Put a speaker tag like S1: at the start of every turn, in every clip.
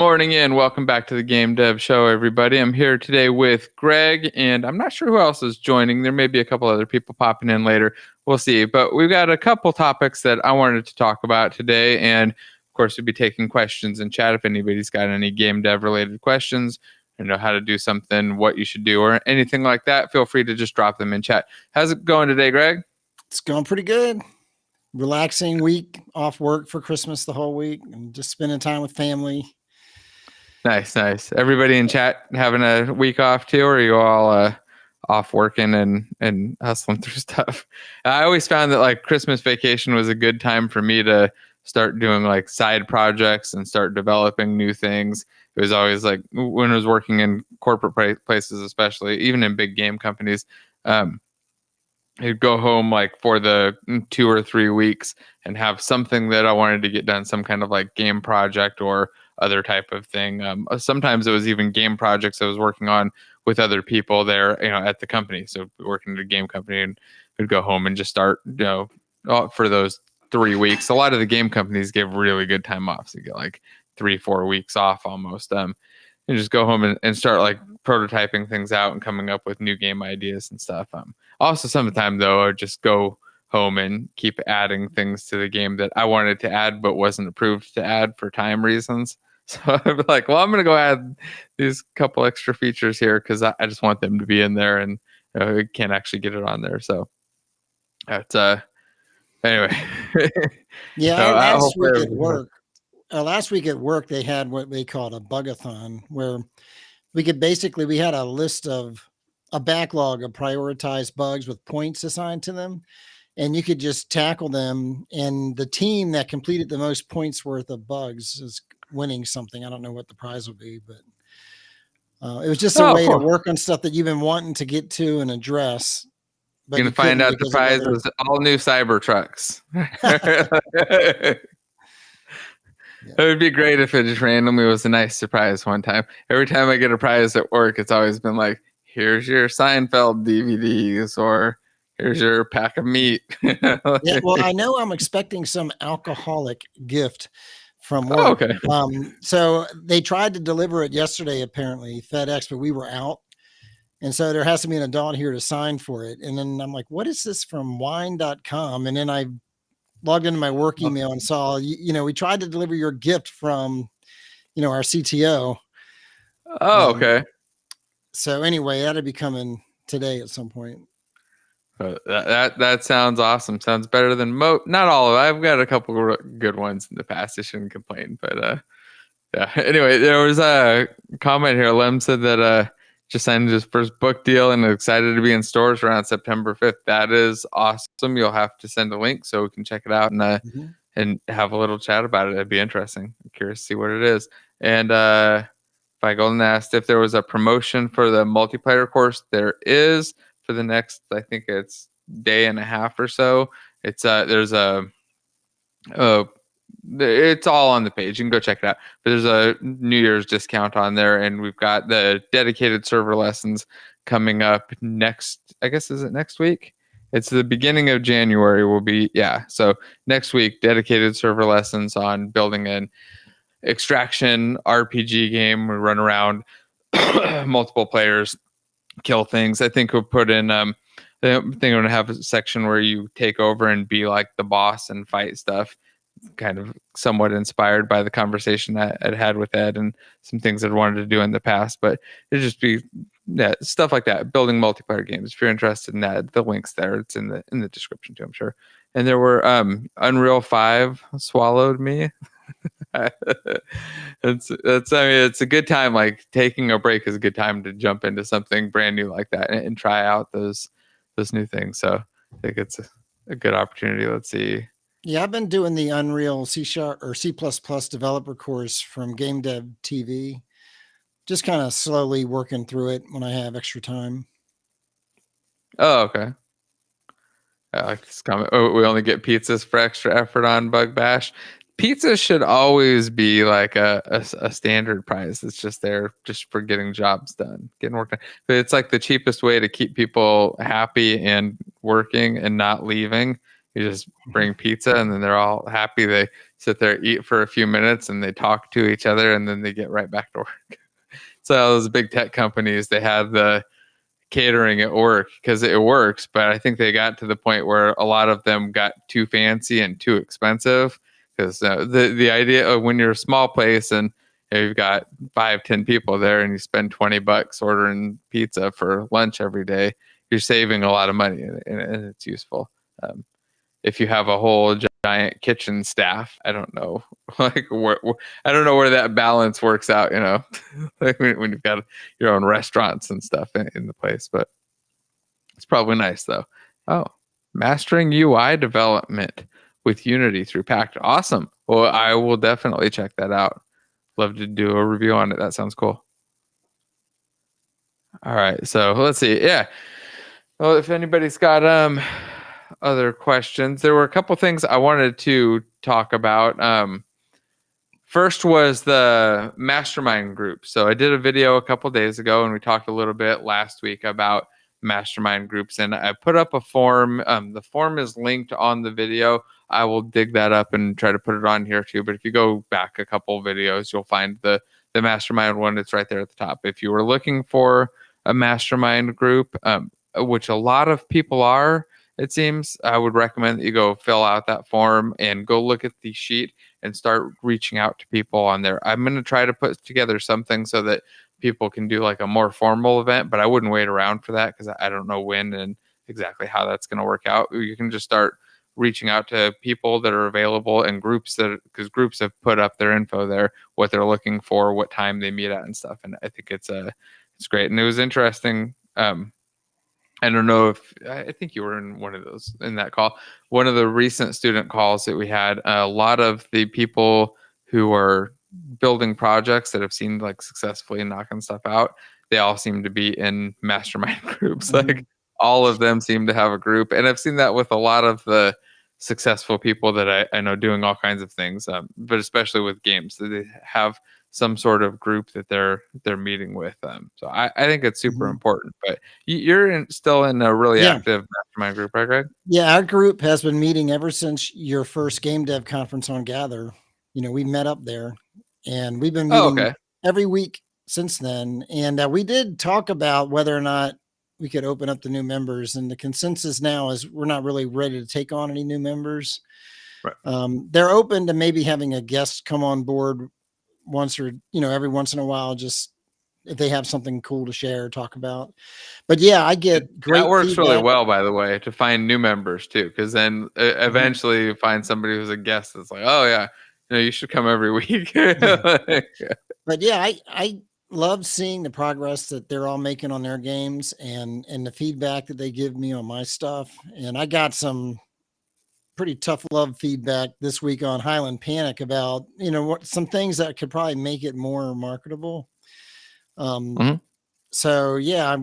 S1: Morning and welcome back to the Game Dev Show, everybody. I'm here today with Greg, and I'm not sure who else is joining. There may be a couple other people popping in later. We'll see. But we've got a couple topics that I wanted to talk about today, and of course, we'll be taking questions in chat if anybody's got any game dev related questions, or know how to do something, what you should do, or anything like that. Feel free to just drop them in chat. How's it going today, Greg?
S2: It's going pretty good. Relaxing week, off work for Christmas the whole week, and just spending time with family.
S1: Nice. Everybody in chat having a week off too, or are you all off working and hustling through stuff? I always found that like Christmas vacation was a good time for me to start doing like side projects and start developing new things. It was always like when I was working in corporate places, especially even in big game companies, I'd go home like for the 2 or 3 weeks and have something that I wanted to get done, some kind of like game project or other type of thing. Sometimes it was even game projects I was working on with other people there, at the company. So working at a game company, and would go home and just start, for those 3 weeks. A lot of the game companies give really good time off. So you get like 3-4 weeks off almost. And just go home and start like prototyping things out and coming up with new game ideas and stuff. Also, sometimes though, I would just go home and keep adding things to the game that I wanted to add but wasn't approved to add for time reasons. So I'd be like, well, I'm going to go add these couple extra features here because I just want them to be in there, and I can't actually get it on there. So that's anyway.
S2: Yeah, so last week at work, they had what they called a bugathon, where we had a list of a backlog of prioritized bugs with points assigned to them, and you could just tackle them, and the team that completed the most points worth of bugs is winning something. I don't know what the prize will be, but it was just a way to work on stuff that you've been wanting to get to and address.
S1: But you're gonna find out the prize was all new Cybertrucks. Yeah. It would be great if it just randomly was a nice surprise one time. Every time I get a prize at work, it's always been like, here's your Seinfeld DVDs, or here's your pack of meat.
S2: Yeah, well, I know I'm expecting some alcoholic gift from work.
S1: Oh, okay.
S2: So they tried to deliver it yesterday, apparently, FedEx, but we were out. And so there has to be an adult here to sign for it. And then I'm like, what is this from wine.com? And then I logged into my work email and saw, we tried to deliver your gift from, our CTO.
S1: Oh, okay.
S2: So anyway, that'll be coming today at some point.
S1: That sounds awesome. Sounds better than not all of it. I've got a couple good ones in the past. I shouldn't complain, but yeah. Anyway, there was a comment here. Lem said that just signed his first book deal and excited to be in stores around September 5th. That is awesome. You'll have to send a link so we can check it out and have a little chat about it. It'd be interesting. I'm curious to see what it is. And By Golden asked if there was a promotion for the multiplayer course. There is. For the next, I think it's day and a half or so. It's it's all on the page. You can go check it out. But there's a New Year's discount on there, and we've got the dedicated server lessons coming up next. I guess is it next week? It's the beginning of January. So next week, dedicated server lessons on building an extraction RPG game. We run around multiple players, kill things. I think we'll put in I think we're gonna have a section where you take over and be like the boss and fight stuff, kind of somewhat inspired by the conversation I'd had with Ed and some things I'd wanted to do in the past. But it'd just be stuff like that, building multiplayer games. If you're interested in that, the link's there. It's in the description too, I'm sure. And there were Unreal 5 swallowed me. It's a good time. Like taking a break is a good time to jump into something brand new like that and try out those new things. So I think it's a good opportunity. Let's see.
S2: Yeah, I've been doing the Unreal C# or C++ developer course from GameDev TV. Just kind of slowly working through it when I have extra time.
S1: Oh, okay. I like this comment. Oh, we only get pizzas for extra effort on Bug Bash. Pizza should always be like a standard price. It's just there just for getting jobs done, getting work done. But it's like the cheapest way to keep people happy and working and not leaving You just bring pizza, and then they're all happy. They sit there, eat for a few minutes, and they talk to each other, and then they get right back to work. So those big tech companies, they have the catering at work because it works, but I think they got to the point where a lot of them got too fancy and too expensive. Because the idea of when you're a small place and you've got 5-10 people there and you spend $20 ordering pizza for lunch every day, you're saving a lot of money, and it's useful. If you have a whole giant kitchen staff, I don't know, like I don't know where that balance works out, like when you've got your own restaurants and stuff in the place, but it's probably nice though. Oh, mastering UI development with Unity through Pact. Awesome. Well, I will definitely check that out. Love to do a review on it. That sounds cool. All right. So let's see. Yeah. Well, if anybody's got other questions, there were a couple things I wanted to talk about. First was the Mastermind group. So I did a video a couple days ago, and we talked a little bit last week about Mastermind groups, and I put up a form. The form is linked on the video. I will dig that up and try to put it on here too. But if you go back a couple videos, you'll find the Mastermind one. It's right there at the top. If you were looking for a Mastermind group, which a lot of people are, it seems, I would recommend that you go fill out that form and go look at the sheet and start reaching out to people on there. I'm going to try to put together something so that people can do like a more formal event, but I wouldn't wait around for that because I don't know when and exactly how that's going to work out. You can just start reaching out to people that are available and groups because groups have put up their info there, what they're looking for, what time they meet at and stuff. And I think it's great. And it was interesting. I don't know if I think you were in that call. One of the recent student calls that we had, a lot of the people who are building projects that have seemed like successfully knocking stuff out, they all seem to be in mastermind groups.
S2: Mm-hmm.
S1: Like all of them seem to have a group. And I've seen that with a lot of the successful people that I know doing all kinds of things, but especially with games, that they have some sort of group that they're meeting with. So I think it's super important. But you're still in a really active mastermind group, right, Greg?
S2: Yeah, our group has been meeting ever since your first game dev conference on Gather. We met up there, and we've been meeting every week since then. And we did talk about whether or not we could open up to new members. And the consensus now is we're not really ready to take on any new members.
S1: Right.
S2: They're open to maybe having a guest come on board once or every once in a while, just if they have something cool to share or talk about. But yeah, I get great.
S1: That works
S2: feedback.
S1: really well, by the way, to find new members too, because then eventually you find somebody who's a guest that's like, oh yeah, you should come every week.
S2: But yeah, I love seeing the progress that they're all making on their games and the feedback that they give me on my stuff. And I got some pretty tough love feedback this week on Highland Panic about some things that could probably make it more marketable. So yeah,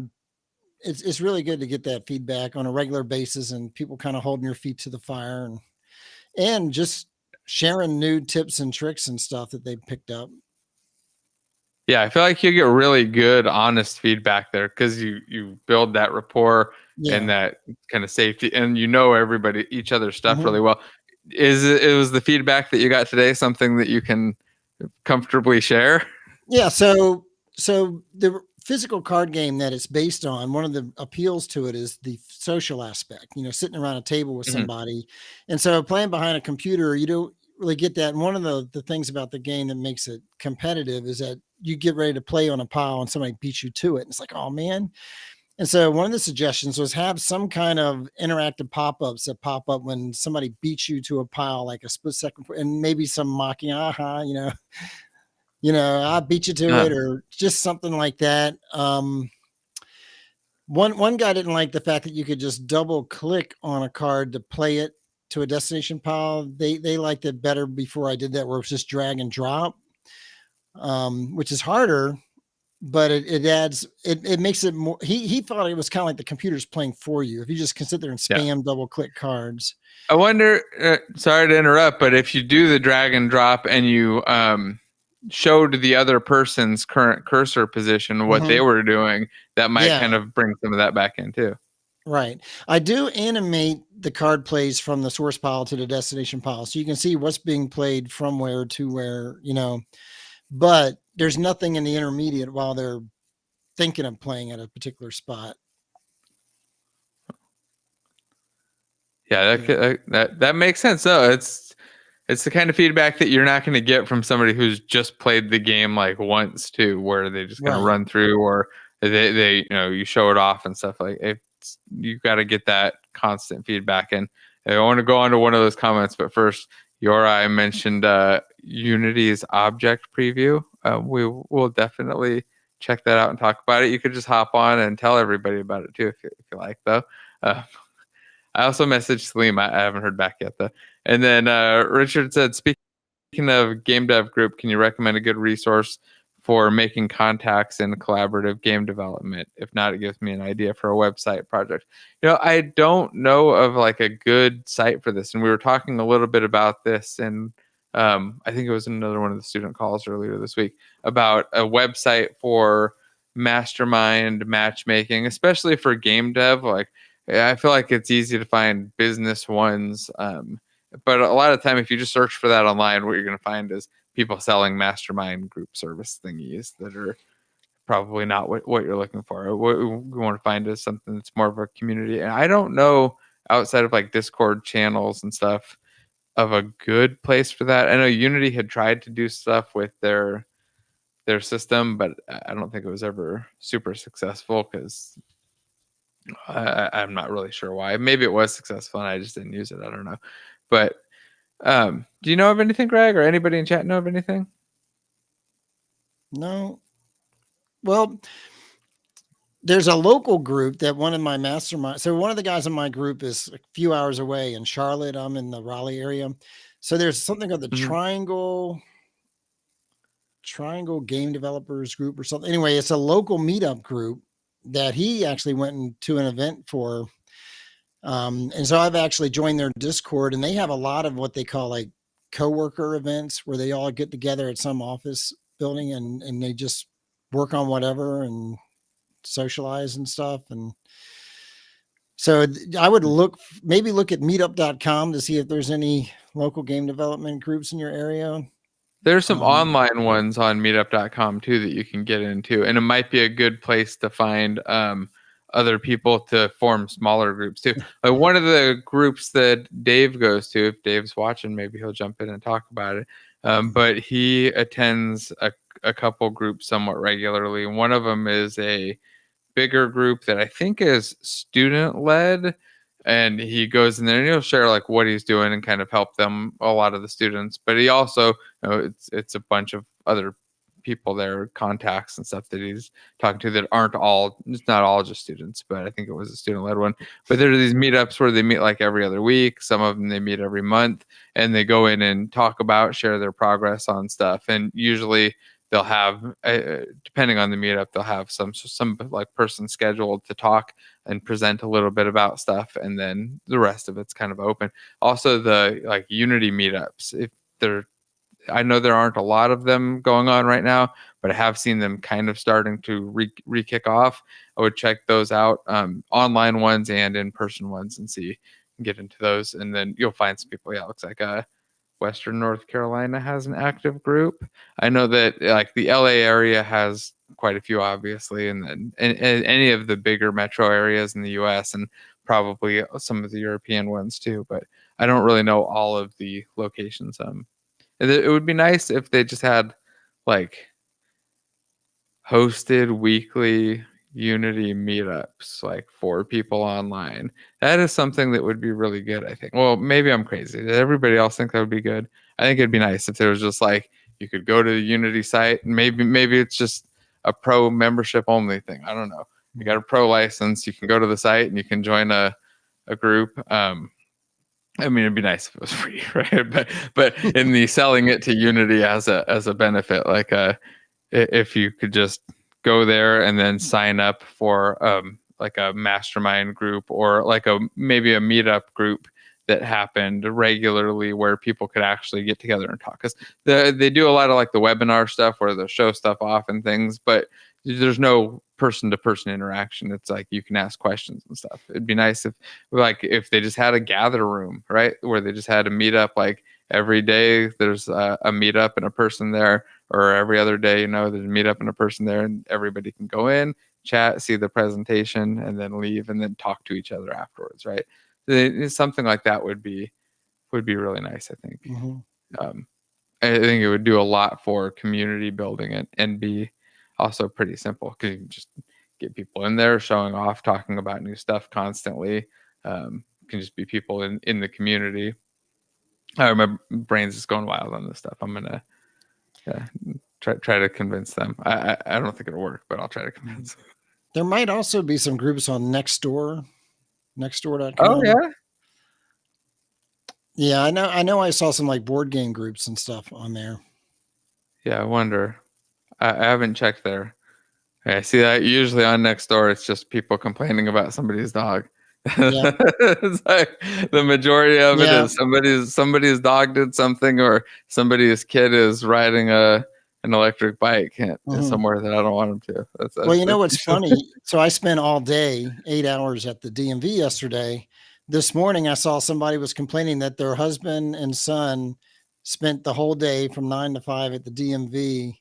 S2: it's really good to get that feedback on a regular basis and people kind of holding your feet to the fire and just sharing new tips and tricks and stuff that they picked up.
S1: Yeah, I feel like you get really good, honest feedback there because you build that rapport and that kind of safety, and each other's stuff really well. It was the feedback that you got today something that you can comfortably share?
S2: Yeah, so the physical card game that it's based on, one of the appeals to it is the social aspect, sitting around a table with somebody. And so playing behind a computer, you don't really get that. And one of the things about the game that makes it competitive is that you get ready to play on a pile and somebody beats you to it. And it's like, oh man. And so one of the suggestions was have some kind of interactive pop-ups that pop up when somebody beats you to a pile, like a split second, and maybe some mocking, I beat you to it, or just something like that. One guy didn't like the fact that you could just double click on a card to play it to a destination pile. They liked it better before I did that, where it was just drag and drop, which is harder, but it makes it more. He thought it was kind of like the computer's playing for you if you just can sit there and spam double click cards.
S1: I wonder, sorry to interrupt, but if you do the drag and drop and you showed the other person's current cursor position what they were doing, that might kind of bring some of that back in too.
S2: Right. I do animate the card plays from the source pile to the destination pile. So you can see what's being played from where to where, but there's nothing in the intermediate while they're thinking of playing at a particular spot.
S1: Yeah, that makes sense. No, it's the kind of feedback that you're not going to get from somebody who's just played the game like once too, where they just kind of run through, or they you show it off and stuff. Like you got to get that constant feedback. And I want to go on to one of those comments, but first, Yorai mentioned Unity's object preview. We will definitely check that out and talk about it. You could just hop on and tell everybody about it too if you like, though. I also messaged Salim. I haven't heard back yet, though. And then Richard said, speaking of game dev group, can you recommend a good resource for making contacts in collaborative game development? If not, it gives me an idea for a website project. I don't know of like a good site for this. And we were talking a little bit about this, and I think it was another one of the student calls earlier this week about a website for mastermind matchmaking, especially for game dev. Like, I feel like it's easy to find business ones. But a lot of the time, if you just search for that online, what you're going to find is people selling mastermind group service thingies that are probably not what you're looking for. What we want to find is something that's more of a community. And I don't know, outside of like Discord channels and stuff, of a good place for that. I know Unity had tried to do stuff with their system, but I don't think it was ever super successful because I'm not really sure why. Maybe it was successful and I just didn't use it. I don't know. But do you know of anything, Greg, or anybody in chat know of anything?
S2: No. Well, there's a local group that one of my mastermind. So one of the guys in my group is a few hours away in Charlotte. I'm in the Raleigh area. So there's something called the Triangle Game Developers Group or something. Anyway, it's a local meetup group that he actually went to an event for. And so I've actually joined their Discord, and they have a lot of what they call like coworker events where they all get together at some office building and they just work on whatever and socialize and stuff. And so I would maybe look at meetup.com to see if there's any local game development groups in your area.
S1: There's some online ones on meetup.com too that you can get into, and it might be a good place to find other people to form smaller groups too. One of the groups that Dave goes to, if Dave's watching, maybe he'll jump in and talk about it. But he attends a couple groups somewhat regularly. One of them is a bigger group that I think is student led, and he goes in there and he'll share like what he's doing and kind of help them, a lot of the students. But he also, it's a bunch of other people there, contacts and stuff that he's talking to that aren't all, it's not all just students, but I think it was a student led one. But there are these meetups where they meet like every other week. Some of them they meet every month, and they go in and talk about, share their progress on stuff. And usually they'll have, depending on the meetup, they'll have some like person scheduled to talk and present a little bit about stuff, and then the rest of it's kind of open. Also, the like Unity meetups, if they're, I know there aren't a lot of them going on right now, but I have seen them kind of starting to re-kick off. I would check those out, online ones and in-person ones, and get into those, and then you'll find some people. Yeah, it looks like Western North Carolina has an active group. I know that like the LA area has quite a few, obviously, and then and any of the bigger metro areas in the US, and probably some of the European ones too. But I don't really know all of the locations. It would be nice if they just had like hosted weekly Unity meetups, like for people online. That is something that would be really good, I think. Well, maybe I'm crazy. Does everybody else think that would be good? I think it'd be nice if there was just like, you could go to the Unity site, and maybe it's just a pro membership only thing. I don't know. You got a pro license, you can go to the site and you can join a group. I mean, it'd be nice if it was free, right? But in the selling it to Unity as a benefit, like if you could just go there and then sign up for like a mastermind group, or like maybe a meetup group that happened regularly where people could actually get together and talk. Because they do a lot of like the webinar stuff where they'll show stuff off and things, but there's no person-to-person interaction. It's like you can ask questions and stuff. It'd be nice if they just had a gather room, right, where they just had a meetup. Like every day there's a meetup and a person there, or every other day, there's a meetup and a person there, and everybody can go in, chat, see the presentation, and then leave, and then talk to each other afterwards, right? Something like that would be really nice, I think. I think it would do a lot for community building and be also pretty simple, because you can just get people in there showing off, talking about new stuff constantly. Can just be people in the community. My brain's just going wild on this stuff. I'm gonna try to convince them. I don't think it'll work, but I'll try to convince them.
S2: There might also be some groups on Nextdoor, nextdoor.com.
S1: Oh yeah.
S2: Yeah, I know I saw some like board game groups and stuff on there. Yeah,
S1: I wonder. I haven't checked there. I see that usually on Nextdoor, it's just people complaining about somebody's dog. Yeah. It's like the majority of it is somebody's dog did something, or somebody's kid is riding an electric bike somewhere that I don't want them to. That's
S2: what's funny? So I spent all day, 8 hours at the DMV yesterday. This morning, I saw somebody was complaining that their husband and son spent the whole day from 9 to 5 at the DMV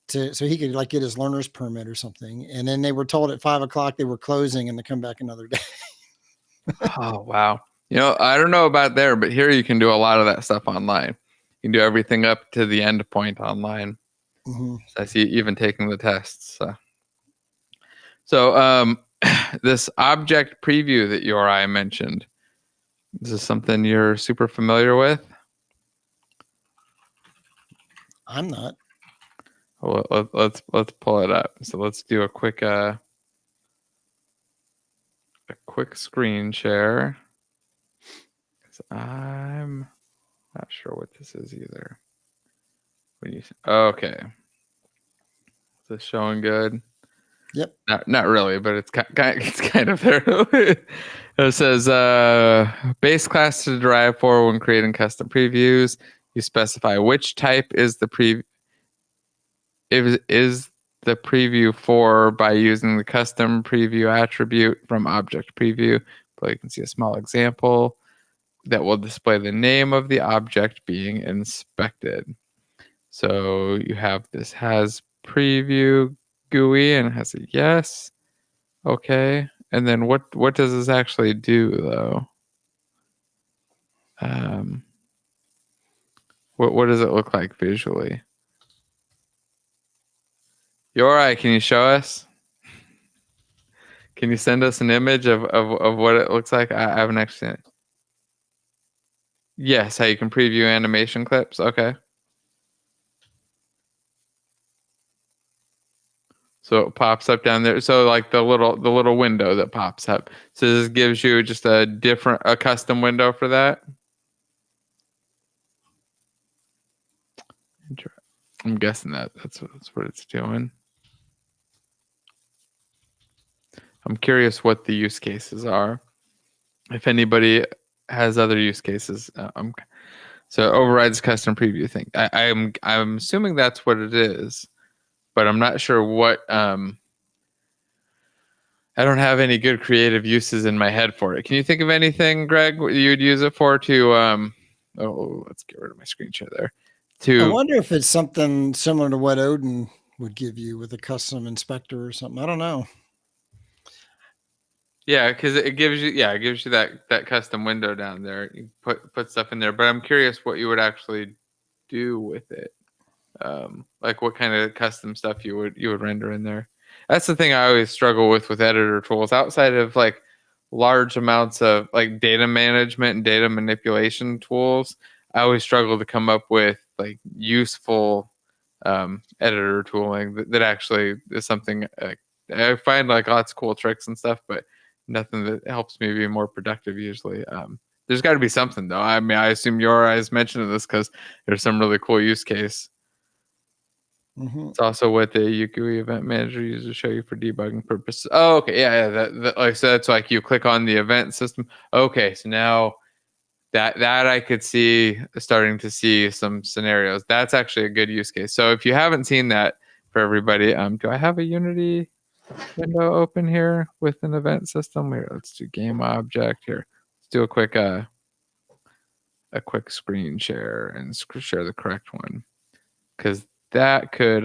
S2: so he could like get his learner's permit or something. And then they were told at 5 o'clock they were closing and to come back another day.
S1: Oh, wow. I don't know about there, but here you can do a lot of that stuff online. You can do everything up to the end point online. So I see even taking the tests. So this object preview that I mentioned, is this something you're super familiar with?
S2: I'm not.
S1: Well, let's pull it up. So let's do a quick screen share. I'm not sure what this is either. Okay. Is this showing good?
S2: Yep.
S1: Not really, but it's kind of there. It says base class to derive for when creating custom previews. You specify which type is the preview for by using the custom preview attribute from object preview. But you can see a small example that will display the name of the object being inspected. So you have this has preview GUI and it has a yes. Okay. And then what does this actually do though? What does it look like visually? Yorai, can you show us? Can you send us an image of what it looks like? I haven't actually seen it. Yes, how you can preview animation clips. Okay. So it pops up down there. So like the little window that pops up. So this gives you just a custom window for that. I'm guessing that's what it's doing. I'm curious what the use cases are. If anybody has other use cases, so overrides custom preview thing. I'm assuming that's what it is, but I'm not sure what. I don't have any good creative uses in my head for it. Can you think of anything, Greg, you'd use it for? Let's get rid of my screen share there.
S2: I wonder if it's something similar to what Odin would give you with a custom inspector or something. I don't know.
S1: Yeah, because it gives you that custom window down there. You put stuff in there, but I'm curious what you would actually do with it. Like what kind of custom stuff you would render in there. That's the thing I always struggle with editor tools. Outside of like large amounts of like data management and data manipulation tools, I always struggle to come up with like useful editor tooling that actually is something. I find like lots of cool tricks and stuff, but nothing that helps me be more productive usually. There's got to be something though. I mean, I assume your eyes mentioned this because there's some really cool use case. It's also what the UGUI event manager uses to show you for debugging purposes. Oh, okay, yeah. That like so that's like you click on the event system. Okay, so now that I could see starting to see some scenarios. That's actually a good use case. So if you haven't seen that for everybody, do I have a Unity window open here with an event system? Here, let's do game object here. Let's do a quick screen share and share the correct one, because that could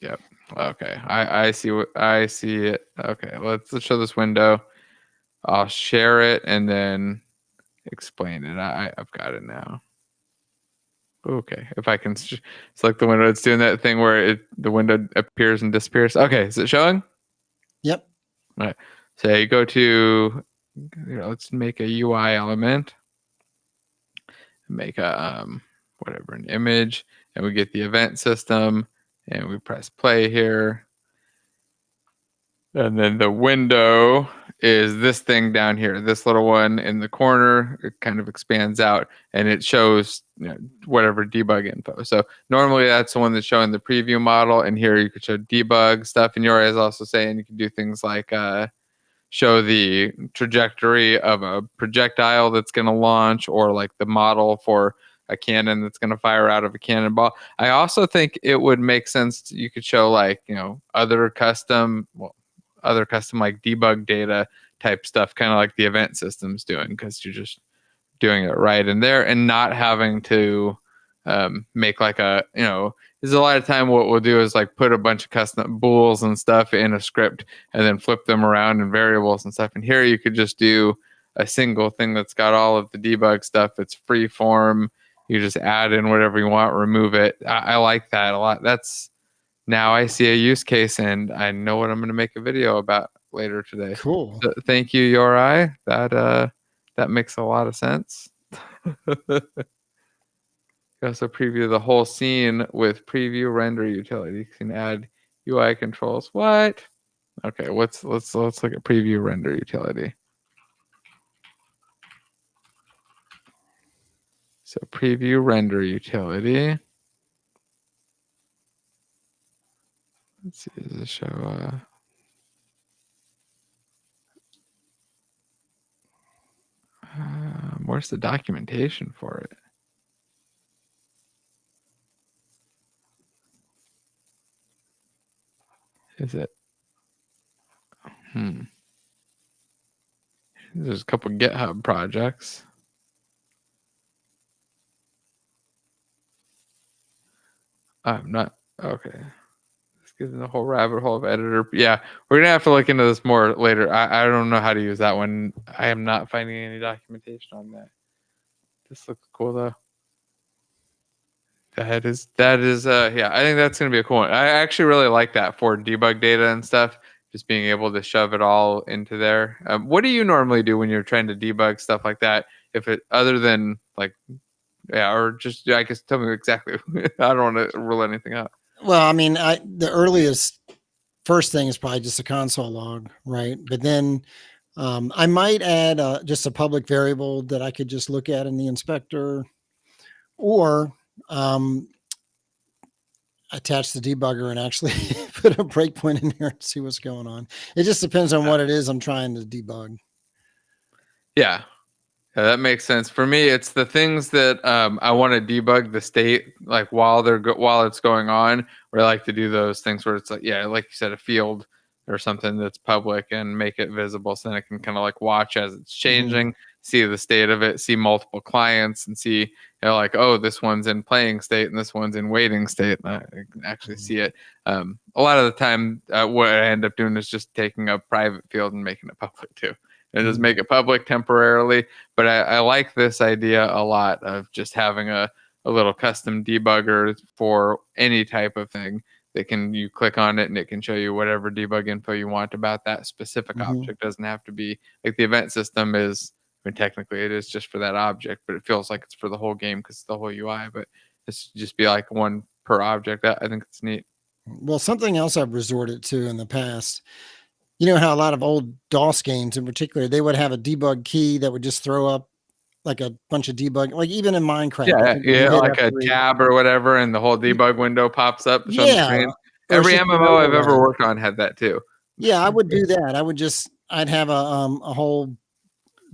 S1: yep. Okay, I see what I see it. Okay, let's show this window. I'll share it and then explain it. I've got it now. Okay, if I can select the window, it's doing that thing where the window appears and disappears. Okay, is it showing?
S2: Yep.
S1: All right. So you go to, let's make a UI element. Make a whatever, an image, and we get the event system, and we press play here. And then the window is this thing down here, this little one in the corner. It kind of expands out and it shows whatever debug info. So normally that's the one that's showing the preview model, and here you could show debug stuff. And Yora is also saying you can do things like show the trajectory of a projectile that's going to launch, or like the model for a cannon that's going to fire out of a cannonball. I also think it would make sense you could show like other custom like debug data type stuff, kind of like the event system's doing, because you're just doing it right in there and not having to make like there's a lot of time what we'll do is like put a bunch of custom bools and stuff in a script and then flip them around in variables and stuff. And here you could just do a single thing that's got all of the debug stuff. It's free form. You just add in whatever you want, remove it. I like that a lot. Now I see a use case and I know what I'm going to make a video about later today.
S2: Cool.
S1: So thank you, Yorai. That makes a lot of sense. You also preview the whole scene with preview render utility. You can add UI controls. What? Okay, let's look at preview render utility. So preview render utility. Let's see, does it show where's the documentation for it? Is it? There's a couple GitHub projects. I'm not okay. Let's get in the whole rabbit hole of editor. Yeah, we're gonna have to look into this more later. I don't know how to use that one. I am not finding any documentation on that. This looks cool though. That is yeah, I think that's gonna be a cool one. I actually really like that for debug data and stuff, just being able to shove it all into there. What do you normally do when you're trying to debug stuff like that? If it other than like or just I guess tell me exactly. I don't want to rule anything out.
S2: Well, I mean, the earliest first thing is probably just a console log, right? But then I might add just a public variable that I could just look at in the inspector, or attach the debugger and actually put a breakpoint in there and see what's going on. It just depends on what it is I'm trying to debug.
S1: Yeah, that makes sense. For me, it's the things that I want to debug the state, like while it's going on. Where I like to do those things where it's like, like you said, a field or something that's public and make it visible, so then I can kind of like watch as it's changing, see the state of it, see multiple clients, and see like, oh, this one's in playing state and this one's in waiting state. And I can actually see it. A lot of the time, what I end up doing is just taking a private field and making it public too. And just make it public temporarily. But I like this idea a lot of just having a little custom debugger for any type of thing. You click on it and it can show you whatever debug info you want about that specific object. Doesn't have to be like the event system is. I mean, technically it is just for that object, but it feels like it's for the whole game because it's the whole UI. But it's just be like one per object. I think it's neat.
S2: Well, something else I've resorted to in the past. You know how a lot of old DOS games in particular, they would have a debug key that would just throw up like a bunch of debug, like even in Minecraft.
S1: Yeah, like a tab or whatever, and the whole debug window pops up.
S2: Yeah.
S1: Every MMO I've ever worked on had that too.
S2: Yeah, I would do that. I'd have a whole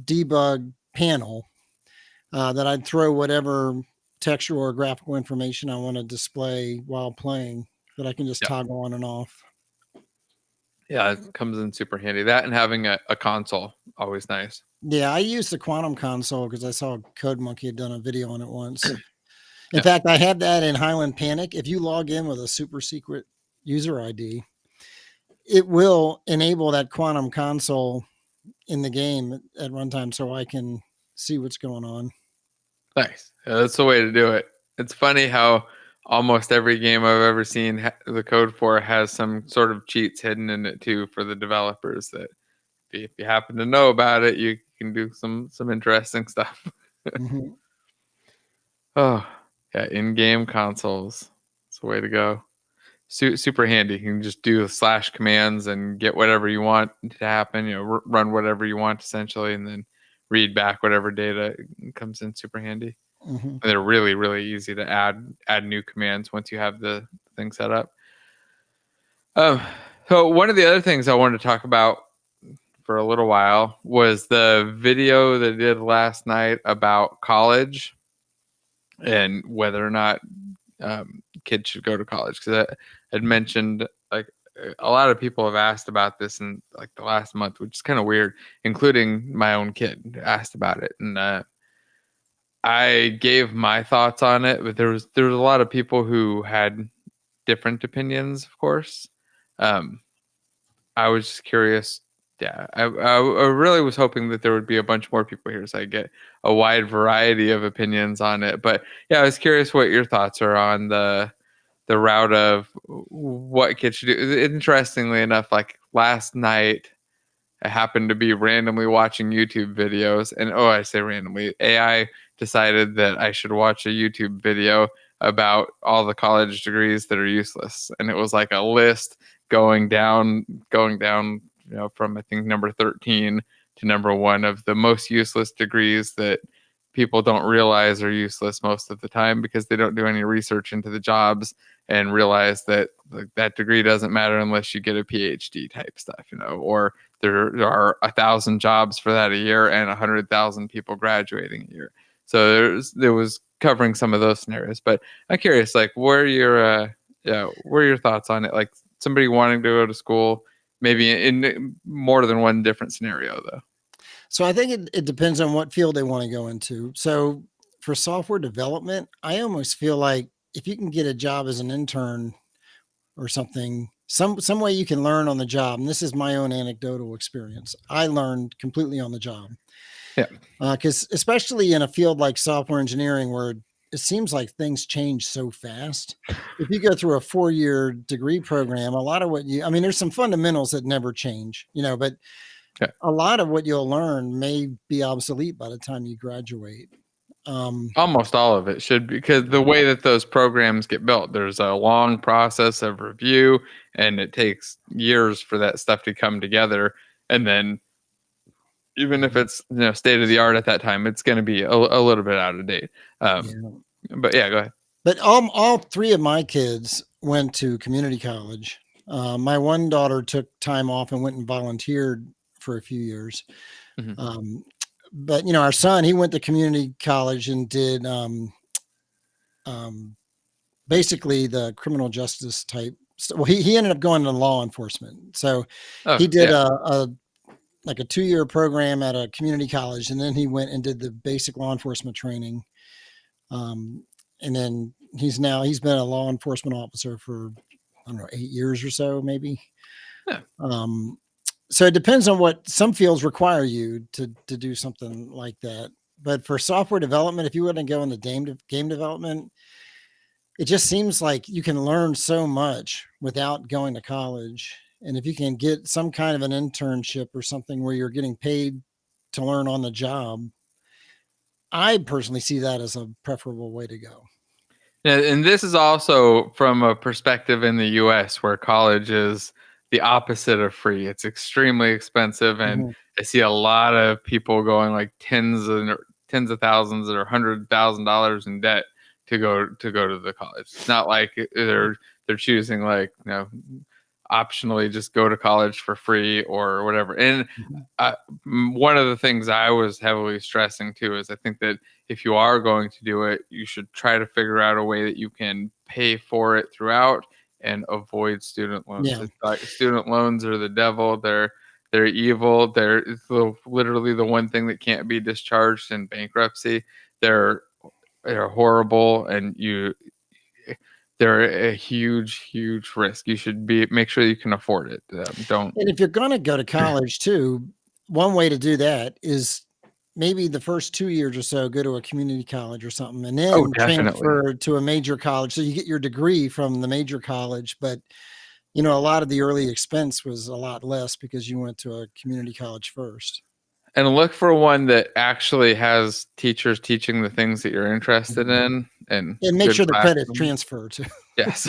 S2: debug panel that I'd throw whatever textual or graphical information I want to display while playing that I can just toggle on and off.
S1: Yeah, it comes in super handy. That and having a console, always nice.
S2: Yeah, I used the Quantum console because I saw Code Monkey had done a video on it once. In fact, I had that in Highland Panic. If you log in with a super secret user ID, it will enable that Quantum console in the game at runtime so I can see what's going on.
S1: Nice. Yeah, that's the way to do it. It's funny how almost every game I've ever seen the code for has some sort of cheats hidden in it too for the developers that if you happen to know about it, you can do some interesting stuff.
S2: Mm-hmm.
S1: Oh, yeah, in-game consoles. It's the way to go. Super handy. You can just do / commands and get whatever you want to happen, run whatever you want essentially, and then read back whatever data comes in. Super handy.
S2: Mm-hmm.
S1: And they're really, really easy to add new commands once you have the thing set up. So one of the other things I wanted to talk about for a little while was the video that I did last night about college and whether or not kids should go to college, because I had mentioned like a lot of people have asked about this in like the last month, which is kind of weird, including my own kid asked about it. And I gave my thoughts on it, but there was a lot of people who had different opinions, of course. I was just curious. Yeah, I really was hoping that there would be a bunch more people here so I get a wide variety of opinions on it. But yeah, I was curious what your thoughts are on the route of what kids should do. Interestingly enough, like last night, I happened to be randomly watching YouTube videos, and I say randomly, AI decided that I should watch a YouTube video about all the college degrees that are useless, and it was like a list going down, from I think number 13 to number 1 of the most useless degrees that people don't realize are useless most of the time because they don't do any research into the jobs and realize that that degree doesn't matter unless you get a PhD type stuff, or there are 1,000 jobs for that a year and 100,000 people graduating a year. So there was covering some of those scenarios. But I'm curious, like, what are your thoughts on it? Like somebody wanting to go to school, maybe in more than one different scenario, though.
S2: So I think it depends on what field they want to go into. So for software development, I almost feel like if you can get a job as an intern or something, some way you can learn on the job. And this is my own anecdotal experience. I learned completely on the job.
S1: Yeah.
S2: Because especially in a field like software engineering, where it seems like things change so fast. If you go through a 4-year degree program, a lot of there's some fundamentals that never change, but a lot of what you'll learn may be obsolete by the time you graduate.
S1: Almost all of it should be, because the way that those programs get built, there's a long process of review and it takes years for that stuff to come together. And then even if it's state of the art at that time, it's going to be a little bit out of date. But yeah, go ahead.
S2: But all 3 of my kids went to community college. My one daughter took time off and went and volunteered for a few years. Mm-hmm. But our son, he went to community college and did basically the criminal justice type. Well, he ended up going to law enforcement. So he did a 2-year program at a community college, and then he went and did the basic law enforcement training. And then he's been a law enforcement officer for, I don't know, 8 years or so, maybe. Yeah. So it depends on what some fields require you to do something like that. But for software development, if you want to go into game development, it just seems like you can learn so much without going to college. And if you can get some kind of an internship or something where you're getting paid to learn on the job, I personally see that as a preferable way to go.
S1: Yeah, and this is also from a perspective in the US where college is the opposite of free. It's extremely expensive, and I see a lot of people going like tens of thousands or $100,000 in debt to go to the college. It's not like they're choosing like optionally just go to college for free or whatever. And one of the things I was heavily stressing too is I think that if you are going to do it, you should try to figure out a way that you can pay for it throughout and avoid student loans.
S2: Yeah.
S1: It's like student loans are the devil. They're evil. It's literally the one thing that can't be discharged in bankruptcy. They're horrible, and they're a huge risk. You should make sure you can afford it. Don't.
S2: And if you're going to go to college too, one way to do that is maybe the first 2 years or so, go to a community college or something, and then transfer to a major college. So you get your degree from the major college, but a lot of the early expense was a lot less because you went to a community college first.
S1: And look for one that actually has teachers teaching the things that you're interested in, and
S2: make sure the credits transfer to.
S1: Yes.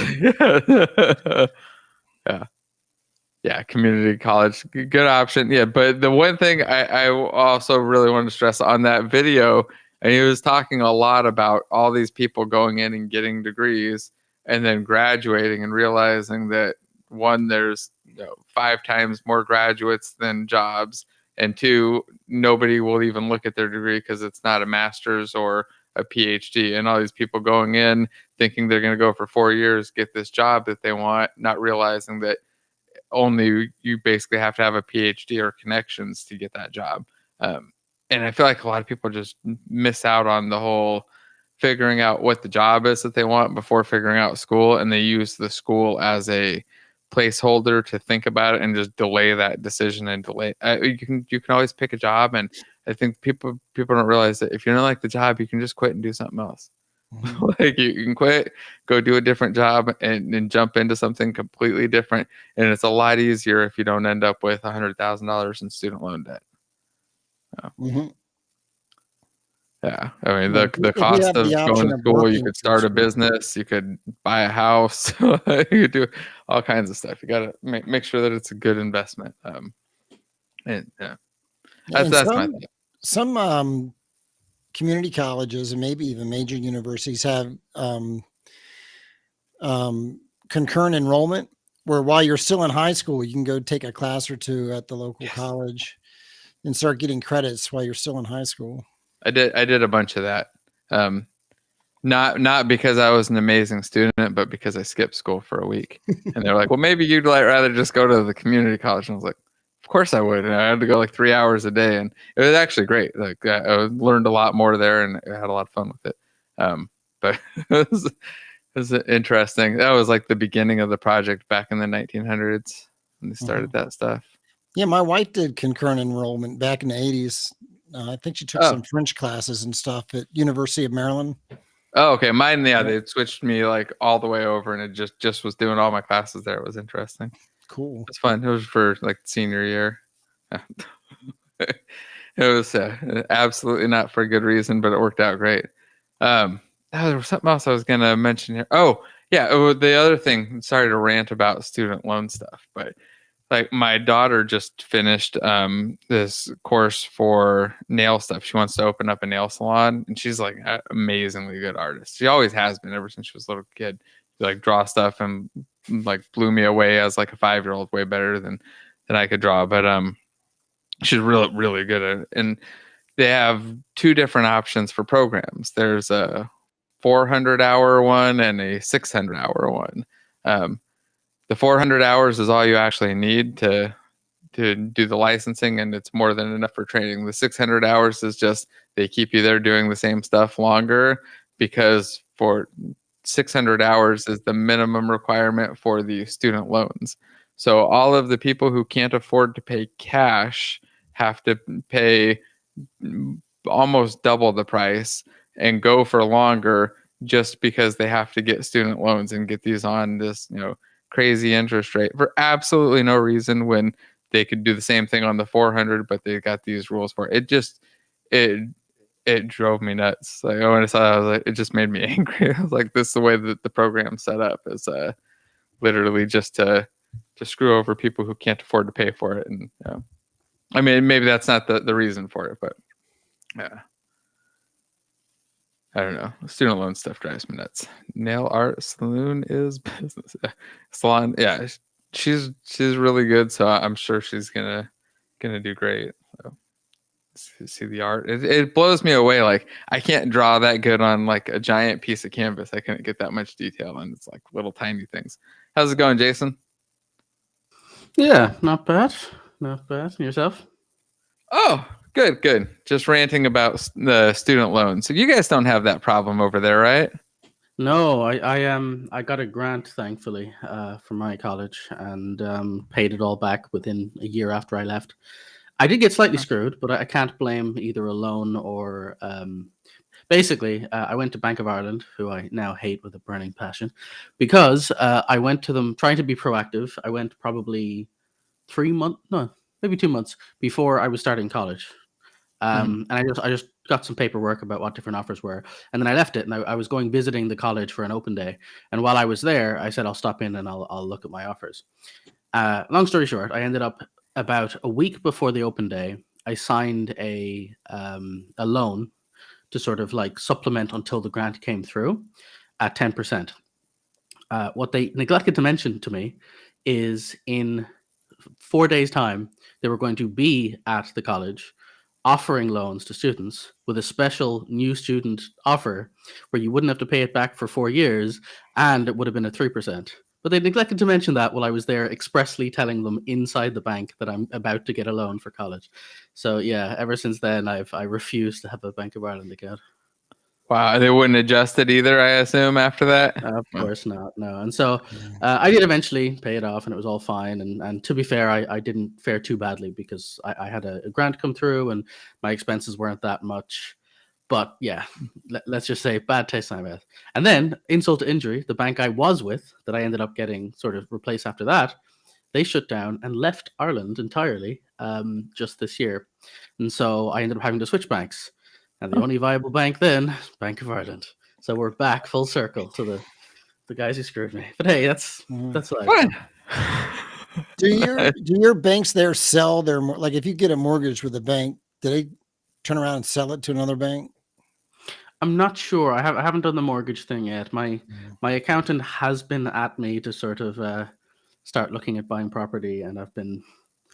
S1: Yeah. Community college, good option. Yeah. But the one thing I also really wanted to stress on that video, and he was talking a lot about all these people going in and getting degrees and then graduating and realizing that one, there's 5 times more graduates than jobs, and 2, nobody will even look at their degree because it's not a master's or a PhD. And all these people going in thinking they're going to go for 4 years, get this job that they want, not realizing that only you basically have to have a PhD or connections to get that job. And I feel like a lot of people just miss out on the whole figuring out what the job is that they want before figuring out school, and they use the school as a placeholder to think about it and just delay that decision and delay. You can always pick a job, and I think people don't realize that if you don't like the job, you can just quit and do something else. Like you can quit, go do a different job, and jump into something completely different. And it's a lot easier if you don't end up with $100,000 in student loan debt. Yeah, I mean the cost of going to school. You could start a business. You could buy a house. You could do all kinds of stuff. You got to make sure that it's a good investment. And yeah, that's my thing.
S2: Some community colleges and maybe even major universities have concurrent enrollment, where while you're still in high school, you can go take a class or 2 at the local college and start getting credits while you're still in high school.
S1: I did a bunch of that. Not because I was an amazing student, but because I skipped school for a week. And they're like, well, maybe you'd rather just go to the community college. And I was like, of course I would. And I had to go like 3 hours a day, and it was actually great. Like I learned a lot more there, and I had a lot of fun with it. But it was interesting. That was like the beginning of the project back in the 1900s when they started that stuff.
S2: Yeah, my wife did concurrent enrollment back in the 80s. I think she took some French classes and stuff at University of Maryland.
S1: Oh, okay. Mine, they switched me like all the way over, and it just was doing all my classes there. It was interesting.
S2: Cool.
S1: It's fun. It was for like senior year. It was absolutely not for a good reason, but it worked out great. There was something else I was going to mention here. Oh, yeah. The other thing, sorry to rant about student loan stuff, but like my daughter just finished this course for nail stuff. She wants to open up a nail salon, and she's like an amazingly good artist. She always has been ever since she was a little kid. She like draw stuff and like blew me away as like a 5-year-old, way better than I could draw. But she's really good at it. And they have 2 different options for programs. There's a 400-hour one and a 600-hour one. The 400 hours is all you actually need to do the licensing, and it's more than enough for training. The 600 hours is just they keep you there doing the same stuff longer, because for 600 hours is the minimum requirement for the student loans. So all of the people who can't afford to pay cash have to pay almost double the price and go for longer, just because they have to get student loans and get these on this, crazy interest rate for absolutely no reason, when they could do the same thing on the 400, but they got these rules for it. It drove me nuts. Like when I saw that, I was like, it just made me angry. I was like, this is the way that the program's set up, is literally just to screw over people who can't afford to pay for it. And I mean, maybe that's not the reason for it, but yeah. I don't know. Student loan stuff drives me nuts. Nail art salon is business. Salon, yeah. she's really good, so I'm sure she's gonna do great. So, see the art. It blows me away. Like, I can't draw that good on like a giant piece of canvas. I couldn't get that much detail, and it's like little tiny things. How's it going, Jason?
S3: Yeah, not bad. Not bad. And yourself?
S1: Oh, good. Just ranting about the student loans. So you guys don't have that problem over there, right?
S3: No, I got a grant, thankfully, from my college, and paid it all back within a year after I left. I did get slightly screwed, but I can't blame either a loan or basically, I went to Bank of Ireland, who I now hate with a burning passion, because I went to them trying to be proactive. I went probably 3 months, no, maybe 2 months before I was starting college. And I just got some paperwork about what different offers were, and then I left it, and I was going visiting the college for an open day. And while I was there, I said I'll stop in and I'll look at my offers. Long story short, I ended up about a week before the open day. I signed a loan to sort of like supplement until the grant came through at 10%. What they neglected to mention to me is in 4 days' time, they were going to be at the college offering loans to students with a special new student offer where you wouldn't have to pay it back for 4 years, and it would have been at 3%. But they neglected to mention that while I was there, expressly telling them inside the bank that I'm about to get a loan for college. So yeah, ever since then, I refused to have a Bank of Ireland account.
S1: Wow, they wouldn't adjust it either, I assume, after that?
S3: Of course not, no. And so I did eventually pay it off, and it was all fine. And to be fair, I didn't fare too badly because I had a grant come through, and my expenses weren't that much. But yeah, let's just say bad taste in my mouth. And then, insult to injury, the bank I was with, that I ended up getting sort of replaced after that, they shut down and left Ireland entirely just this year. And so I ended up having to switch banks. And the only viable bank then, Bank of Ireland. So we're back full circle to the guys who screwed me. But hey, that's life.
S1: What?
S2: Do your banks there sell their, like if you get a mortgage with a bank, do they turn around and sell it to another bank?
S3: I'm not sure. I haven't done the mortgage thing yet. My accountant has been at me to sort of start looking at buying property, and I've been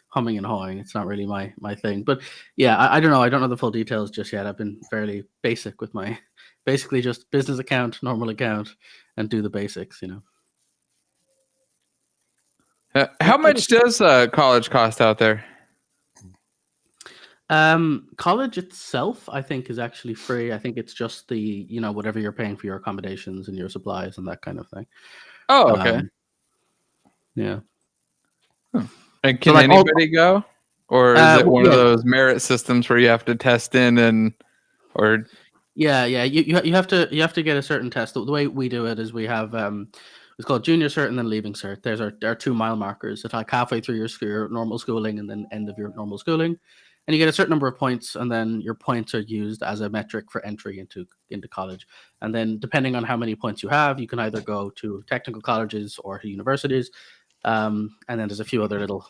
S3: humming and hawing. It's not really my thing. But yeah, I don't know. I don't know the full details just yet. I've been fairly basic with my basically just business account, normal account, and do the basics, you
S1: know. How much does college cost out there?
S3: College itself, I think, is actually free. I think it's just the, whatever you're paying for your accommodations and your supplies and that kind of thing.
S1: Oh, okay.
S3: Yeah.
S1: And can anybody go? Or is it one of those merit systems where you have to test in or?
S3: Yeah. You have to get a certain test. The way we do it is we have it's called junior cert and then leaving cert. There are 2 mile markers. It's like halfway through your normal schooling and then end of your normal schooling, and you get a certain number of points, and then your points are used as a metric for entry into college. And then depending on how many points you have, you can either go to technical colleges or to universities. And then there's a few other little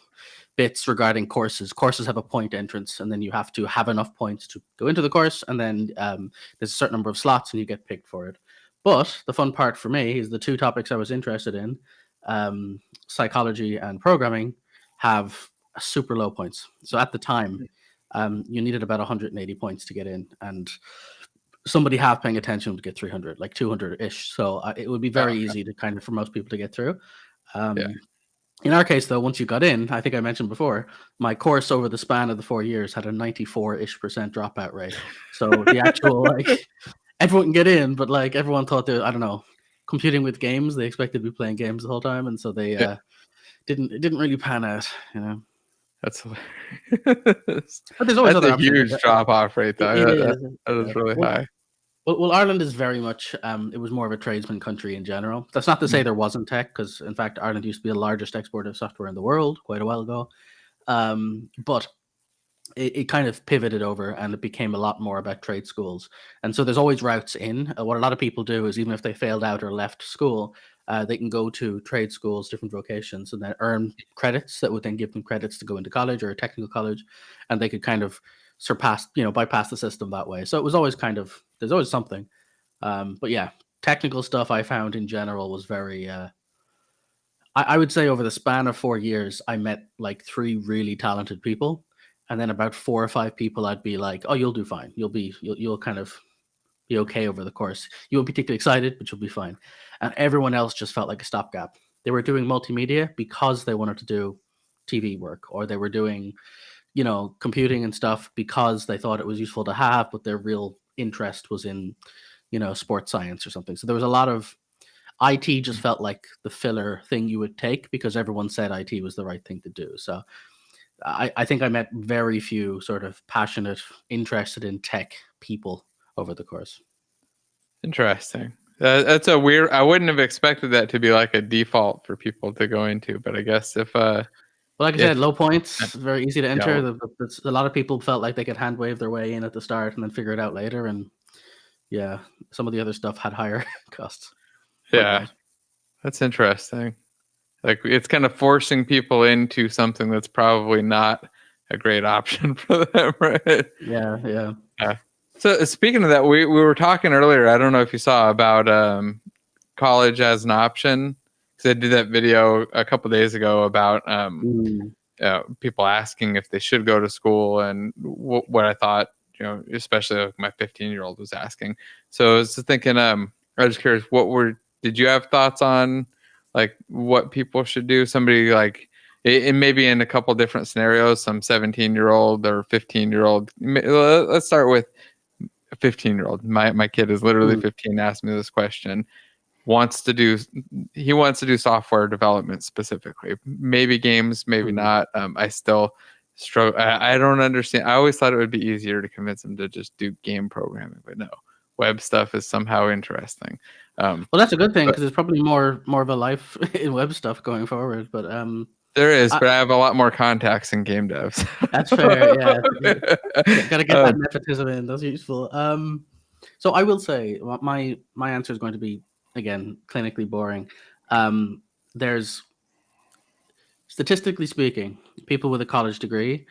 S3: bits regarding courses. Courses have a point entrance, and then you have to have enough points to go into the course, and then there's a certain number of slots, and you get picked for it. But the fun part for me is the 2 topics I was interested in, psychology and programming, have super low points. So at the time, you needed about 180 points to get in, and somebody half paying attention would get 300, like 200-ish. So it would be very easy to kind of for most people to get through. In our case, though, once you got in, I think I mentioned before, my course over the span of the 4 years had a 94-ish% dropout rate. So the actual, everyone can get in, but everyone thought they, I don't know, computing with games, they expected to be playing games the whole time. And so they didn't really pan out,
S1: That's hilarious.
S3: But there's always
S1: a huge drop-off rate, though. That is really high.
S3: Well, Ireland is very much, it was more of a tradesman country in general. That's not to say there wasn't tech, because in fact, Ireland used to be the largest exporter of software in the world quite a while ago. But it kind of pivoted over, and it became a lot more about trade schools. And so there's always routes in. What a lot of people do is, even if they failed out or left school, they can go to trade schools, different vocations, and then earn credits that would then give them credits to go into college or a technical college. And they could kind of bypass the system that way. So it was always there's always something. But yeah, technical stuff I found in general was very, I would say over the span of 4 years, I met like 3 really talented people, and then about 4 or 5 people I'd be like, "Oh, you'll do fine. You'll kind of be okay over the course. You won't be particularly excited, but you'll be fine." And everyone else just felt like a stopgap. They were doing multimedia because they wanted to do TV work, or they were doing, computing and stuff because they thought it was useful to have, but their real interest was in, sports science or something. So there was a lot of IT just felt like the filler thing you would take because everyone said IT was the right thing to do. So I think I met very few sort of passionate, interested in tech people over the course.
S1: Interesting. That's a weird. I wouldn't have expected that to be like a default for people to go into, but I guess if
S3: well, like I said, low points, very easy to enter. A lot of people felt like they could hand wave their way in at the start and then figure it out later. And yeah, some of the other stuff had higher costs.
S1: Yeah, that's interesting. Like it's kind of forcing people into something that's probably not a great option for them, right?
S3: Yeah.
S1: So speaking of that, we were talking earlier. I don't know if you saw about college as an option, because I did that video a couple days ago about people asking if they should go to school and what I thought. Especially like my 15-year-old was asking. So I was thinking, I was curious, did you have thoughts on like what people should do? Somebody like it may be in a couple different scenarios. Some 17-year-old or 15-year-old. Let's start with a 15-year-old. My kid is literally 15. Asked me this question. He wants to do software development specifically. Maybe games, maybe not. I still struggle. I don't understand. I always thought it would be easier to convince him to just do game programming, but no, web stuff is somehow interesting.
S3: Well, that's a good thing because there's probably more of a life in web stuff going forward. But
S1: there is, but I have a lot more contacts in game devs.
S3: That's fair. Yeah, gotta get that nepotism in. That's useful. So I will say my answer is going to be, again, clinically boring. There's, statistically speaking, people with a college degree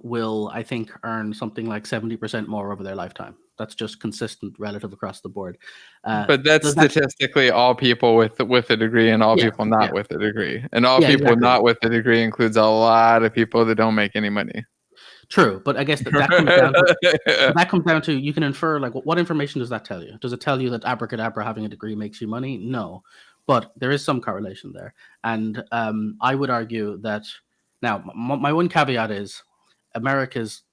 S3: will, I think, earn something like 70% more over their lifetime. That's just consistent relative across the board.
S1: But that's statistically all people with a degree and all people not with a degree. And all people not with a degree includes a lot of people that don't make any money.
S3: True, but I guess that comes down to you can infer, like, what information does that tell you? Does it tell you that abracadabra having a degree makes you money? No, but there is some correlation there. And I would argue that, now, my one caveat is America's,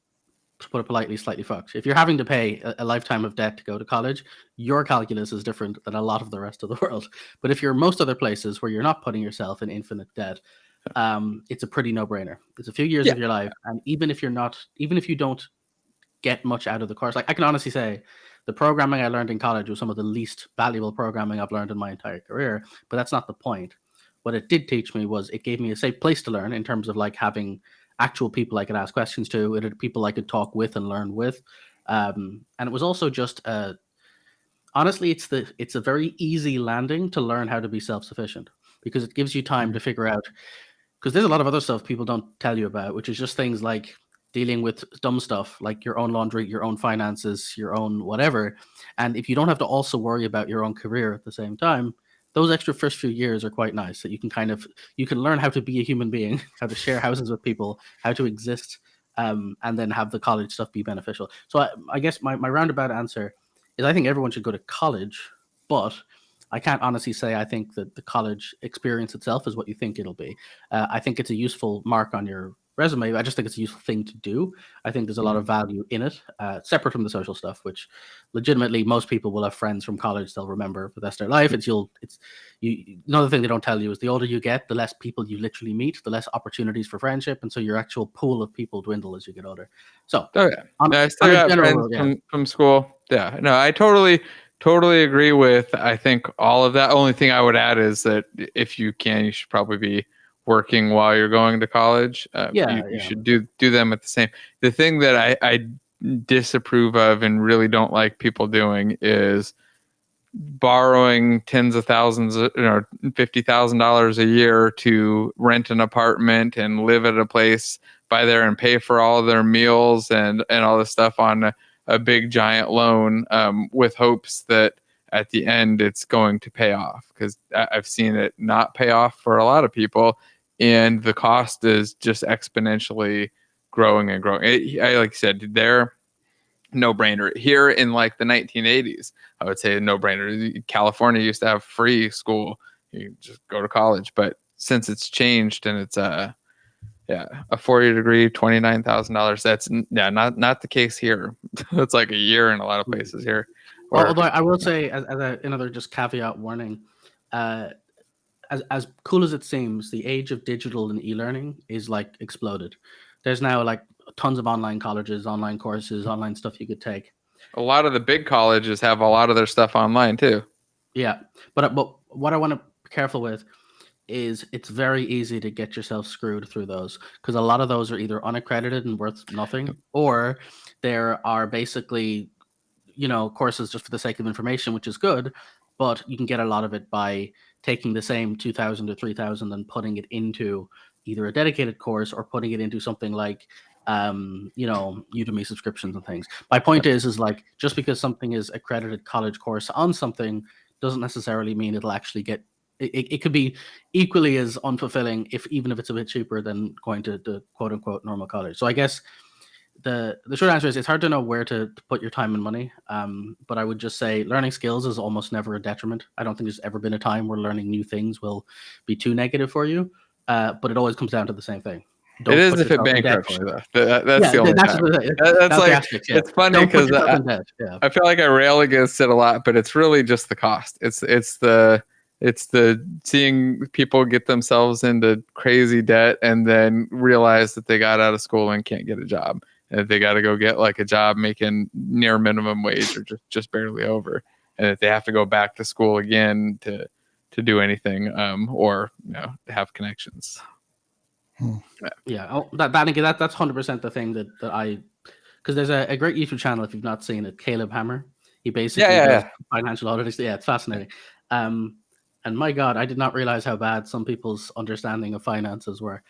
S3: to put it politely, slightly fucked. If you're having to pay a lifetime of debt to go to college, your calculus is different than a lot of the rest of the world. But if you're most other places where you're not putting yourself in infinite debt, it's a pretty no-brainer. It's a few years of your life, and even if you don't get much out of the course, like, I can honestly say the programming I learned in college was some of the least valuable programming I've learned in my entire career, but that's not the point. What it did teach me was it gave me a safe place to learn in terms of like having actual people I could ask questions to, and people I could talk with and learn with. And it was also just honestly, it's a very easy landing to learn how to be self-sufficient, because it gives you time to figure out, because there's a lot of other stuff people don't tell you about, which is just things like dealing with dumb stuff like your own laundry, your own finances, your own whatever. And if you don't have to also worry about your own career at the same time, those extra first few years are quite nice. That you can learn how to be a human being, how to share houses with people, how to exist, and then have the college stuff be beneficial. So I guess my roundabout answer is I think everyone should go to college, but I can't honestly say I think that the college experience itself is what you think it'll be. I think it's a useful mark on your resume. I just think it's a useful thing to do. I think there's a lot of value in it, separate from the social stuff, which legitimately most people will have friends from college they'll remember for the rest of their life. Another thing they don't tell you is the older you get, the less people you literally meet, the less opportunities for friendship, and so your actual pool of people dwindle as you get older. So,
S1: I still got friends from school. Yeah, no, I totally agree with, I think, all of that. Only thing I would add is that if you can, you should probably be working while you're going to college. You should do them at the same. The thing that I disapprove of and really don't like people doing is borrowing tens of thousands, $50,000 a year to rent an apartment and live at a place by there and pay for all of their meals and all this stuff on a big giant loan, with hopes that at the end it's going to pay off, because I've seen it not pay off for a lot of people, and the cost is just exponentially growing and growing. Like I said, they're no-brainer. Here in like the 1980s, I would say a no-brainer. California used to have free school. You just go to college. But since it's changed and it's a 4-year degree, $29,000, that's not the case here. It's like a year in a lot of places here.
S3: Although I will say, as another just caveat warning, as cool as it seems, the age of digital and e-learning is like exploded. There's now like tons of online colleges, online courses, online stuff you could take.
S1: A lot of the big colleges have a lot of their stuff online too.
S3: Yeah, but what I want to be careful with is it's very easy to get yourself screwed through those, because a lot of those are either unaccredited and worth nothing, or there are basically, courses just for the sake of information, which is good, but you can get a lot of it by taking the same 2,000 or 3,000 and putting it into either a dedicated course or putting it into something like Udemy subscriptions and things. My point is like, just because something is accredited college course on something doesn't necessarily mean it'll actually get it could be equally as unfulfilling even if it's a bit cheaper than going to the quote unquote normal college. So I guess the short answer is it's hard to know where to put your time and money. But I would just say learning skills is almost never a detriment. I don't think there's ever been a time where learning new things will be too negative for you. But it always comes down to the same thing.
S1: It is if it bankrupts you, though. That's the only time. That's like, it's funny because I feel like I rail against it a lot, but it's really just the cost. It's the seeing people get themselves into crazy debt and then realize that they got out of school and can't get a job. And they got to go get like a job making near minimum wage or just barely over. And that they have to go back to school again to do anything or have connections.
S3: Yeah, that's 100% the thing that I, because there's a great YouTube channel, if you've not seen it, Caleb Hammer. He basically does financial audits. Yeah, it's fascinating. And my God, I did not realize how bad some people's understanding of finances were.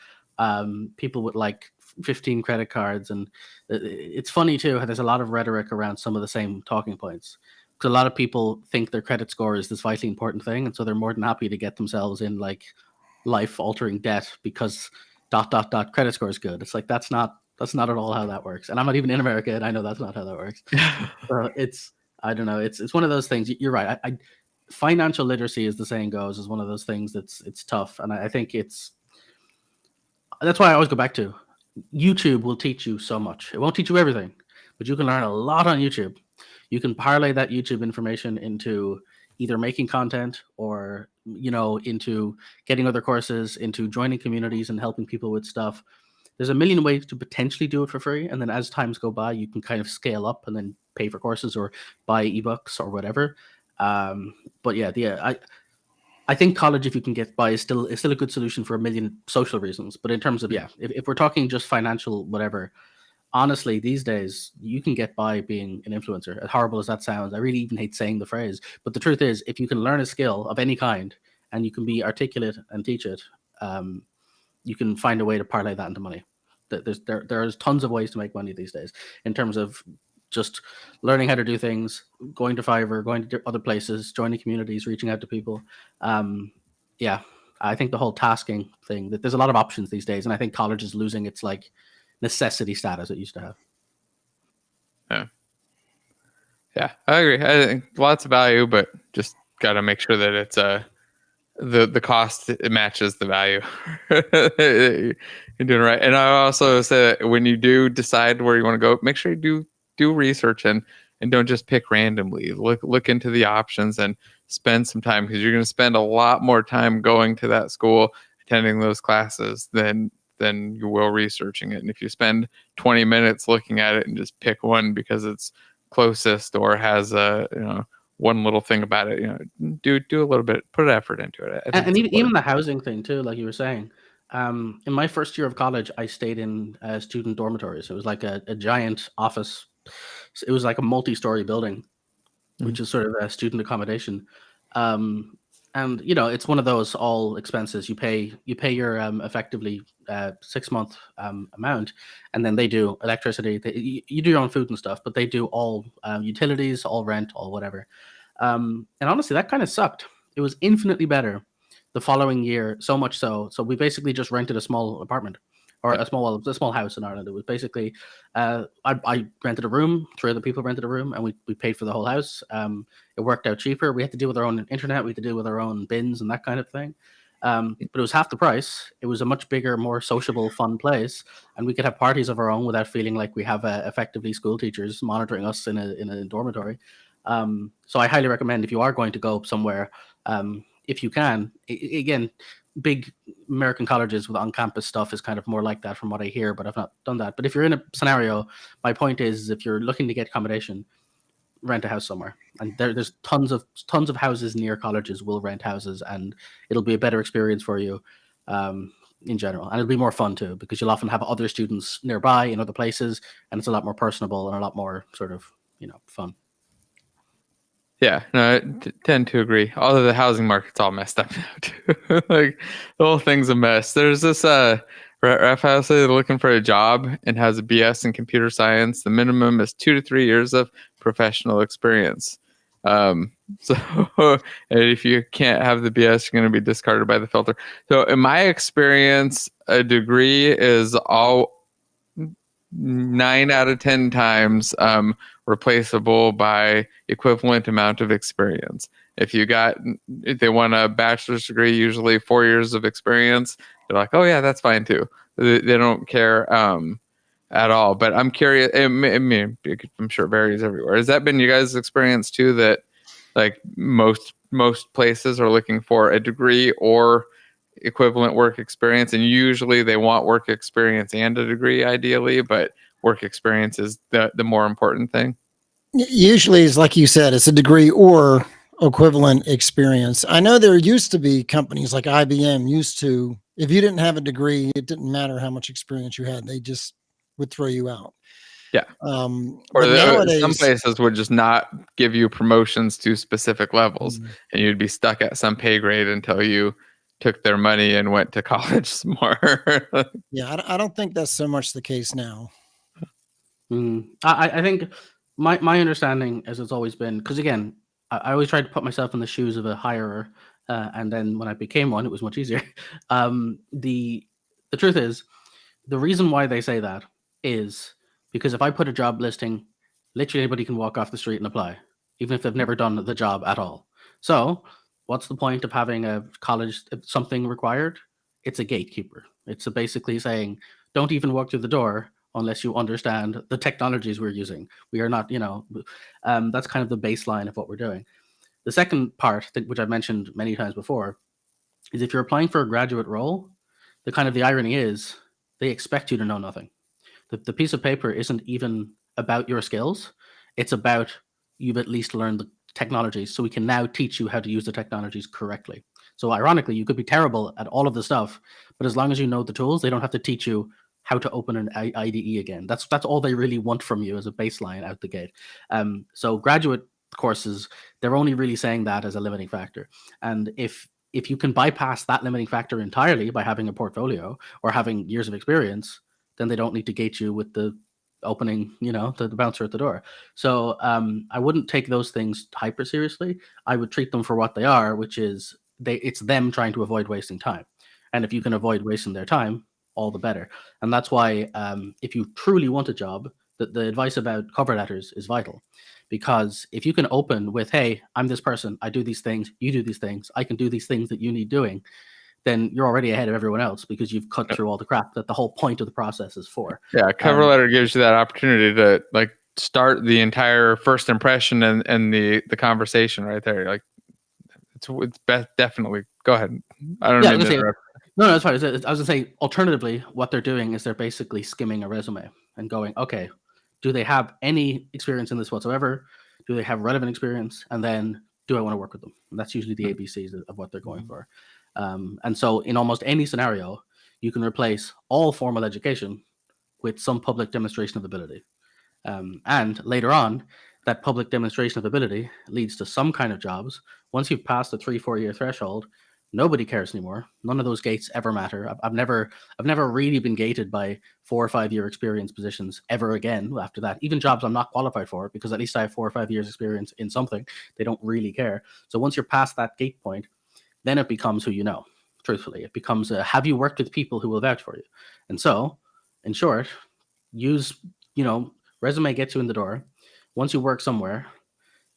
S3: People with like 15 credit cards, and it's funny too how there's a lot of rhetoric around some of the same talking points. Because a lot of people think their credit score is this vitally important thing, and so they're more than happy to get themselves in like life-altering debt because ... credit score is good. It's like that's not at all how that works. And I'm not even in America, and I know that's not how that works. So I don't know. It's one of those things. You're right. I financial literacy, as the saying goes, is one of those things it's tough, and I think that's why I always go back to YouTube. Will teach you so much. It won't teach you everything, but you can learn a lot on YouTube. You can parlay that YouTube information into either making content or into getting other courses, into joining communities and helping people with stuff. There's a million ways to potentially do it for free, and then as times go by, you can kind of scale up and then pay for courses or buy ebooks or whatever. But I think college, if you can get by, is still a good solution for a million social reasons. But in terms of if we're talking just financial whatever, honestly, these days you can get by being an influencer. As horrible as that sounds, I really even hate saying the phrase, but the truth is, if you can learn a skill of any kind and you can be articulate and teach it, you can find a way to parlay that into money. There's tons of ways to make money these days in terms of just learning how to do things, going to Fiverr, going to other places, joining communities, reaching out to people. I think the whole tasking thing, that there's a lot of options these days, and I think college is losing its like necessity status it used to have.
S1: Yeah, I agree. I think lots of value, but just got to make sure that it's the cost matches the value. You're doing right. And I also say that when you do decide where you want to go, make sure you do research and don't just pick randomly. Look into the options and spend some time, because you're going to spend a lot more time going to that school, attending those classes than you will researching it. And if you spend 20 minutes looking at it and just pick one because it's closest or has one little thing about it, do a little bit, put effort into it.
S3: And even the housing thing too, like you were saying. In my first year of college, I stayed in student dormitories. It was like a giant office. It was like a multi-story building, which is sort of a student accommodation. And it's one of those all expenses. You pay your effectively 6-month amount, and then they do electricity. You do your own food and stuff, but they do all utilities, all rent, all whatever. And honestly, that kind of sucked. It was infinitely better the following year, so much so we basically just rented a small apartment, or a small house in Ireland. It was basically I rented a room, 3 other people rented a room, and we paid for the whole house. It worked out cheaper. We had to deal with our own internet, we had to deal with our own bins and that kind of thing. But it was half the price. It was a much bigger, more sociable, fun place, and we could have parties of our own without feeling like we have effectively school teachers monitoring us in a dormitory. So I highly recommend, if you are going to go somewhere, if you can, again, big American colleges with on-campus stuff is kind of more like that from what I hear, but I've not done that. But if you're in a scenario, my point is, if you're looking to get accommodation, rent a house somewhere. And there's tons of houses near colleges will rent houses, and it'll be a better experience for you in general. And it'll be more fun too, because you'll often have other students nearby in other places, and it's a lot more personable and a lot more sort of, fun.
S1: Yeah, no, I tend to agree. Although the housing market's all messed up now too. Like, the whole thing's a mess. There's this ref house that's looking for a job and has a BS in computer science. The minimum is 2 to 3 years of professional experience. So if you can't have the BS, you're going to be discarded by the filter. So in my experience, a degree is all 9 out of 10 times replaceable by equivalent amount of experience. If they want a bachelor's degree, usually 4 years of experience, they're like, oh yeah, that's fine too. They don't care at all. But I'm curious. I mean, I'm sure it varies everywhere. Has that been you guys' experience too? That like most places are looking for a degree or equivalent work experience, and usually they want work experience and a degree ideally, but work experience is the more important thing.
S2: Usually, it's like you said, it's a degree or equivalent experience. I know there used to be companies like IBM used to, if you didn't have a degree, it didn't matter how much experience you had, they just would throw you out.
S1: Yeah. Or nowadays, some places would just not give you promotions to specific levels, and you'd be stuck at some pay grade until you took their money and went to college some more.
S2: Yeah, I don't think that's so much the case now.
S3: I think my understanding, as it's always been, because again, I always tried to put myself in the shoes of a hirer, and then when I became one, it was much easier. The truth is, the reason why they say that is because if I put a job listing, literally anybody can walk off the street and apply, even if they've never done the job at all. So what's the point of having a college something required? It's a gatekeeper. It's basically saying, don't even walk through the door unless you understand the technologies we're using. We are not, that's kind of the baseline of what we're doing. The second part, which I've mentioned many times before, is if you're applying for a graduate role, the irony is they expect you to know nothing. The piece of paper isn't even about your skills. It's about you've at least learned the technologies, so we can now teach you how to use the technologies correctly. So ironically, you could be terrible at all of the stuff, but as long as you know the tools, they don't have to teach you how to open an IDE again. That's all they really want from you as a baseline out the gate. So graduate courses, they're only really saying that as a limiting factor. And if you can bypass that limiting factor entirely by having a portfolio or having years of experience, then they don't need to gate you with the opening, the bouncer at the door. So I wouldn't take those things hyper seriously. I would treat them for what they are, which is it's them trying to avoid wasting time. And if you can avoid wasting their time, all the better. And that's why if you truly want a job, the advice about cover letters is vital. Because if you can open with, hey, I'm this person, I do these things, you do these things, I can do these things that you need doing, then you're already ahead of everyone else because you've cut through all the crap that the whole point of the process is for.
S1: Yeah, cover letter gives you that opportunity to like start the entire first impression and the conversation right there. Like it's best, definitely. Go ahead. I don't mean to interrupt.
S3: No, that's fine. I was gonna say, alternatively, what they're doing is they're basically skimming a resume and going, okay, do they have any experience in this whatsoever? Do they have relevant experience? And then do I want to work with them? And that's usually the ABCs of what they're going for. And so in almost any scenario, you can replace all formal education with some public demonstration of ability. And later on, that public demonstration of ability leads to some kind of jobs. Once you've passed the 3-4 year threshold, Nobody cares anymore. None of those gates ever matter. I've never really been gated by 4 or 5 year experience positions ever again after that. Even jobs I'm not qualified for, because at least I have 4 or 5 years experience in something. They don't really care. So once you're past that gate point, then it becomes who you know. Truthfully, it becomes have you worked with people who will vouch for you? And so, in short, use, resume gets you in the door. Once you work somewhere,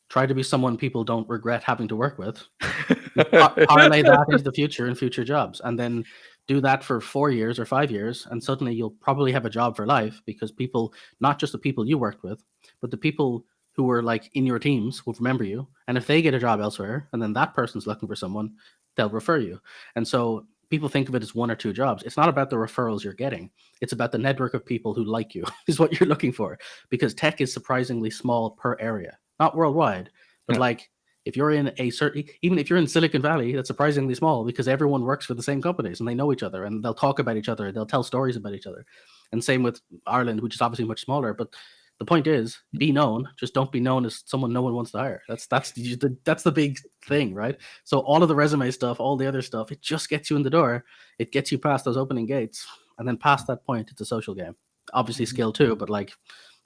S3: try to be someone people don't regret having to work with. Parlay that into the future and future jobs, and then do that for 4 years or 5 years, and suddenly you'll probably have a job for life, because people, not just the people you worked with, but the people who were like in your teams will remember you. And if they get a job elsewhere and then that person's looking for someone, they'll refer you. And so people think of it as 1 or 2 jobs. It's not about the referrals you're getting. It's about the network of people who like you is what you're looking for, because tech is surprisingly small per area, not worldwide, but like if you're in a certain, even if you're in Silicon Valley, that's surprisingly small, because everyone works for the same companies and they know each other and they'll talk about each other. They'll tell stories about each other. And same with Ireland, which is obviously much smaller, but the point is, be known. Just don't be known as someone no one wants to hire. That's the big thing, right? So all of the resume stuff, all the other stuff, it just gets you in the door. It gets you past those opening gates, and then past that point, it's a social game. Obviously, skill too, but like,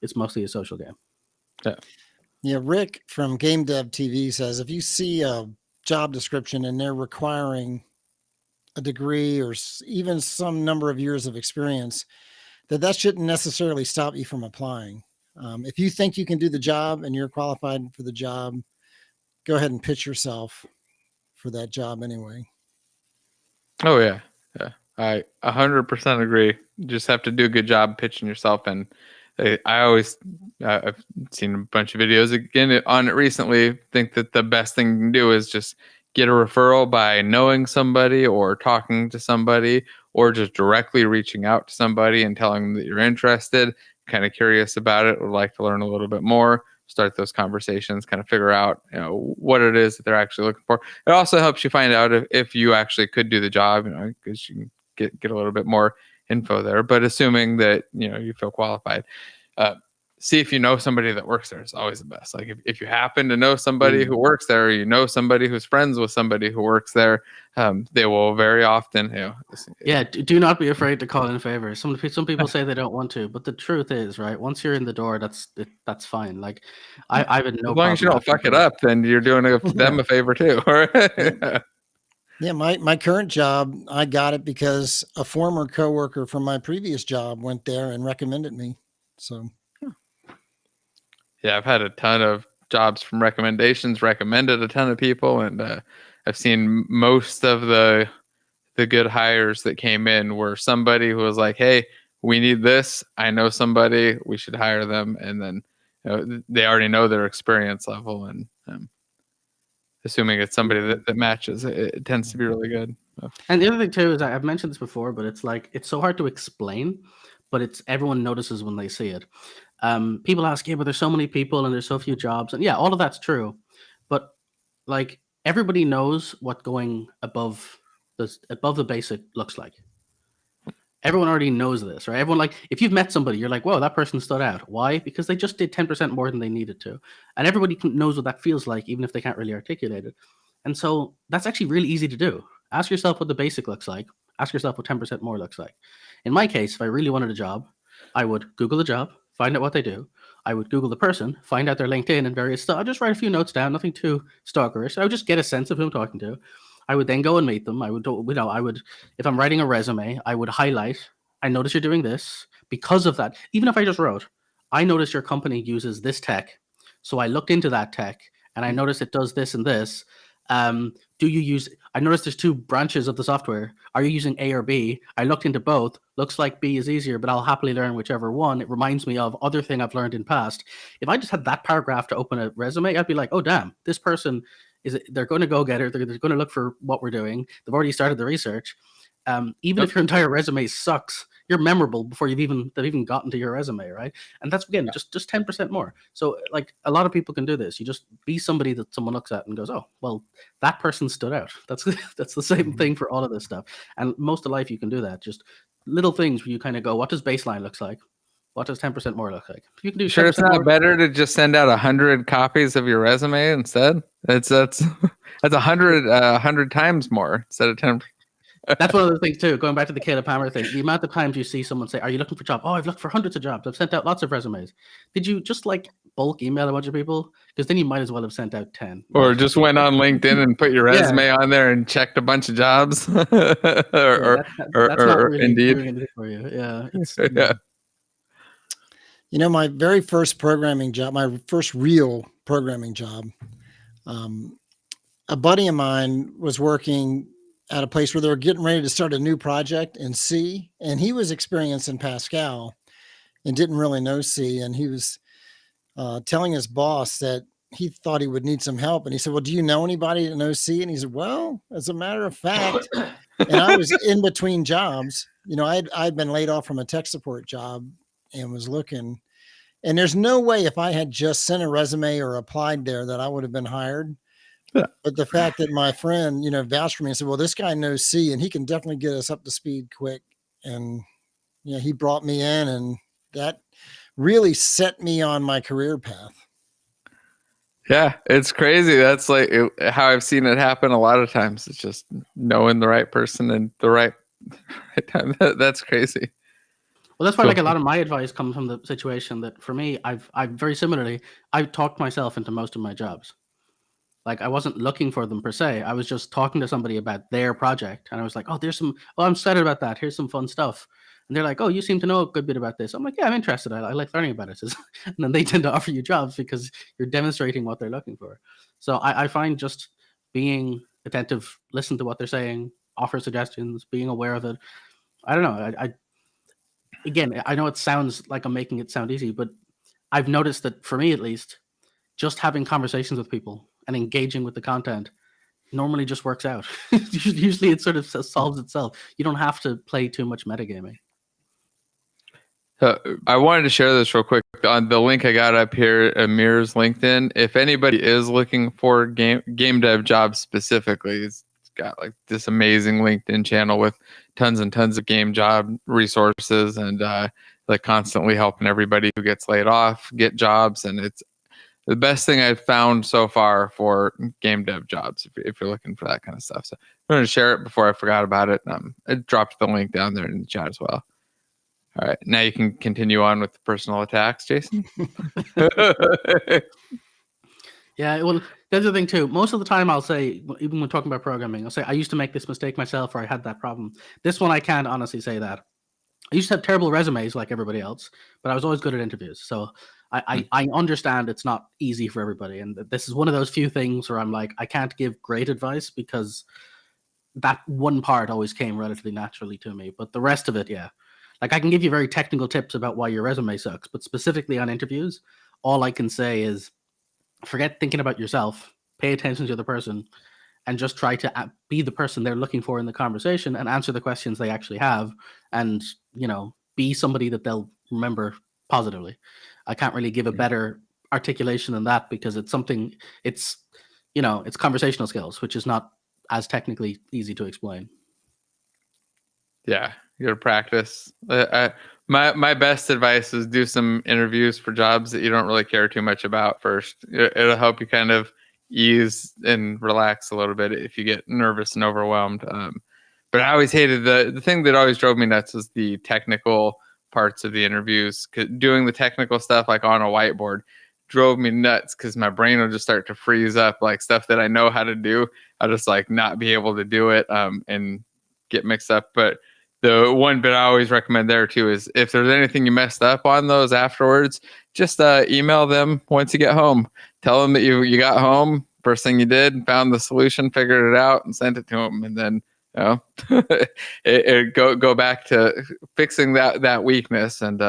S3: it's mostly a social game.
S2: Yeah. Rick from GameDev TV says, if you see a job description and they're requiring a degree or even some number of years of experience, that shouldn't necessarily stop you from applying. If you think you can do the job and you're qualified for the job, go ahead and pitch yourself for that job anyway.
S1: Oh yeah. I 100% agree. You just have to do a good job pitching yourself. And I've seen a bunch of videos again on it recently. Think that the best thing you can do is just get a referral by knowing somebody or talking to somebody, or just directly reaching out to somebody and telling them that you're interested, kind of curious about it, would like to learn a little bit more, start those conversations, kind of figure out, what it is that they're actually looking for. It also helps you find out if you actually could do the job, because you can get a little bit more info there. But assuming that, you feel qualified, see if you know somebody that works there is always the best. Like if you happen to know somebody who works there, or somebody who's friends with somebody who works there, they will very often,
S3: do not be afraid to call in favors. Some people say they don't want to, but the truth is, right, once you're in the door, that's fine. Like I've had no problem.
S1: As long as you don't fuck it up, then you're doing them a favor too.
S2: Yeah, my current job, I got it because a former coworker from my previous job went there and recommended me. So
S1: yeah, I've had a ton of jobs from recommendations, recommended a ton of people, and I've seen most of the good hires that came in were somebody who was like, "Hey, we need this. I know somebody. We should hire them." And then they already know their experience level, and assuming it's somebody that matches, it tends to be really good.
S3: And the other thing too is, I've mentioned this before, but it's like, it's so hard to explain, but everyone notices when they see it. People ask, but there's so many people and there's so few jobs, and yeah, all of that's true, but like, everybody knows what going above the basic looks like. Everyone already knows this, right? Everyone, like, if you've met somebody, you're like, whoa, that person stood out. Why? Because they just did 10% more than they needed to, and everybody knows what that feels like, even if they can't really articulate it. And so that's actually really easy to do. Ask yourself what the basic looks like. Ask yourself what 10% more looks like. In my case, if I really wanted a job, I would Google the job, find out what they do. I would Google the person, find out their LinkedIn and various stuff. I'll just write a few notes down, nothing too stalkerish. I would just get a sense of who I'm talking to. I would then go and meet them. I would, if I'm writing a resume, I would highlight, I notice you're doing this. Because of that, even if I just wrote, I notice your company uses this tech. So I looked into that tech and I noticed it does this and this. I noticed there's 2 branches of the software. Are you using A or B? I looked into both. Looks like B is easier, but I'll happily learn whichever one. It reminds me of other thing I've learned in past. If I just had that paragraph to open a resume, I'd be like, oh, damn, this person they're going to go get it. They're going to look for what we're doing. They've already started the research. Even if your entire resume sucks, you're memorable before they've even gotten to your resume, right? And that's, again, just 10% more. So, like, a lot of people can do this. You just be somebody that someone looks at and goes, oh, well, that person stood out. That's the same thing for all of this stuff. And most of life you can do that. Just little things where you kind of go, what does baseline looks like? What does 10% more look like? You can do
S1: sure it's not
S3: more.
S1: better to just send out 100 copies of your resume instead. That's 100 times more instead of 10.
S3: That's one of the things too. Going back to the Caleb Hammer thing, the amount of times you see someone say, "Are you looking for a job?" "Oh, I've looked for hundreds of jobs. I've sent out lots of resumes." Did you just like bulk email a bunch of people? Because then you might as well have sent out 10.
S1: Or just went on LinkedIn and put your resume on there and checked a bunch of jobs.
S3: That's not really
S1: Indeed
S3: doing anything for you. Yeah.
S1: Yeah.
S2: My very first programming job, my first real programming job, a buddy of mine was working at a place where they were getting ready to start a new project in C, and he was experienced in Pascal and didn't really know C. And he was telling his boss that he thought he would need some help. And he said, "Well, do you know anybody that knows C?" And he said, "Well, as a matter of fact," and I was in between jobs. I'd been laid off from a tech support job and was looking. And there's no way if I had just sent a resume or applied there that I would have been hired. Yeah. But the fact that my friend, vouched for me and said, "Well, this guy knows C and he can definitely get us up to speed quick." And he brought me in, and that really set me on my career path.
S1: Yeah, it's crazy. That's like how I've seen it happen a lot of times. It's just knowing the right person and the right time. That's crazy.
S3: Well, that's why like a lot of my advice comes from the situation that for me, I've very similarly, I've talked myself into most of my jobs. Like I wasn't looking for them per se. I was just talking to somebody about their project. And I was like, "Oh, I'm excited about that. Here's some fun stuff." And they're like, "Oh, you seem to know a good bit about this." I'm like, "Yeah, I'm interested. I like learning about it." And then they tend to offer you jobs because you're demonstrating what they're looking for. So I find just being attentive, listen to what they're saying, offer suggestions, being aware of it. I don't know. Again, I know it sounds like I'm making it sound easy, but I've noticed that for me at least, just having conversations with people and engaging with the content normally just works out. Usually it sort of solves itself. You don't have to play too much metagaming.
S1: I wanted to share this real quick on the link I got up here, Amir's LinkedIn. If anybody is looking for game dev jobs specifically, it's got like this amazing LinkedIn channel with tons and tons of game job resources and like constantly helping everybody who gets laid off get jobs. And it's the best thing I've found so far for game dev jobs if you're looking for that kind of stuff. So I'm going to share it before I forgot about it. I dropped the link down there in the chat as well. All right, now you can continue on with the personal attacks, Jason.
S3: Yeah, well, that's the thing too. Most of the time I'll say, even when talking about programming, I'll say, "I used to make this mistake myself," or "I had that problem." This one, I can't honestly say that. I used to have terrible resumes like everybody else, but I was always good at interviews. So I understand it's not easy for everybody. And this is one of those few things where I'm like, I can't give great advice because that one part always came relatively naturally to me. But the rest of it, yeah. Like I can give you very technical tips about why your resume sucks, but specifically on interviews, all I can say is forget thinking about yourself, pay attention to the person, and just try to be the person they're looking for in the conversation and answer the questions they actually have and, be somebody that they'll remember positively. I can't really give a better articulation than that because it's conversational skills, which is not as technically easy to explain.
S1: Yeah, you got to practice. My best advice is do some interviews for jobs that you don't really care too much about first. It'll help you kind of ease and relax a little bit if you get nervous and overwhelmed. But I always hated the thing that always drove me nuts was the technical parts of the interviews. Doing the technical stuff like on a whiteboard drove me nuts because my brain will just start to freeze up. Like stuff that I know how to do, I'll just like not be able to do it and get mixed up. But the one bit I always recommend there too is if there's anything you messed up on those afterwards, just email them once you get home. Tell them that you got home, first thing you did, found the solution, figured it out, and sent it to them. And then go back to fixing that weakness and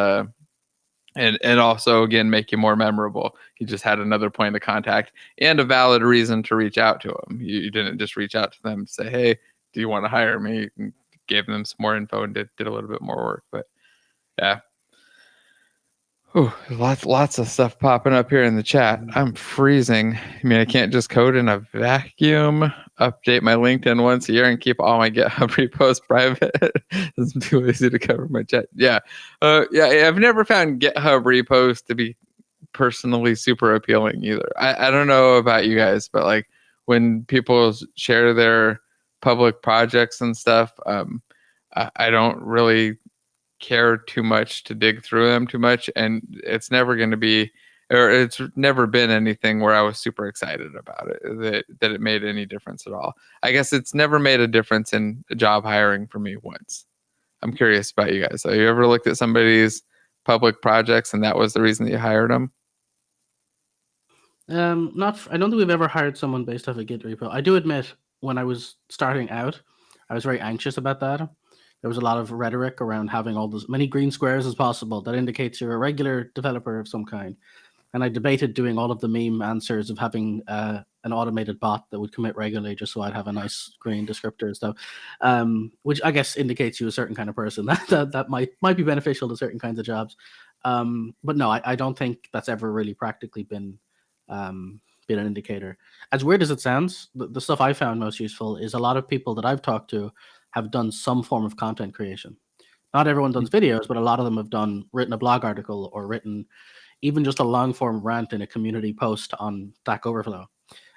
S1: also again make you more memorable. You just had another point of contact and a valid reason to reach out to them. You didn't just reach out to them and say, "Hey, do you want to hire me?" You gave them some more info and did a little bit more work. But yeah. Oh, lots of stuff popping up here in the chat. I'm freezing. I mean, I can't just code in a vacuum, update my LinkedIn once a year, and keep all my GitHub reposts private. It's too easy to cover my chat. Yeah. I've never found GitHub reposts to be personally super appealing either. I don't know about you guys, but like when people share their public projects and stuff, I don't really care too much to dig through them too much, and it's never going to be, or it's never been anything where I was super excited about it, that it made any difference at all. I guess it's never made a difference in job hiring for me once. I'm curious about you guys. Have you ever looked at somebody's public projects and that was the reason that you hired them?
S3: I don't think we've ever hired someone based off a Git repo. I do admit, when I was starting out, I was very anxious about that. There was a lot of rhetoric around having all as many green squares as possible. That indicates you're a regular developer of some kind. And I debated doing all of the meme answers of having an automated bot that would commit regularly just so I'd have a nice green descriptor and stuff, which I guess indicates you a certain kind of person. that might be beneficial to certain kinds of jobs. But no, I don't think that's ever really practically been an indicator. As weird as it sounds, the stuff I found most useful is a lot of people that I've talked to have done some form of content creation. Not everyone does videos, but a lot of them have written a blog article or written even just a long form rant in a community post on Stack Overflow.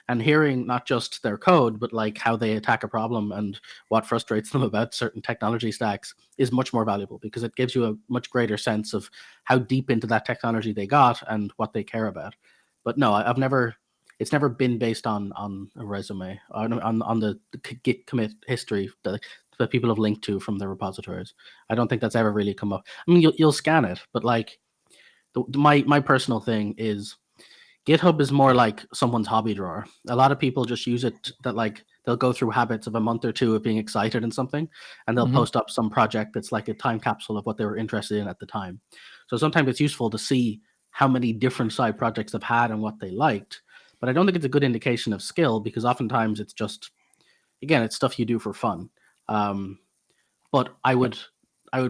S3: And hearing not just their code, but like how they attack a problem and what frustrates them about certain technology stacks is much more valuable, because it gives you a much greater sense of how deep into that technology they got and what they care about. But no, it's never been based on a resume, on the Git commit history that people have linked to from the repositories. I don't think that's ever really come up. I mean, you'll scan it, but like my personal thing is GitHub is more like someone's hobby drawer. A lot of people just use it that like they'll go through habits of a month or two of being excited in something, and they'll post up some project that's like a time capsule of what they were interested in at the time. So sometimes it's useful to see how many different side projects they've had and what they liked. But I don't think it's a good indication of skill, because oftentimes it's just, again, it's stuff you do for fun. But I would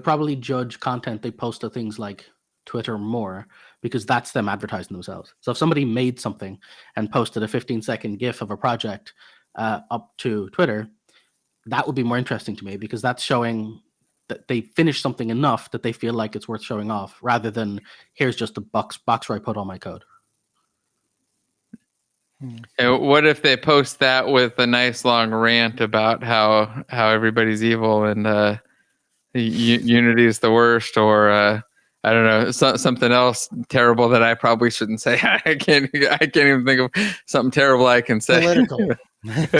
S3: probably judge content they post to things like Twitter more, because that's them advertising themselves. So if somebody made something and posted a 15-second GIF of a project up to Twitter, that would be more interesting to me, because that's showing that they finished something enough that they feel like it's worth showing off, rather than here's just a box where I put all my code.
S1: And what if they post that with a nice long rant about how everybody's evil and Unity is the worst, or I don't know, something else terrible that I probably shouldn't say. I can't even think of something terrible I can say.
S2: Political.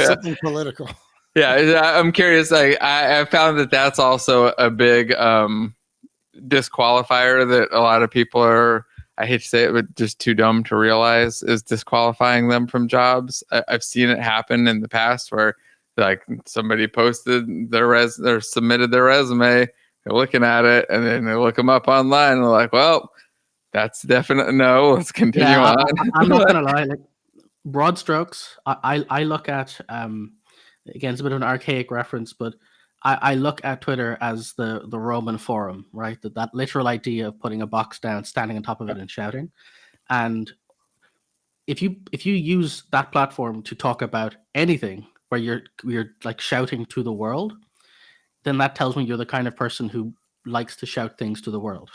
S2: Something political.
S1: Yeah, I'm curious. I found that that's also a big disqualifier that a lot of people are, I hate to say it, but just too dumb to realize is disqualifying them from jobs. I've seen it happen in the past where like somebody posted or submitted their resume, they're looking at it, and then they look them up online and they're like, well, that's definitely no, let's continue on.
S3: I'm not gonna lie, like broad strokes, I look at again, it's a bit of an archaic reference, but I look at Twitter as the Roman Forum, right? That literal idea of putting a box down, standing on top of it and shouting. And if you use that platform to talk about anything where you're like shouting to the world, then that tells me you're the kind of person who likes to shout things to the world.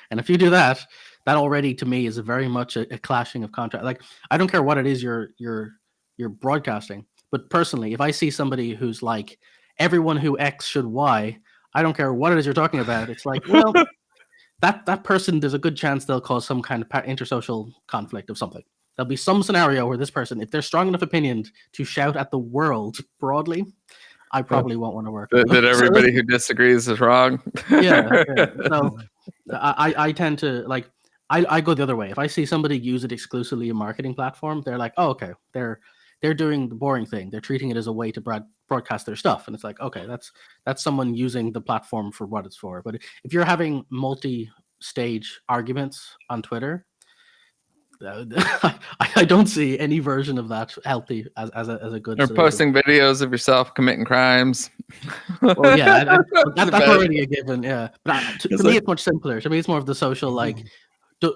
S3: And if you do that, that already to me is a very much a clashing of contrast. Like, I don't care what it is you're broadcasting, but personally, if I see somebody who's like, everyone who X should Y, I don't care what it is you're talking about. It's like, well, that person, there's a good chance they'll cause some kind of intersocial conflict of something. There'll be some scenario where this person, if they're strong enough opinion to shout at the world broadly, I probably won't want to work with them.
S1: That everybody who disagrees is wrong.
S3: Yeah. So I tend to like, I go the other way. If I see somebody use it exclusively a marketing platform, they're like, oh, okay, they're doing the boring thing. They're treating it as a way to broadcast their stuff. And it's like, okay, that's someone using the platform for what it's for. But if you're having multi-stage arguments on Twitter, I don't see any version of that healthy as a good
S1: or
S3: solution.
S1: Posting videos of yourself committing crimes.
S3: Well, yeah, that's already a given. Yeah, but to me, it's much simpler. To me, it's more of the social, like,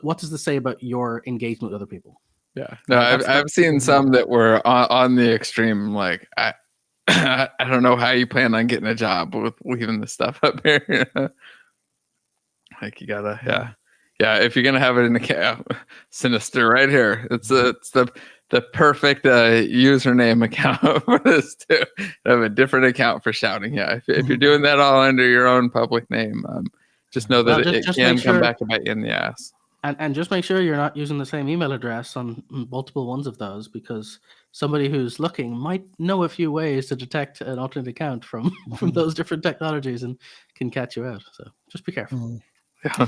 S3: what does this say about your engagement with other people?
S1: Yeah, no, I've seen some that were on the extreme. Like I don't know how you plan on getting a job with leaving the stuff up here. Like you gotta, yeah. If you're gonna have it in the sinister right here, it's the perfect username account for this too. I have a different account for shouting. Yeah, if you're doing that all under your own public name, just know that it can come back to bite you in the ass.
S3: And just make sure you're not using the same email address on multiple ones of those, because somebody who's looking might know a few ways to detect an alternate account from those different technologies and can catch you out. So just be careful.
S1: Yeah.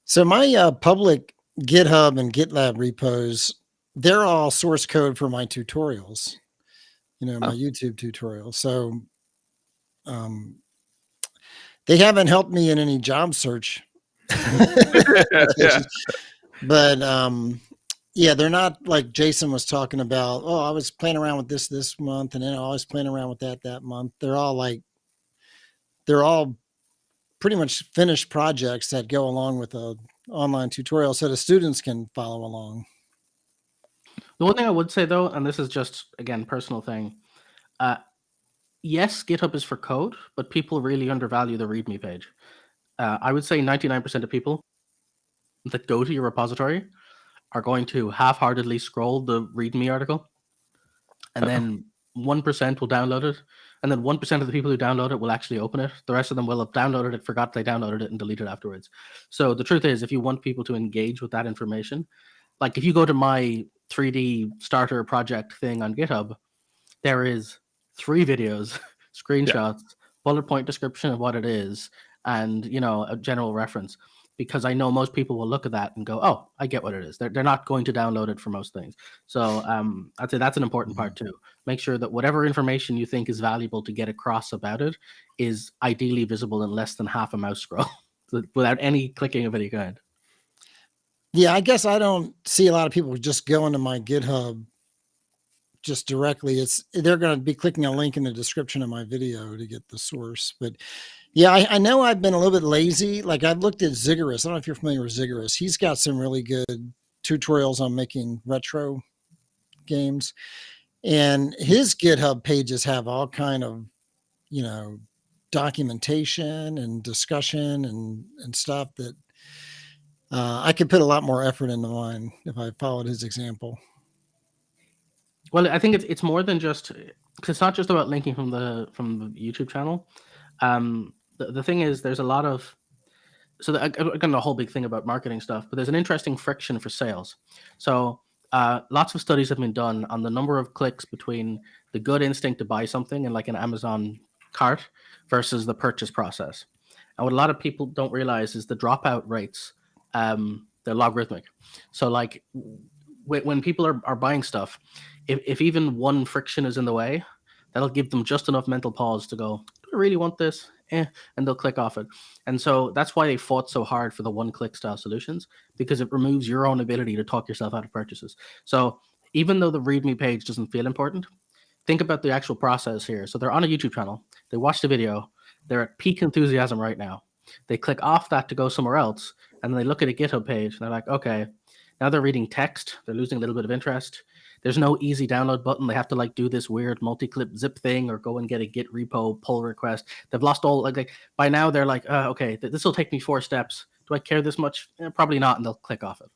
S2: So my public GitHub and GitLab repos, they're all source code for my tutorials, my YouTube tutorials. So they haven't helped me in any job search. But they're not like Jason was talking about. Oh, I was playing around with this month, and then I was playing around with that month. They're all pretty much finished projects that go along with a online tutorial, so the students can follow along.
S3: The one thing I would say though, and this is just again personal thing, yes, GitHub is for code, but people really undervalue the README page. I would say 99% of people that go to your repository are going to half-heartedly scroll the README article, and then 1% will download it, and then 1% of the people who download it will actually open it. The rest of them will have downloaded it, forgot they downloaded it, and deleted it afterwards. So the truth is, if you want people to engage with that information, like if you go to my 3D starter project thing on GitHub, there is 3 videos, screenshots, bullet point description of what it is, and a general reference, because I know most people will look at that and go, oh, I get what it is. They're not going to download it for most things. So I'd say that's an important part too. Make sure that whatever information you think is valuable to get across about it is ideally visible in less than half a mouse scroll without any clicking of any kind.
S2: Yeah, I guess I don't see a lot of people just going to my GitHub just directly. They're going to be clicking a link in the description of my video to get the source. But yeah, I know I've been a little bit lazy. Like I've looked at Ziggurat. I don't know if you're familiar with Ziggurat. He's got some really good tutorials on making retro games, and his GitHub pages have all kind of, documentation and discussion and stuff that I could put a lot more effort into mine if I followed his example.
S3: Well, I think it's more than just, because it's not just about linking from the YouTube channel. The thing is, there's a lot of, again, the whole big thing about marketing stuff, but there's an interesting friction for sales. So lots of studies have been done on the number of clicks between the gut instinct to buy something in like an Amazon cart versus the purchase process. And what a lot of people don't realize is the dropout rates, they're logarithmic. So like when people are buying stuff, if even one friction is in the way, that'll give them just enough mental pause to go, do I really want this? And they'll click off it. And so that's why they fought so hard for the one-click style solutions, because it removes your own ability to talk yourself out of purchases. So even though the README page doesn't feel important, think about the actual process here. So they're on a YouTube channel. They watch the video. They're at peak enthusiasm right now. They click off that to go somewhere else, and then they look at a GitHub page, and they're like, okay, now they're reading text. They're losing a little bit of interest. There's no easy download button. They have to like do this weird multi-clip zip thing or go and get a Git repo pull request. They've lost all, like by now they're like, okay, this will take me 4 steps. Do I care this much? Probably not. And they'll click off it.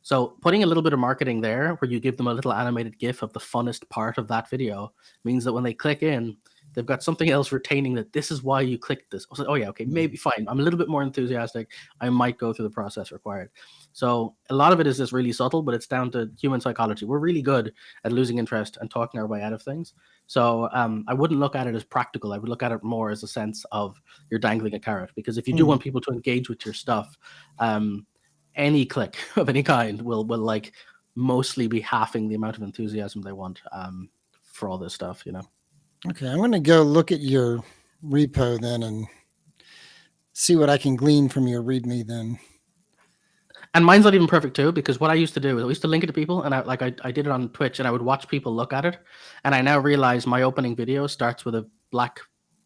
S3: So putting a little bit of marketing there where you give them a little animated GIF of the funnest part of that video means that when they click in, they've got something else retaining that this is why you clicked this. Oh yeah, okay, maybe fine. I'm a little bit more enthusiastic. I might go through the process required. So a lot of it is just really subtle, but it's down to human psychology. We're really good at losing interest and talking our way out of things. So I wouldn't look at it as practical. I would look at it more as a sense of you're dangling a carrot, because if you do want people to engage with your stuff, any click of any kind will like mostly be halving the amount of enthusiasm they want for all this stuff,
S2: Okay, I'm going to go look at your repo then and see what I can glean from your README then.
S3: And mine's not even perfect too, because what I used to do is I used to link it to people, and I did it on Twitch, and I would watch people look at it, and I now realize my opening video starts with a black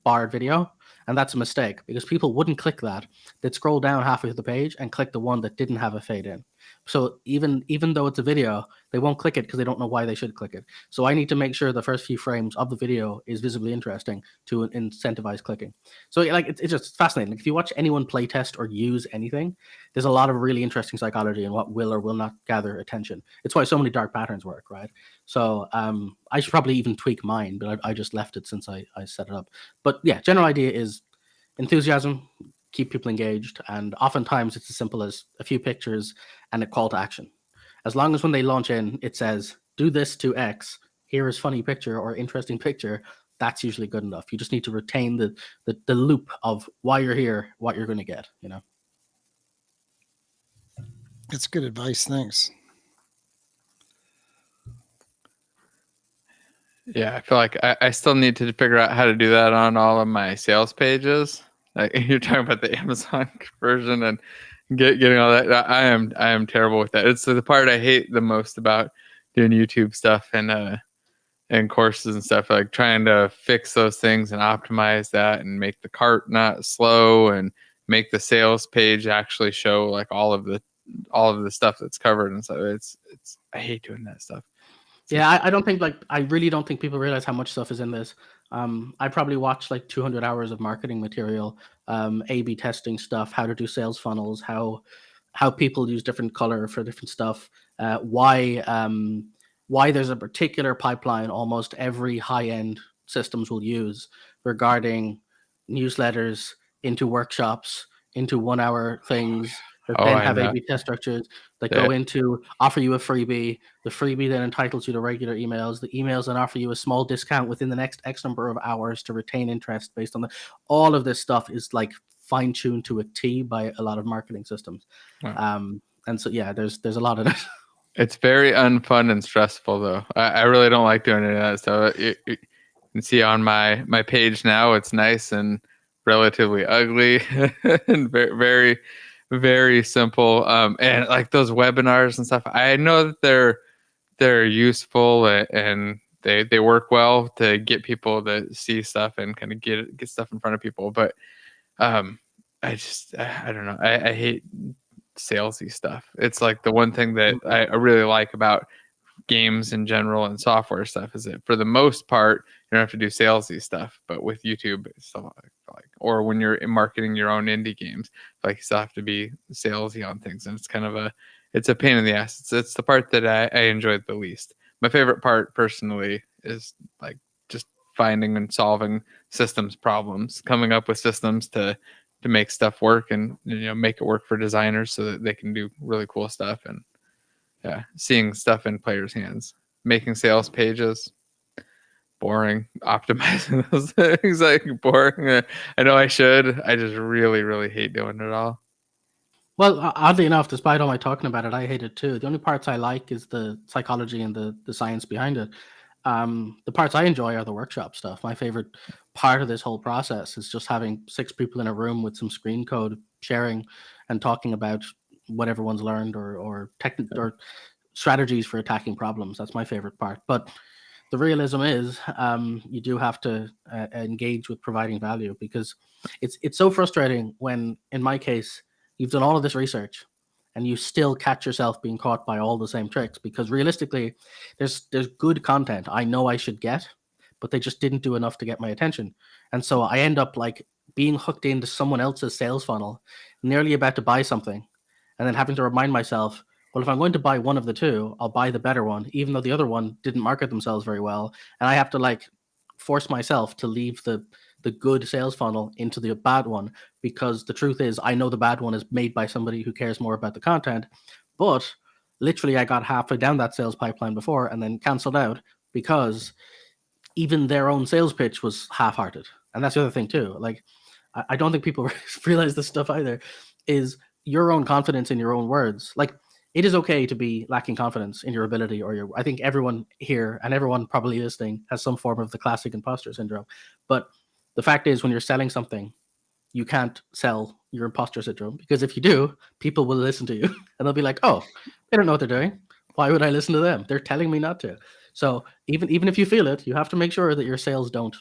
S3: barred video, And that's a mistake because people wouldn't click that. They'd scroll down halfway through the page and click the one that didn't have a fade in. So even though it's a video, they won't click it because they don't know why they should click it. So I need to make sure the first few frames of the video is visibly interesting to incentivize clicking. So like it's just fascinating. Like, if you watch anyone play test or use anything, there's a lot of really interesting psychology in what will or will not gather attention. It's why so many dark patterns work, right? So I should probably even tweak mine, but I just left it since I set it up. But yeah, general idea is enthusiasm, keep people engaged, and oftentimes it's as simple as a few pictures and a call to action. As long as when they launch in, it says, do this to X, here is funny picture or interesting picture, that's usually good enough. You just need to retain the loop of why you're here, what you're going to get, you know?
S2: That's good advice. Thanks.
S1: Yeah, I feel like I still need to figure out how to do that on all of my sales pages. Like, you're talking about the Amazon conversion and getting all that. I am terrible with that. It's the part I hate the most about doing YouTube stuff and courses and stuff. Like, trying to fix those things and optimize that and make the cart not slow and make the sales page actually show like all of the stuff that's covered. And so it's I hate doing that stuff.
S3: Yeah, I really don't think people realize how much stuff is in this. I probably watched like 200 hours of marketing material, A/B testing stuff, how to do sales funnels, how people use different color for different stuff, why there's a particular pipeline almost every high-end systems will use regarding newsletters into workshops, into 1 hour things. Then have A/B test structures that go into offer you a freebie. The freebie then entitles you to regular emails. The emails then offer you a small discount within the next X number of hours to retain interest based on all of this stuff is like fine-tuned to a T by a lot of marketing systems. Wow. And so, yeah, there's a lot of it.
S1: It's very unfun and stressful, though. I really don't like doing any of that stuff. You can see on my page now, it's nice and relatively ugly and very, very, very simple. And like those webinars and stuff, I know that they're useful and they work well to get people to see stuff and kind of get stuff in front of people. But I don't know. I hate salesy stuff. It's like the one thing that I really like about games in general and software stuff is that for the most part you don't have to do salesy stuff, but with YouTube it's like or when you're marketing your own indie games, like you still have to be salesy on things, and it's kind of it's a pain in the ass. It's the part that I enjoyed the least. My favorite part personally is like just finding and solving systems problems, coming up with systems to make stuff work and make it work for designers so that they can do really cool stuff, and seeing stuff in players' hands. Making sales pages, boring. Optimizing those things, like boring. I know I should. I just really, really hate doing it all.
S3: Well, oddly enough, despite all my talking about it, I hate it too. The only parts I like is the psychology and the science behind it. The parts I enjoy are the workshop stuff. My favorite part of this whole process is just having 6 people in a room with some screen code sharing and talking about what everyone's learned or strategies for attacking problems. That's my favorite part. But the realism is you do have to engage with providing value, because it's so frustrating when, in my case, you've done all of this research and you still catch yourself being caught by all the same tricks, because realistically there's good content I know I should get, but they just didn't do enough to get my attention. And so I end up like being hooked into someone else's sales funnel, nearly about to buy something, and then having to remind myself, well, if I'm going to buy one of the two, I'll buy the better one, even though the other one didn't market themselves very well. And I have to like force myself to leave the good sales funnel into the bad one, because the truth is I know the bad one is made by somebody who cares more about the content. But literally I got halfway down that sales pipeline before and then canceled out because even their own sales pitch was half-hearted. And that's the other thing too. Like, I don't think people realize this stuff either, is your own confidence in your own words. Like, it is okay to be lacking confidence in your ability I think everyone here and everyone probably listening has some form of the classic imposter syndrome. But the fact is, when you're selling something, you can't sell your imposter syndrome, because if you do, people will listen to you and they'll be like, oh, they don't know what they're doing. Why would I listen to them? They're telling me not to. So even if you feel it, you have to make sure that your sales don't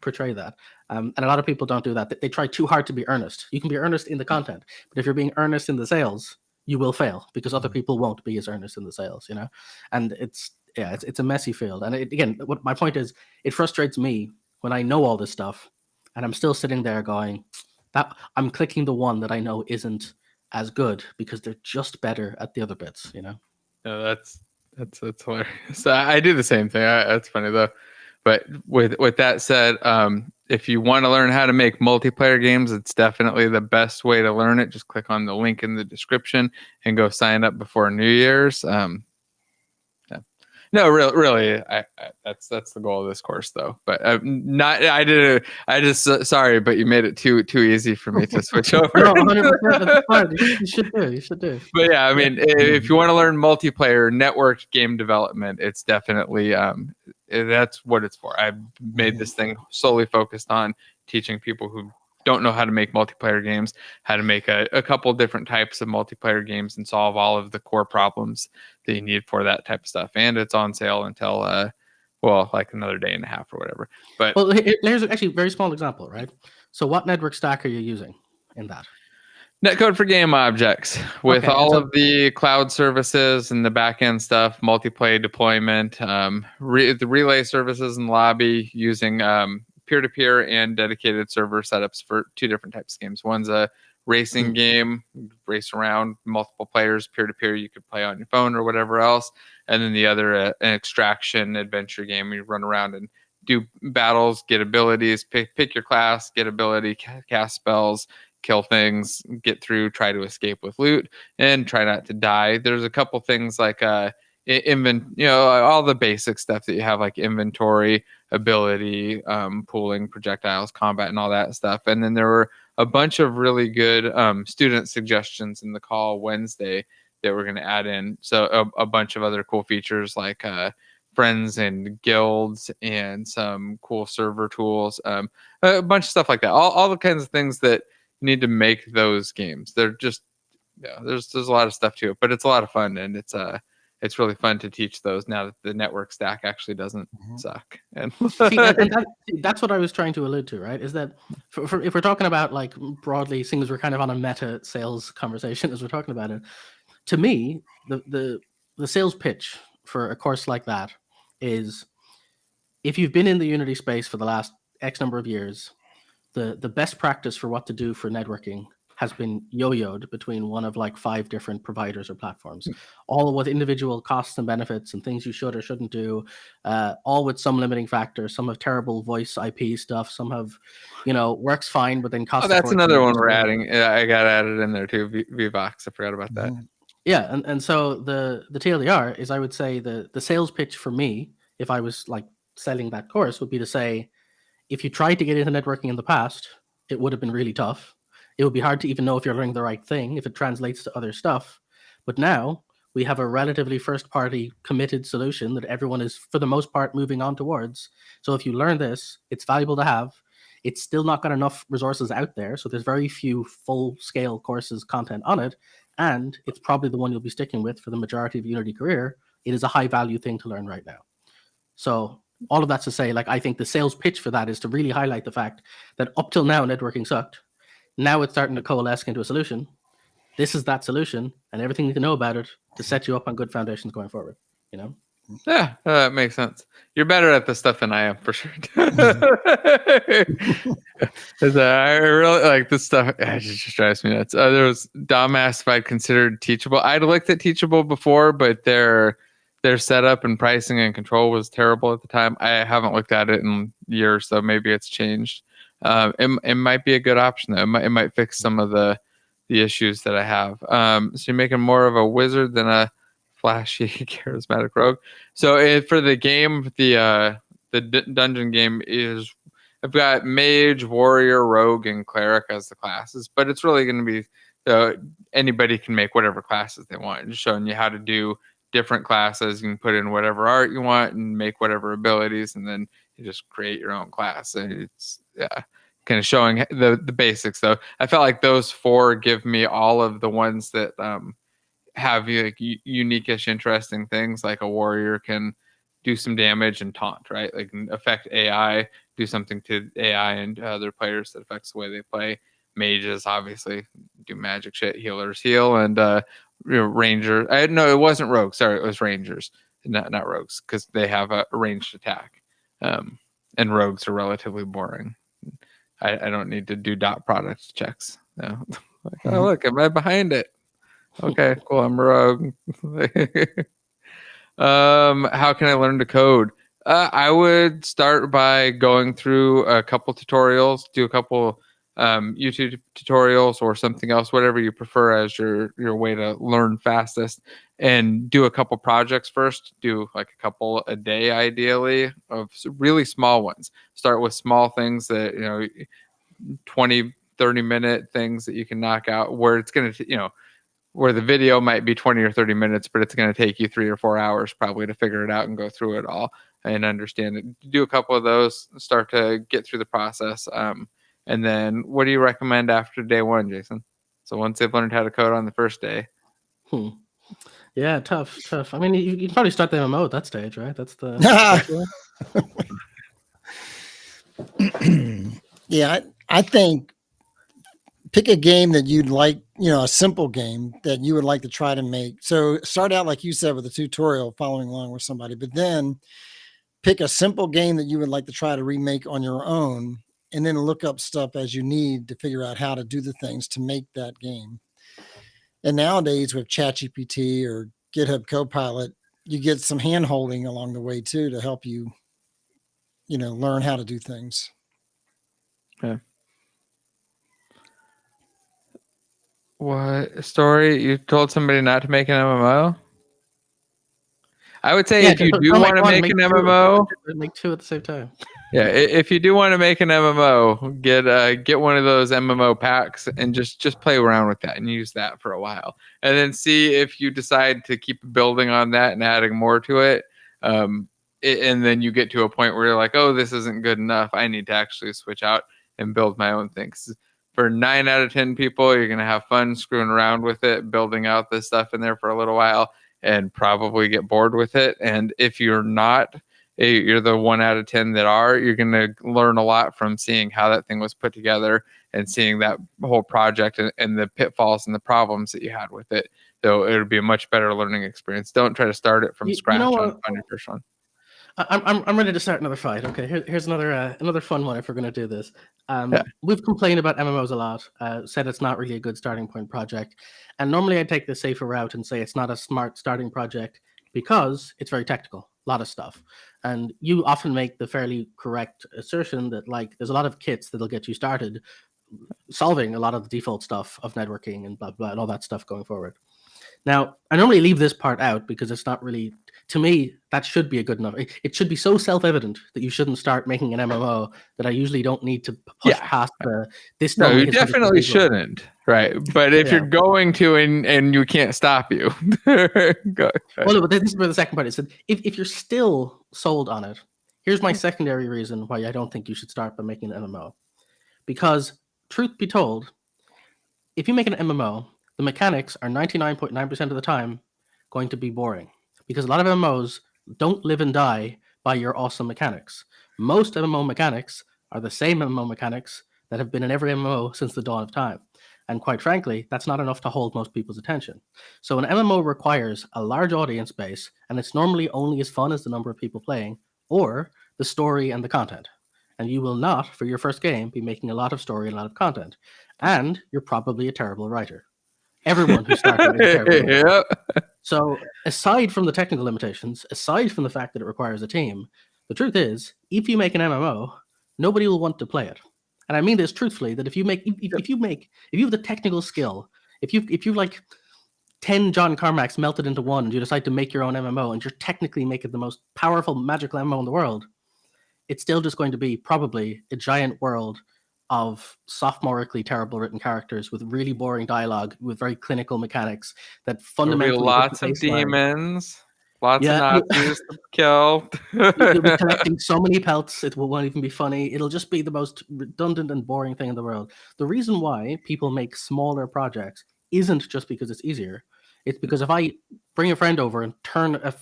S3: portray that. And a lot of people don't do that. They try too hard to be earnest. You can be earnest in the content, but if you're being earnest in the sales, you will fail because other people won't be as earnest in the sales, you know? And it's a messy field. And again, what my point is, it frustrates me when I know all this stuff and I'm still sitting there going, that I'm clicking the one that I know isn't as good because they're just better at the other bits, you know?
S1: No, that's hilarious. I do the same thing. That's funny though. But with that said, if you want to learn how to make multiplayer games, it's definitely the best way to learn it. Just click on the link in the description and go sign up before New Year's. No, really, that's the goal of this course, though. But sorry, but you made it too easy for me to switch over.
S3: No, 100%. That's fine. You should do.
S1: But yeah, I mean, if you want to learn multiplayer networked game development, it's definitely that's what it's for. I made this thing solely focused on teaching people who don't know how to make multiplayer games, how to make a couple different types of multiplayer games and solve all of the core problems that you need for that type of stuff. And it's on sale until like another day and a half or whatever. But
S3: well, here's actually a very small example, right? So what network stack are you using in that?
S1: Netcode for game objects with all of the cloud services and the backend stuff, multiplayer deployment, the relay services and lobby using peer-to-peer and dedicated server setups for two different types of games. One's a racing game, race around multiple players, peer-to-peer, you could play on your phone or whatever else. And then the other, an extraction adventure game where you run around and do battles, get abilities, pick your class, get ability, cast spells, kill things, get through, try to escape with loot, and try not to die. There's a couple things like all the basic stuff that you have, like inventory, ability, pooling, projectiles, combat, and all that stuff. And then there were a bunch of really good student suggestions in the call Wednesday that we're going to add in. So a bunch of other cool features like friends and guilds and some cool server tools, a bunch of stuff like that. All the kinds of things that you need to make those games. They're just, there's a lot of stuff to it, but it's a lot of fun, and it's really fun to teach those now that the network stack actually doesn't suck. And
S3: that's what I was trying to allude to, right? Is that if we're talking about like broadly, seeing as we're kind of on a meta sales conversation as we're talking about it, to me, the sales pitch for a course like that is, if you've been in the Unity space for the last X number of years, the best practice for what to do for networking has been yo-yoed between one of like 5 different providers or platforms, all with individual costs and benefits and things you should or shouldn't do, all with some limiting factors. Some have terrible voice IP stuff. Some have, works fine, but then costs.
S1: Oh, that's another one we're adding. I got added in there too. VVox. I forgot about that.
S3: Yeah, and so the TLDR is, I would say the sales pitch for me, if I was like selling that course, would be to say, if you tried to get into networking in the past, it would have been really tough. It would be hard to even know if you're learning the right thing, if it translates to other stuff. But now we have a relatively first-party committed solution that everyone is, for the most part, moving on towards. So if you learn this, it's valuable to have. It's still not got enough resources out there, so there's very few full-scale courses content on it, and it's probably the one you'll be sticking with for the majority of your Unity career. It is a high-value thing to learn right now. So all of that's to say, like, I think the sales pitch for that is to really highlight the fact that up till now, networking sucked. Now it's starting to coalesce into a solution. This is that solution, and everything you need to know about it to set you up on good foundations going forward.
S1: Yeah, that makes sense. You're better at this stuff than I am, for sure. I really like this stuff. It just drives me nuts. There was Dom asked if I'd considered Teachable. I'd looked at Teachable before, but their setup and pricing and control was terrible at the time. I haven't looked at it in years, so maybe it's changed. It might be a good option though. It might fix some of the issues that I have. So you're making more of a wizard than a flashy charismatic rogue. So for the game, the dungeon game is, I've got mage, warrior, rogue, and cleric as the classes, but it's really going to be anybody can make whatever classes they want. Just showing you how to do different classes. You can put in whatever art you want and make whatever abilities, and then you just create your own class. And it's kind of showing the basics though. I felt like those 4 give me all of the ones that have like unique-ish interesting things. Like a warrior can do some damage and taunt, right? Like affect AI, do something to AI and other players that affects the way they play. Mages obviously do magic shit. Healers heal, and ranger. No, it wasn't rogues. Sorry, it was rangers, not rogues, because they have a ranged attack. And rogues are relatively boring. I don't need to do dot product checks. No. Like, oh look, am I behind it? Okay, cool. I'm a rogue. How can I learn to code? I would start by going through a couple tutorials, do a couple YouTube tutorials or something else, whatever you prefer as your way to learn fastest, and do a couple projects first. Do like a couple a day, ideally, of really small ones. Start with small things that 20, 30-minute things that you can knock out, where it's going to where the video might be 20 or 30 minutes, but it's going to take you 3 or 4 hours probably to figure it out and go through it all and understand it. Do a couple of those, start to get through the process. And then what do you recommend after day one, Jason? So once they've learned how to code on the first day.
S3: Yeah, tough. I mean, you can probably start the MMO at that stage, right? That's the...
S2: Yeah, I think pick a game that you'd like, a simple game that you would like to try to make. So start out, like you said, with a tutorial following along with somebody, but then pick a simple game that you would like to try to remake on your own, and then look up stuff as you need to figure out how to do the things to make that game. And nowadays with ChatGPT or GitHub Copilot, you get some hand holding along the way too, to help you, learn how to do things.
S1: Yeah. What story? You told somebody not to make an MMO? I would say if you do want to make an MMO,
S3: make two at the same time.
S1: Yeah, if you do want to make an MMO, get one of those MMO packs and just play around with that and use that for a while, and then see if you decide to keep building on that and adding more to it. And then you get to a point where you're like, oh, this isn't good enough. I need to actually switch out and build my own things. For 9 out of 10 people, you're gonna have fun screwing around with it, building out this stuff in there for a little while, and probably get bored with it. And if you're not, you're the 1 out of 10 that are, you're going to learn a lot from seeing how that thing was put together and seeing that whole project and the pitfalls and the problems that you had with it. So it would be a much better learning experience. Don't try to start it from scratch on your first one.
S3: I'm ready to start another fight. Okay, here's another fun one if we're going to do this. We've complained about MMOs a lot, said it's not really a good starting point project. And normally I take the safer route and say it's not a smart starting project because it's very technical, a lot of stuff. And you often make the fairly correct assertion that there's a lot of kits that'll get you started solving a lot of the default stuff of networking and blah, blah, and all that stuff going forward. Now, I normally leave this part out because it's not really, to me, that should be a good enough. It should be so self-evident that you shouldn't start making an MMO that I usually don't need to push past this.
S1: No, you definitely shouldn't, right? But if you're going to and you can't stop you. Go.
S3: Well, but this is where the second part is. If you're still sold on it, here's my secondary reason why I don't think you should start by making an MMO. Because, truth be told, if you make an MMO, the mechanics are 99.9% of the time going to be boring, because a lot of MMOs don't live and die by your awesome mechanics. Most MMO mechanics are the same MMO mechanics that have been in every MMO since the dawn of time. And quite frankly, that's not enough to hold most people's attention. So an MMO requires a large audience base, and it's normally only as fun as the number of people playing, or the story and the content. And you will not, for your first game, be making a lot of story and a lot of content. And you're probably a terrible writer. Everyone who started is terrible. So aside from the technical limitations, aside from the fact that it requires a team, the truth is, if you make an MMO, nobody will want to play it. And I mean this truthfully, that if you have the technical skill, if you like 10 John Carmacks melted into one and you decide to make your own MMO and you're technically making the most powerful magical MMO in the world, it's still just going to be probably a giant world of sophomorically terrible written characters with really boring dialogue, with very clinical mechanics that fundamentally
S1: lots of demons, lots of Nazis to kill.
S3: You'll be collecting so many pelts, it won't even be funny. It'll just be the most redundant and boring thing in the world. The reason why people make smaller projects isn't just because it's easier. It's because if I bring a friend over and turn a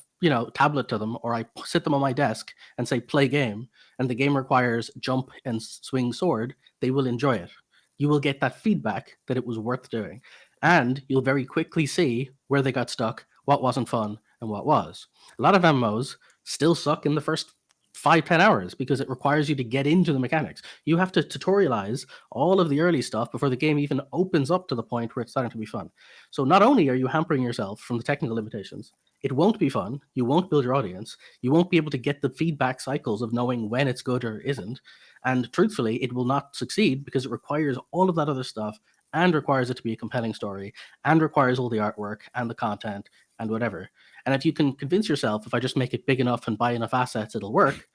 S3: tablet to them, or I sit them on my desk and say play game, and the game requires jump and swing sword, they will enjoy it. You will get that feedback that it was worth doing, and you'll very quickly see where they got stuck, what wasn't fun, and what was. A lot of MMOs still suck in the first 5-10 hours because it requires you to get into the mechanics. You have to tutorialize all of the early stuff before the game even opens up to the point where it's starting to be fun. So not only are you hampering yourself from the technical limitations, it won't be fun, you won't build your audience, you won't be able to get the feedback cycles of knowing when it's good or isn't, and truthfully it will not succeed because it requires all of that other stuff, and requires it to be a compelling story, and requires all the artwork and the content and whatever. And if you can convince yourself, if I just make it big enough and buy enough assets, it'll work,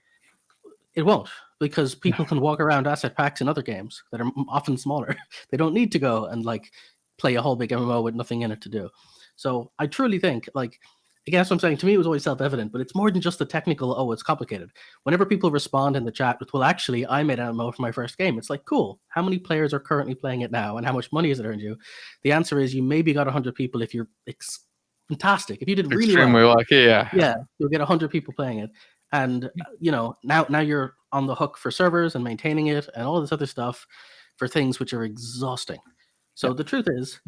S3: it won't, because people can walk around asset packs in other games that are often smaller. They don't need to go and play a whole big MMO with nothing in it to do. So I truly think, again, that's what I'm saying. To me, it was always self-evident, but it's more than just the technical, it's complicated. Whenever people respond in the chat with, well, actually, I made an MMO for my first game, it's like, cool. How many players are currently playing it now, and how much money has it earned you? The answer is you maybe got 100 people if you're fantastic. If you did really
S1: extremely
S3: well,
S1: lucky,
S3: yeah, you'll get 100 people playing it. And now you're on the hook for servers and maintaining it and all this other stuff for things which are exhausting. So the truth is,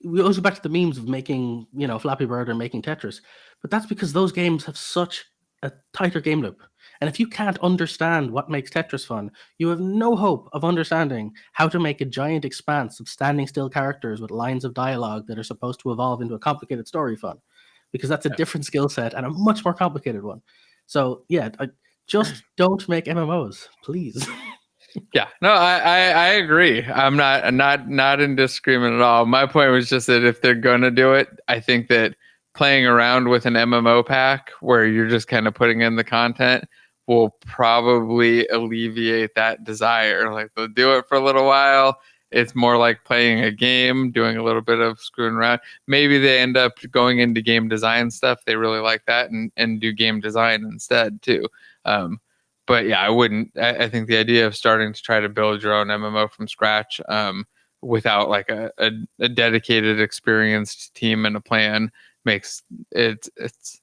S3: we always go back to the memes of making, Flappy Bird or making Tetris, but that's because those games have such a tighter game loop. And if you can't understand what makes Tetris fun, you have no hope of understanding how to make a giant expanse of standing still characters with lines of dialogue that are supposed to evolve into a complicated story fun, because that's a different skill set and a much more complicated one. So just don't make MMOs, please.
S1: Yeah, no, I agree. I'm not in disagreement at all. My point was just that if they're gonna do it, I think that playing around with an MMO pack where you're just kind of putting in the content will probably alleviate that desire. Like, they'll do it for a little while. It's more like playing a game, doing a little bit of screwing around. Maybe they end up going into game design stuff. They really like that and do game design instead too. But yeah, I think the idea of starting to try to build your own MMO from scratch without like a dedicated, experienced team and a plan makes it's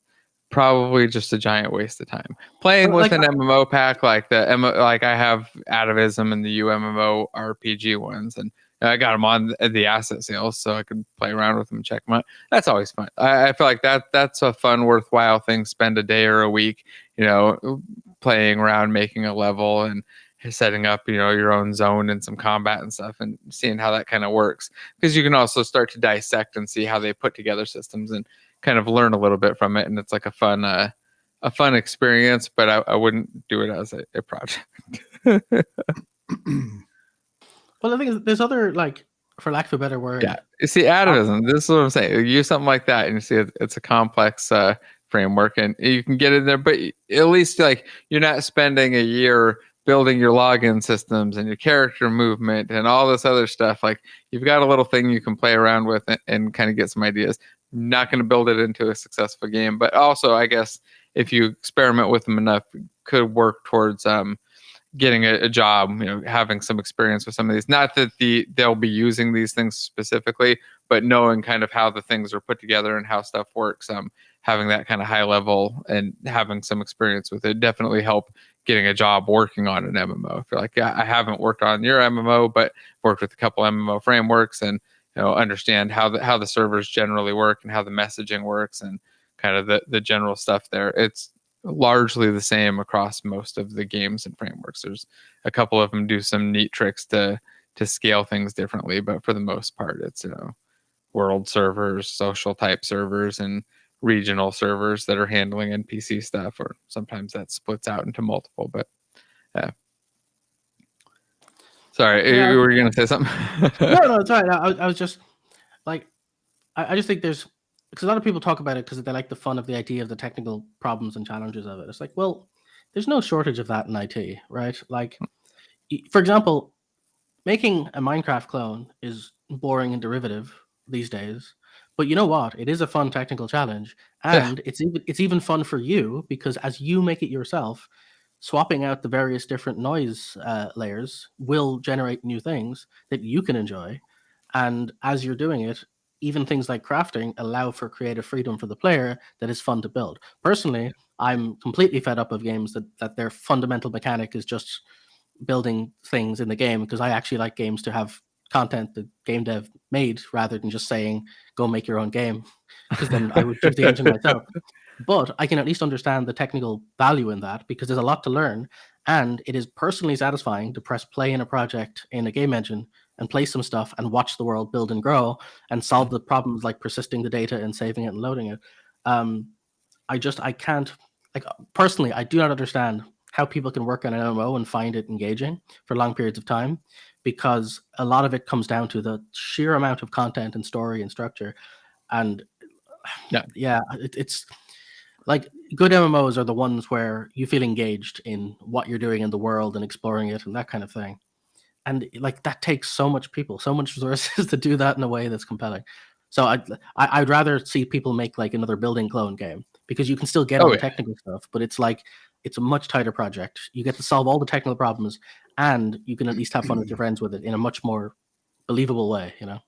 S1: probably just a giant waste of time. Playing with an MMO pack like I have Atavism and the UMMO RPG ones, and I got them on the asset sales so I could play around with them, check them out. That's always fun. I feel like that's a fun, worthwhile thing. Spend a day or a week, playing around, making a level and setting up, your own zone and some combat and stuff, and seeing how that kind of works. Because you can also start to dissect and see how they put together systems and kind of learn a little bit from it. And it's like a fun experience, but I wouldn't do it as a project.
S3: Well, the thing is, there's other, for lack of a better word.
S1: Yeah. You see, atavism, this is what I'm saying. You use something like that and you see it's a complex framework and you can get in there, but at least you're not spending a year building your login systems and your character movement and all this other stuff. Like, you've got a little thing you can play around with and kind of get some ideas. Not going to build it into a successful game, but also I guess if you experiment with them enough, could work towards getting a job, having some experience with some of these. Not that they'll be using these things specifically, but knowing kind of how the things are put together and how stuff works. Having that kind of high level and having some experience with it definitely help getting a job working on an MMO. I feel like I haven't worked on your MMO, but worked with a couple MMO frameworks and understand how the servers generally work and how the messaging works and kind of the general stuff there. It's largely the same across most of the games and frameworks. There's a couple of them do some neat tricks to scale things differently, but for the most part, it's world servers, social type servers, and regional servers that are handling NPC stuff, or sometimes that splits out into multiple. But sorry, you were going to say something?
S3: No, it's all right. I was just I just think there's, because a lot of people talk about it because they like the fun of the idea of the technical problems and challenges of it. It's like, well, there's no shortage of that in IT, right? Like, for example, making a Minecraft clone is boring and derivative these days, but you know what? It is a fun technical challenge, and it's even fun for you because as you make it yourself, swapping out the various different noise layers will generate new things that you can enjoy, and as you're doing it, even things like crafting allow for creative freedom for the player that is fun to build. Personally, I'm completely fed up of games that their fundamental mechanic is just building things in the game, because I actually like games to have content that game dev made rather than just saying, go make your own game, because then I would choose the engine myself. But I can at least understand the technical value in that, because there's a lot to learn, and it is personally satisfying to press play in a project in a game engine and play some stuff and watch the world build and grow and solve the problems like persisting the data and saving it and loading it. I can't, like, personally, I do not understand how people can work on an MMO and find it engaging for long periods of time, because a lot of it comes down to the sheer amount of content and story and structure. And it's like, good MMOs are the ones where you feel engaged in what you're doing in the world and exploring it and that kind of thing. And like, that takes so much resources to do that in a way that's compelling. So I'd rather see people make like another building clone game, because you can still get all the technical stuff, but it's like, it's a much tighter project. You get to solve all the technical problems, and you can at least have fun with your friends with it in a much more believable way, you know?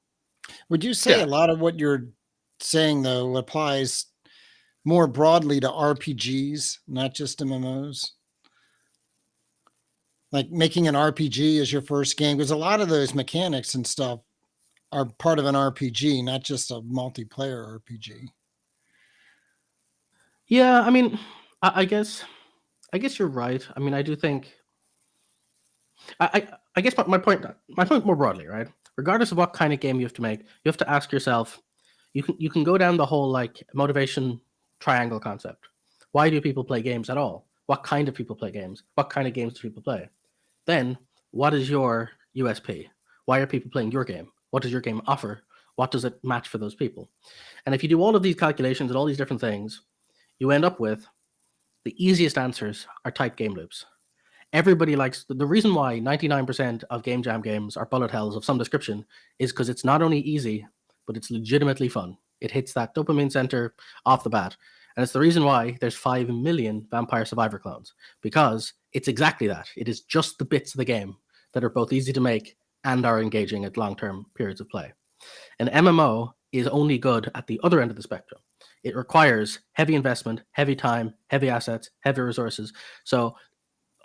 S2: Would you say a lot of what you're saying, though, applies more broadly to RPGs, not just MMOs? Like making an RPG as your first game, because a lot of those mechanics and stuff are part of an RPG, not just a multiplayer RPG.
S3: Yeah, I mean, I guess you're right. I mean, I do think, I guess my point more broadly, right? Regardless of what kind of game you have to make, you have to ask yourself, you can go down the whole like motivation triangle concept. Why do people play games at all? What kind of people play games? What kind of games do people play? Then, what is your USP? Why are people playing your game? What does your game offer? What does it match for those people? And if you do all of these calculations and all these different things, you end up with the easiest answers are type game loops. Everybody likes the reason why 99% of game jam games are bullet hells of some description is because it's not only easy, but it's legitimately fun. It hits that dopamine center off the bat. And it's the reason why there's 5 million Vampire Survivor clones, because it's exactly that. It is just the bits of the game that are both easy to make and are engaging at long-term periods of play. An MMO is only good at the other end of the spectrum. It requires heavy investment, heavy time, heavy assets, heavy resources. So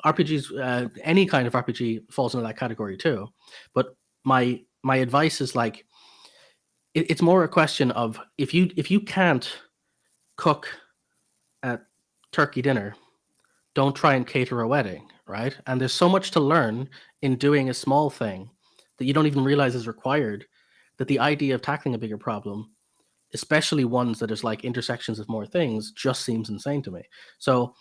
S3: RPGs, any kind of RPG falls into that category too. But my advice is like, it's more a question of, if you can't cook a turkey dinner, don't try and cater a wedding, right? And there's so much to learn in doing a small thing that you don't even realize is required, that the idea of tackling a bigger problem, especially ones that is like intersections of more things, just seems insane to me. So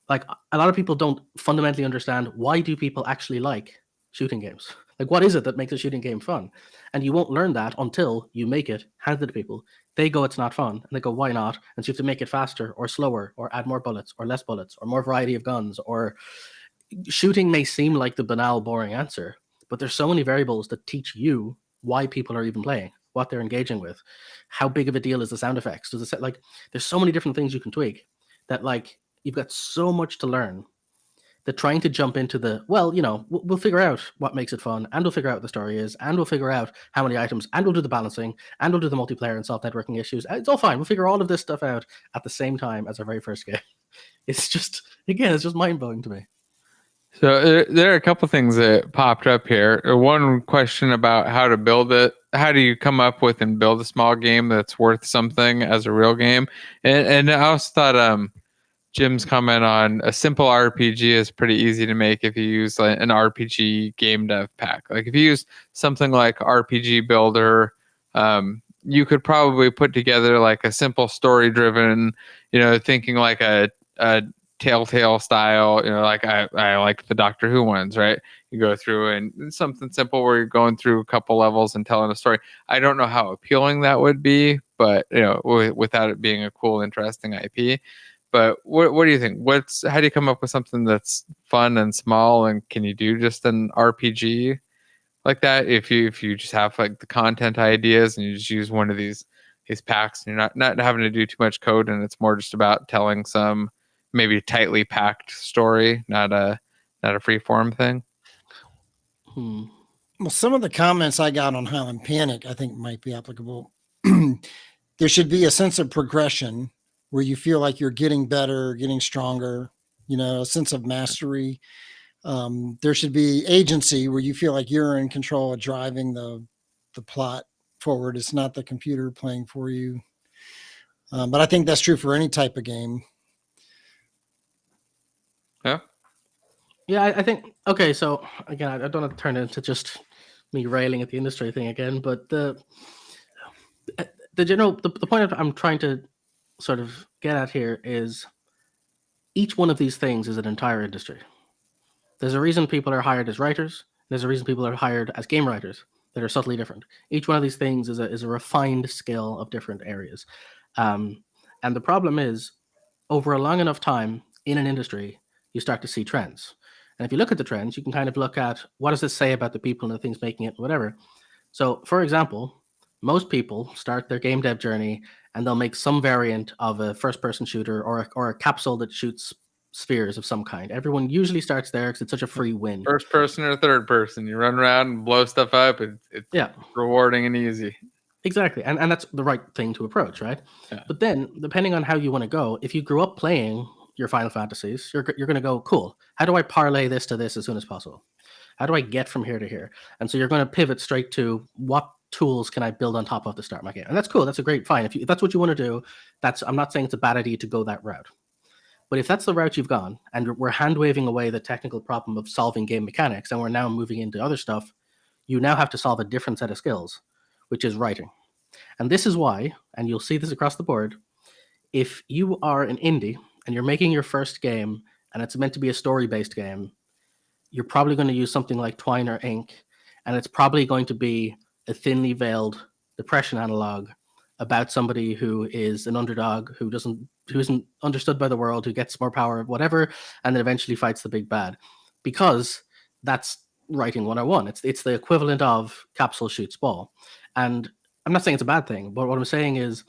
S3: like, a lot of people don't fundamentally understand, why do people actually like shooting games? Like, what is it that makes a shooting game fun? And you won't learn that until you make it, hand it to people. They go, it's not fun. And they go, why not? And so you have to make it faster or slower, or add more bullets or less bullets, or more variety of guns. Or shooting may seem like the banal, boring answer, but there's so many variables that teach you why people are even playing, what they're engaging with, how big of a deal is the sound effects. Does it, like, there's so many different things you can tweak that, like, you've got so much to learn, that trying to jump into the, well, you know, we'll figure out what makes it fun, and we'll figure out what the story is, and we'll figure out how many items, and we'll do the balancing, and we'll do the multiplayer and solve networking issues. It's all fine. We'll figure all of this stuff out at the same time as our very first game. It's just, again, it's just mind-blowing to me.
S1: So there are a couple things that popped up here. One question about how to build it. How do you come up with and build a small game that's worth something as a real game? And I also thought Jim's comment on a simple RPG is pretty easy to make if you use like an RPG game dev pack. Like if you use something like RPG Builder, you could probably put together like a simple story-driven, thinking like a Telltale style, like I like the Doctor Who ones, right? You go through and something simple where you're going through a couple levels and telling a story. I don't know how appealing that would be, but without it being a cool, interesting IP. But what do you think? How do you come up with something that's fun and small, and can you do just an RPG like that if you just have like the content ideas and you just use one of these packs and you're not having to do too much code, and it's more just about telling some maybe tightly packed story, not a free form thing?
S2: Well, some of the comments I got on Highland Panic I think might be applicable. there should be a sense of progression where you feel like you're getting better, getting stronger, a sense of mastery. There should be agency where you feel like you're in control of driving the plot forward. It's not the computer playing for you. But I think that's true for any type of game.
S1: Yeah.
S3: Yeah, I think, okay, so again, I don't want to turn it into just me railing at the industry thing again, but the point I'm trying to sort of get at here is each one of these things is an entire industry. There's a reason people are hired as writers. There's a reason people are hired as game writers that are subtly different. Each one of these things is a refined skill of different areas. And the problem is, over a long enough time in an industry, you start to see trends. And if you look at the trends, you can kind of look at what does this say about the people and the things making it, whatever. So, for example, most people start their game dev journey and they'll make some variant of a first-person shooter or a capsule that shoots spheres of some kind. Everyone usually starts there because it's such a free win.
S1: First person or third person. You run around and blow stuff up. It's rewarding and easy.
S3: Exactly. And that's the right thing to approach, right? Yeah. But then, depending on how you want to go, if you grew up playing your Final Fantasies, you're going to go, cool, how do I parlay this to this as soon as possible? How do I get from here to here? And so you're going to pivot straight to what tools can I build on top of to start my game? And that's cool. That's a great, fine. If that's what you want to do, I'm not saying it's a bad idea to go that route. But if that's the route you've gone, and we're hand-waving away the technical problem of solving game mechanics, and we're now moving into other stuff, you now have to solve a different set of skills, which is writing. And this is why, and you'll see this across the board, if you are an indie and you're making your first game, and it's meant to be a story-based game, you're probably going to use something like Twine or Ink, and it's probably going to be a thinly veiled depression analog about somebody who is an underdog, who isn't understood by the world, who gets more power, whatever, and then eventually fights the big bad. Because that's writing 101. It's the equivalent of capsule shoots ball. And I'm not saying it's a bad thing, but what I'm saying is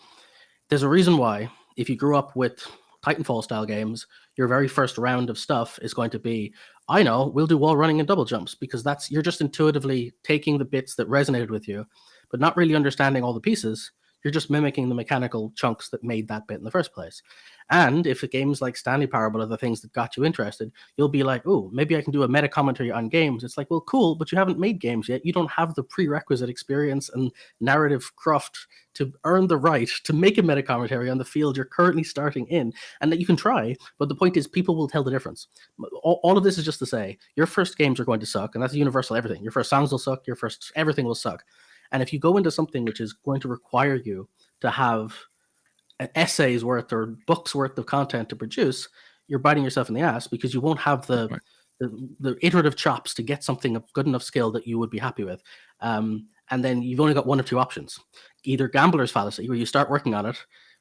S3: there's a reason why if you grew up with Titanfall style games, your very first round of stuff is going to be, I know, we'll do wall running and double jumps, because you're just intuitively taking the bits that resonated with you, but not really understanding all the pieces. You're just mimicking the mechanical chunks that made that bit in the first place. And if a game's like Stanley Parable are the things that got you interested, you'll be like, oh, maybe I can do a meta commentary on games. It's like, well, cool, but you haven't made games yet. You don't have the prerequisite experience and narrative craft to earn the right to make a meta commentary on the field you're currently starting in. And that you can try, but the point is people will tell the difference. All of this is just to say, your first games are going to suck, and that's universal everything. Your first songs will suck, your first everything will suck. And if you go into something which is going to require you to have an essay's worth or books worth of content to produce, you're biting yourself in the ass, because you won't have the iterative chops to get something of good enough skill that you would be happy with. And then you've only got one or two options. Either gambler's fallacy, where you start working on it,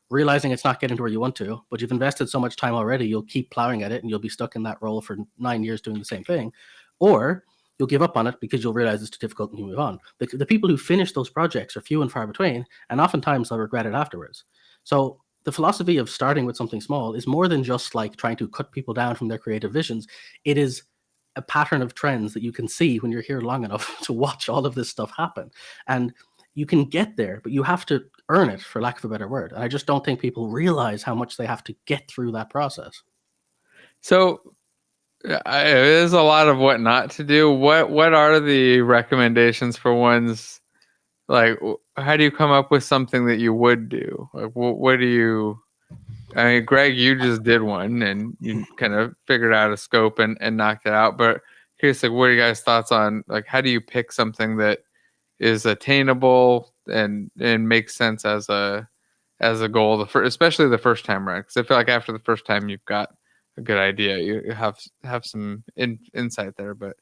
S3: realizing it's not getting to where you want to, but you've invested so much time already, you'll keep plowing at it and you'll be stuck in that role for 9 years doing the same thing. Or you'll give up on it because you'll realize it's too difficult and you move on. The people who finish those projects are few and far between, and oftentimes they'll regret it afterwards. So the philosophy of starting with something small is more than just like trying to cut people down from their creative visions. It is a pattern of trends that you can see when you're here long enough to watch all of this stuff happen. And you can get there, but you have to earn it, for lack of a better word. And I just don't think people realize how much they have to get through that process.
S1: So there's a lot of what not to do. What are the recommendations for ones? Like, how do you come up with something that you would do? Like, what do you? I mean, Greg, you just did one and you kind of figured out a scope and knocked it out. But here's like, what are you guys' thoughts on like how do you pick something that is attainable and makes sense as a goal, especially the first time around? Because I feel like after the first time, you've got a good idea. You have some insight there, but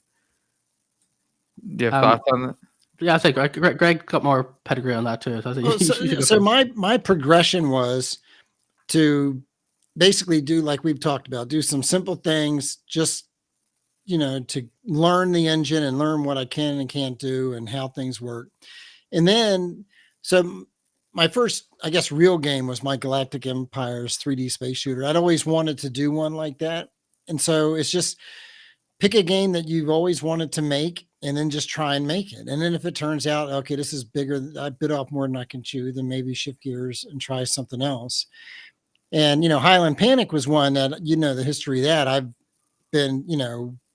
S1: do you have thoughts on that?
S3: Yeah, I think Greg got more pedigree on that too.
S2: So my progression was to basically do like we've talked about, do some simple things, just to learn the engine and learn what I can and can't do and how things work. And then, so my first, I guess, real game was my Galactic Empires 3D space shooter. I'd always wanted to do one like that. And so it's just pick a game that you've always wanted to make and then just try and make it. And then if it turns out, okay, this is bigger, I bit off more than I can chew, then maybe shift gears and try something else. And, Highland Panic was one that, the history of that. I've been,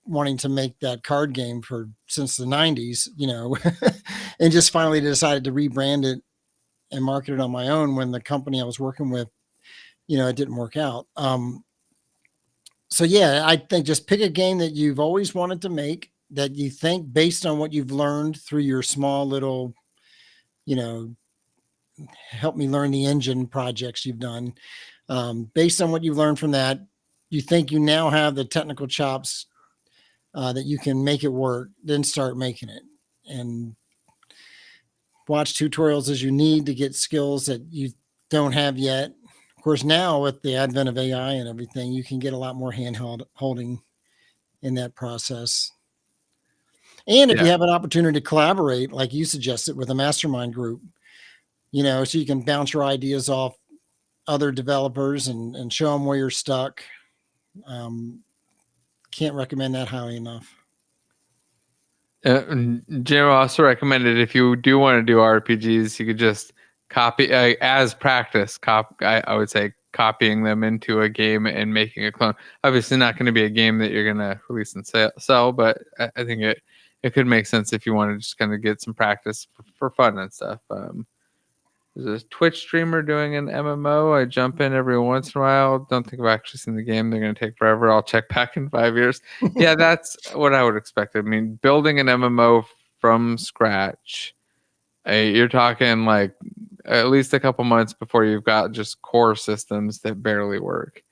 S2: wanting to make that card game since the 90s, and just finally decided to rebrand it and market it on my own when the company I was working with, it didn't work out. So yeah, I think just pick a game that you've always wanted to make, that you think based on what you've learned through your small little, help me learn the engine projects you've done. Based on what you've learned from that, you think you now have the technical chops that you can make it work, then start making it. And watch tutorials as you need to get skills that you don't have yet. Of course, now with the advent of AI and everything, you can get a lot more holding in that process. And if you have an opportunity to collaborate, like you suggested, with a mastermind group, so you can bounce your ideas off other developers and show them where you're stuck. Can't recommend that highly enough.
S1: Jim also recommended if you do want to do RPGs, you could just copy as practice. I would say copying them into a game and making a clone. Obviously, not going to be a game that you're going to release and sell, but I think it could make sense if you want to just kind of get some practice for fun and stuff. There's a Twitch streamer doing an MMO. I jump in every once in a while. Don't think I've actually seen the game. They're going to take forever. I'll check back in 5 years. Yeah, that's what I would expect. I mean, building an MMO from scratch, you're talking like at least a couple months before you've got just core systems that barely work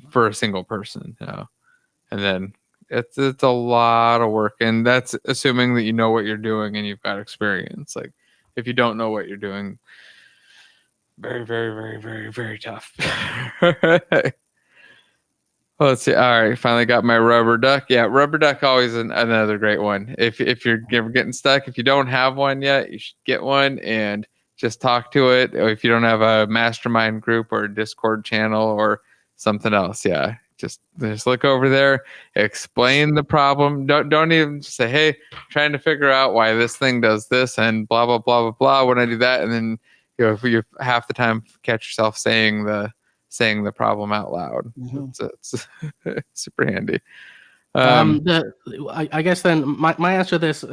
S1: for a single person. And then it's a lot of work. And that's assuming that you know what you're doing and you've got experience. Like, if you don't know what you're doing, very, very, very, very, very tough. Well, let's see. All right, finally got my rubber duck. Yeah, rubber duck always another great one. If you're ever getting stuck, if you don't have one yet, you should get one and just talk to it. Or if you don't have a mastermind group or a Discord channel or something else, yeah, just look over there, explain the problem. Don't even just say, hey, trying to figure out why this thing does this and blah blah blah blah blah when I do that, and then if you half the time catch yourself saying the problem out loud. Mm-hmm. It's super handy.
S3: I guess then my answer to this,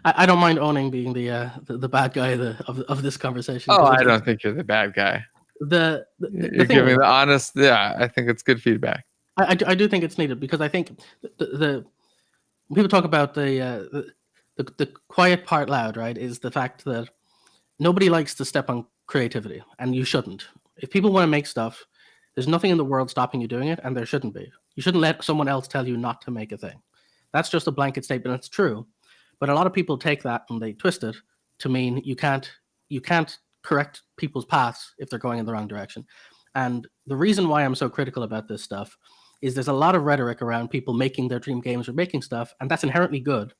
S3: I don't mind owning being the bad guy of this conversation.
S1: Oh, I don't think you're the bad guy. You're giving the honest. Yeah, I think it's good feedback.
S3: I do think it's needed, because I think the when people talk about the quiet part loud, right, is the fact that nobody likes to step on creativity, and you shouldn't. If people want to make stuff, there's nothing in the world stopping you doing it, and there shouldn't be. You shouldn't let someone else tell you not to make a thing. That's just a blanket statement. It's true, but a lot of people take that and they twist it to mean you can't correct people's paths if they're going in the wrong direction. And the reason why I'm so critical about this stuff is there's a lot of rhetoric around people making their dream games or making stuff, and that's inherently good.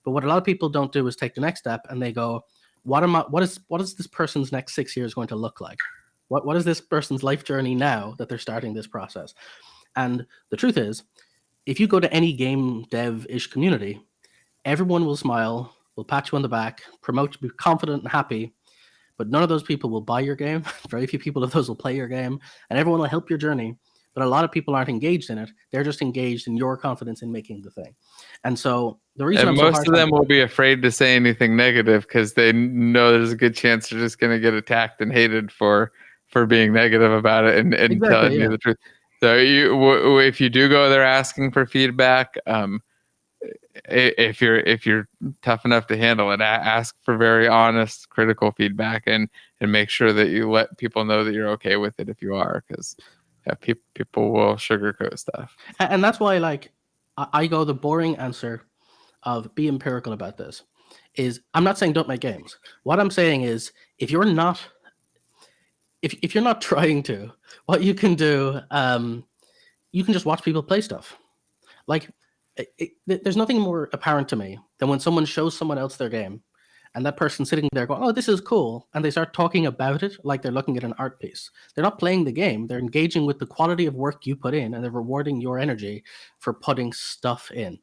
S3: But what a lot of people don't do is take the next step and they go, what is this person's next 6 years going to look like? What is this person's life journey now that they're starting this process? And the truth is, if you go to any game dev-ish community, everyone will smile, will pat you on the back, promote you, be confident and happy, but none of those people will buy your game. Very few people of those will play your game, and everyone will help your journey. But a lot of people aren't engaged in it. They're just engaged in your confidence in making the thing. And so the reason
S1: most of them will be afraid to say anything negative because they know there's a good chance they're just going to get attacked and hated for being negative about it and exactly, telling you the truth. So if you do go there asking for feedback, if you're tough enough to handle it, ask for very honest, critical feedback and make sure that you let people know that you're okay with it if you are, because people will sugarcoat stuff.
S3: And that's why, like, I go the boring answer of be empirical about this. Is I'm not saying don't make games. What I'm saying is if you're not trying to, what you can do, you can just watch people play stuff. Like, there's nothing more apparent to me than when someone shows someone else their game and that person sitting there going, oh, this is cool. And they start talking about it like they're looking at an art piece. They're not playing the game. They're engaging with the quality of work you put in, and they're rewarding your energy for putting stuff in.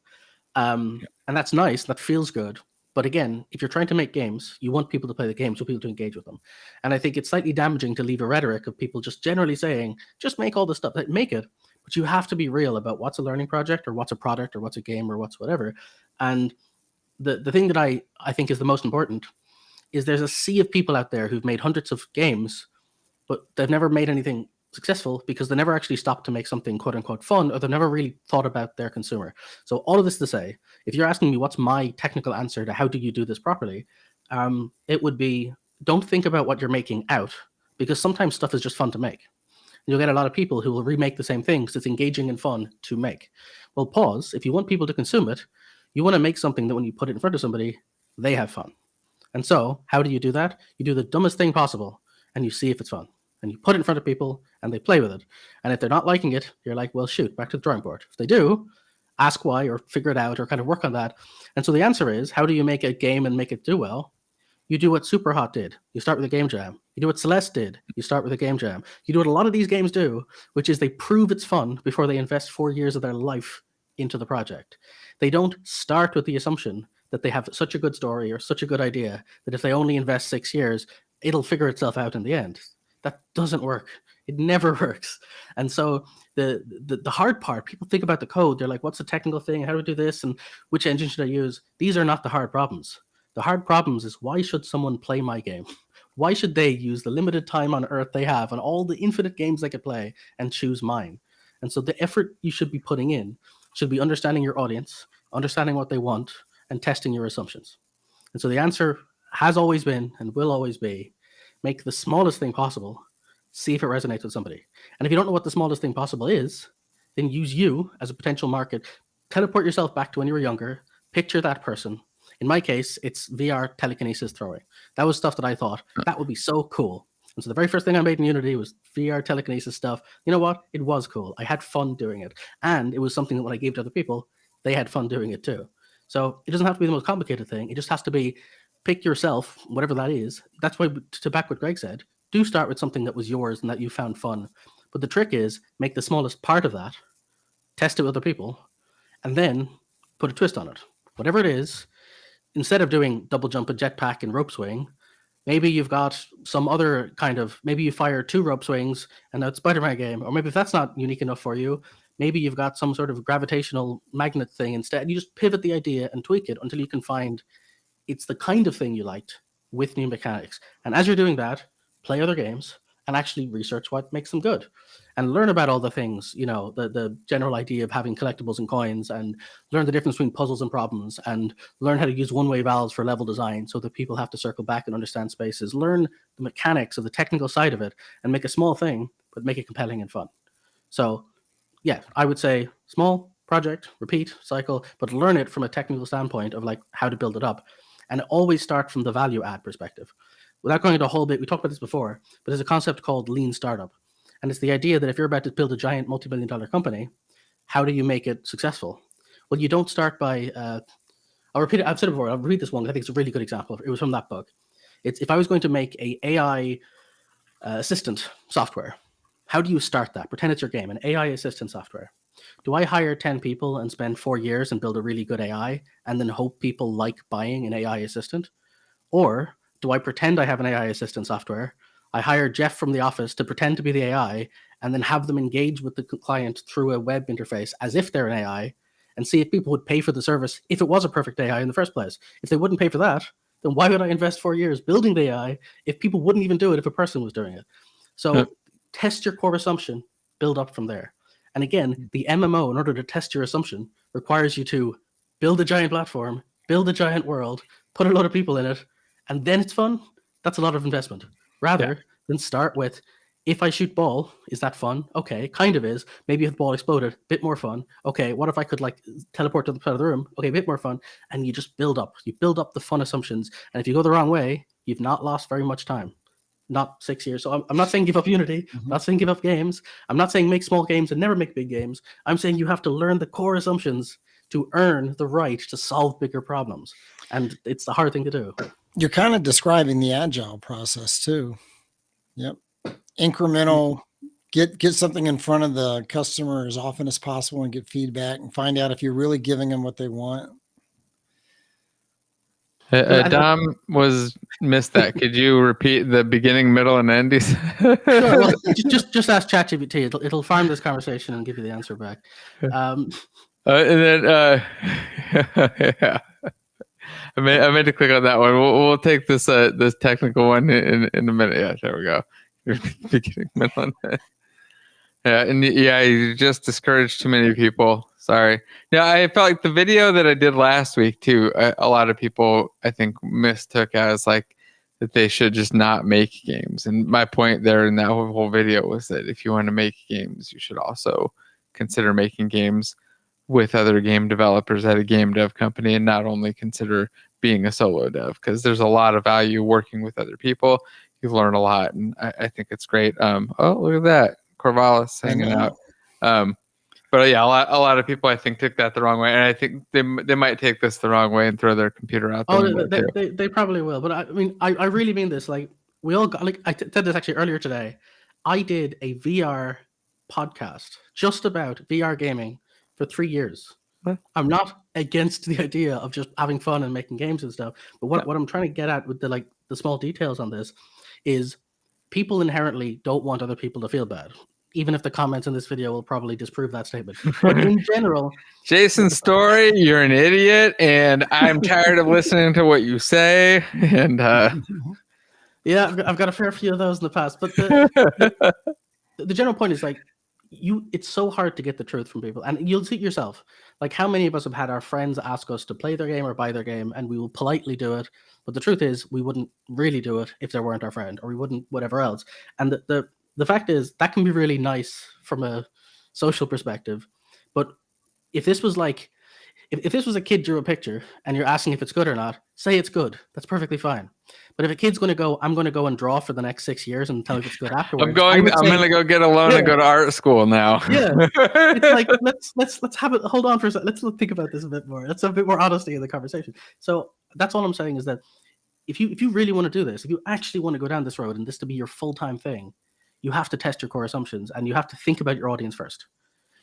S3: And that's nice. That feels good. But again, if you're trying to make games, you want people to play the games, you want people to engage with them. And I think it's slightly damaging to leave a rhetoric of people just generally saying, just make all this stuff. Make it. But you have to be real about what's a learning project or what's a product or what's a game or what's whatever. And the thing that I think is the most important is there's a sea of people out there who've made hundreds of games, but they've never made anything successful because they never actually stopped to make something quote unquote fun, or they've never really thought about their consumer. So all of this to say, if you're asking me what's my technical answer to how do you do this properly, it would be, don't think about what you're making out, because sometimes stuff is just fun to make. You'll get a lot of people who will remake the same thing because it's engaging and fun to make. Well, pause. If you want people to consume it, you want to make something that when you put it in front of somebody, they have fun. And so how do you do that? You do the dumbest thing possible and you see if it's fun. And you put it in front of people and they play with it. And if they're not liking it, you're like, well, shoot, back to the drawing board. If they do, ask why or figure it out or kind of work on that. And so the answer is, how do you make a game and make it do well? You do what Superhot did. You start with a game jam. You do what Celeste did. You start with a game jam. You do what a lot of these games do, which is they prove it's fun before they invest 4 years of their life into the project. They don't start with the assumption that they have such a good story or such a good idea that if they only invest 6 years, it'll figure itself out in the end. That doesn't work. It never works. And so the hard part, people think about the code. They're like, what's the technical thing? How do we do this? And which engine should I use? These are not the hard problems. The hard problems is, why should someone play my game? Why should they use the limited time on earth they have and all the infinite games they could play and choose mine? And so the effort you should be putting in should be understanding your audience, understanding what they want, and testing your assumptions. And so the answer has always been and will always be, make the smallest thing possible, see if it resonates with somebody. And if you don't know what the smallest thing possible is, then use you as a potential market. Teleport yourself back to when you were younger, picture that person. In my case, it's VR telekinesis throwing. That was stuff that I thought, that would be so cool. And so the very first thing I made in Unity was VR telekinesis stuff. You know what? It was cool. I had fun doing it. And it was something that when I gave to other people, they had fun doing it too. So it doesn't have to be the most complicated thing. It just has to be, pick yourself, whatever that is. That's why, to back what Greg said, do start with something that was yours and that you found fun. But the trick is, make the smallest part of that, test it with other people, and then put a twist on it. Whatever it is, instead of doing double jump and jetpack and rope swing, maybe you've got some other kind of, maybe you fire 2 rope swings and that's Spider-Man game. Or maybe if that's not unique enough for you, maybe you've got some sort of gravitational magnet thing instead. You just pivot the idea and tweak it until you can find it's the kind of thing you liked with new mechanics. And as you're doing that, play other games and actually research what makes them good and learn about all the things, you know, the general idea of having collectibles and coins, and learn the difference between puzzles and problems, and learn how to use one-way valves for level design so that people have to circle back and understand spaces. Learn the mechanics of the technical side of it and make a small thing, but make it compelling and fun. So yeah, I would say small project, repeat, cycle, but learn it from a technical standpoint of like how to build it up, and always start from the value add perspective. Without going into a whole bit, we talked about this before, but there's a concept called lean startup. And it's the idea that if you're about to build a giant multi-billion-dollar company, how do you make it successful? Well, you don't start by, I'll repeat it, I've said it before, I'll read this one, I think it's a really good example. It was from that book. It's, if I was going to make a AI assistant software, how do you start that? Pretend it's your game, an AI assistant software. Do I hire 10 people and spend 4 years and build a really good AI and then hope people like buying an AI assistant? Or do I pretend I have an AI assistant software? I hire Jeff from the office to pretend to be the AI and then have them engage with the client through a web interface as if they're an AI, and see if people would pay for the service if it was a perfect AI in the first place. If they wouldn't pay for that, then why would I invest 4 years building the AI if people wouldn't even do it if a person was doing it? So test your core assumption, build up from there. And again, the MMO, in order to test your assumption, requires you to build a giant platform, build a giant world, put a lot of people in it, and then it's fun. That's a lot of investment. Rather than start with, if I shoot ball, is that fun? Okay, kind of is. Maybe if the ball exploded, bit more fun. Okay, what if I could like teleport to the side of the room? Okay, a bit more fun. And you just build up. You build up the fun assumptions. And if you go the wrong way, you've not lost very much time. Not 6 years. So I'm not saying give up Unity. I'm not saying give up games. I'm not saying make small games and never make big games. I'm saying you have to learn the core assumptions to earn the right to solve bigger problems. And it's the hard thing to do.
S2: You're kind of describing the agile process too. Yep. Incremental get something in front of the customer as often as possible and get feedback and find out if you're really giving them what they want.
S1: Dom missed that. Could you repeat the beginning, middle, and end?
S3: Sure. Well, just ask ChatGPT. It'll farm this conversation and give you the answer back.
S1: And then yeah. I meant to click on that one. We'll take this technical one in a minute. Yeah, there we go. Beginning, middle, and end. Yeah, and yeah, you just discouraged too many people. Sorry. Yeah, I felt like the video that I did last week too. A lot of people, I think, mistook as like that they should just not make games. And my point there in that whole video was that if you want to make games, you should also consider making games with other game developers at a game dev company, and not only consider being a solo dev, because there's a lot of value working with other people. You learn a lot, and I think it's great. Oh, look at that. Corvallis hanging out. But yeah, a lot of people I think took that the wrong way, and I think they might take this the wrong way and throw their computer out.
S3: They probably will. But I mean, I really mean this. Like we all got, like I said this actually earlier today. I did a VR podcast just about VR gaming for 3 years.
S1: What?
S3: I'm not against the idea of just having fun and making games and stuff. But what I'm trying to get at with the small details on this is people inherently don't want other people to feel bad. Even if the comments in this video will probably disprove that statement. But in general...
S1: Jason Story, you're an idiot, and I'm tired of listening to what you say. And
S3: yeah, I've got a fair few of those in the past. But the general point is, like, it's so hard to get the truth from people. And you'll see it yourself. Like, how many of us have had our friends ask us to play their game or buy their game, and we will politely do it. But the truth is, we wouldn't really do it if they weren't our friend, or we wouldn't whatever else. And the fact is, that can be really nice from a social perspective. But if this was like, if this was a kid drew a picture and you're asking if it's good or not, say it's good. That's perfectly fine. But if a kid's going to go, I'm going to go and draw for the next 6 years and tell you if it's good afterwards.
S1: I'm going to go get a loan and go to art school now.
S3: Yeah. It's like, let's have it. Hold on for a second. Let's think about this a bit more. Let's have a bit more honesty in the conversation. So that's all I'm saying is that if you really want to do this, if you actually want to go down this road and this to be your full-time thing, you have to test your core assumptions and you have to think about your audience first.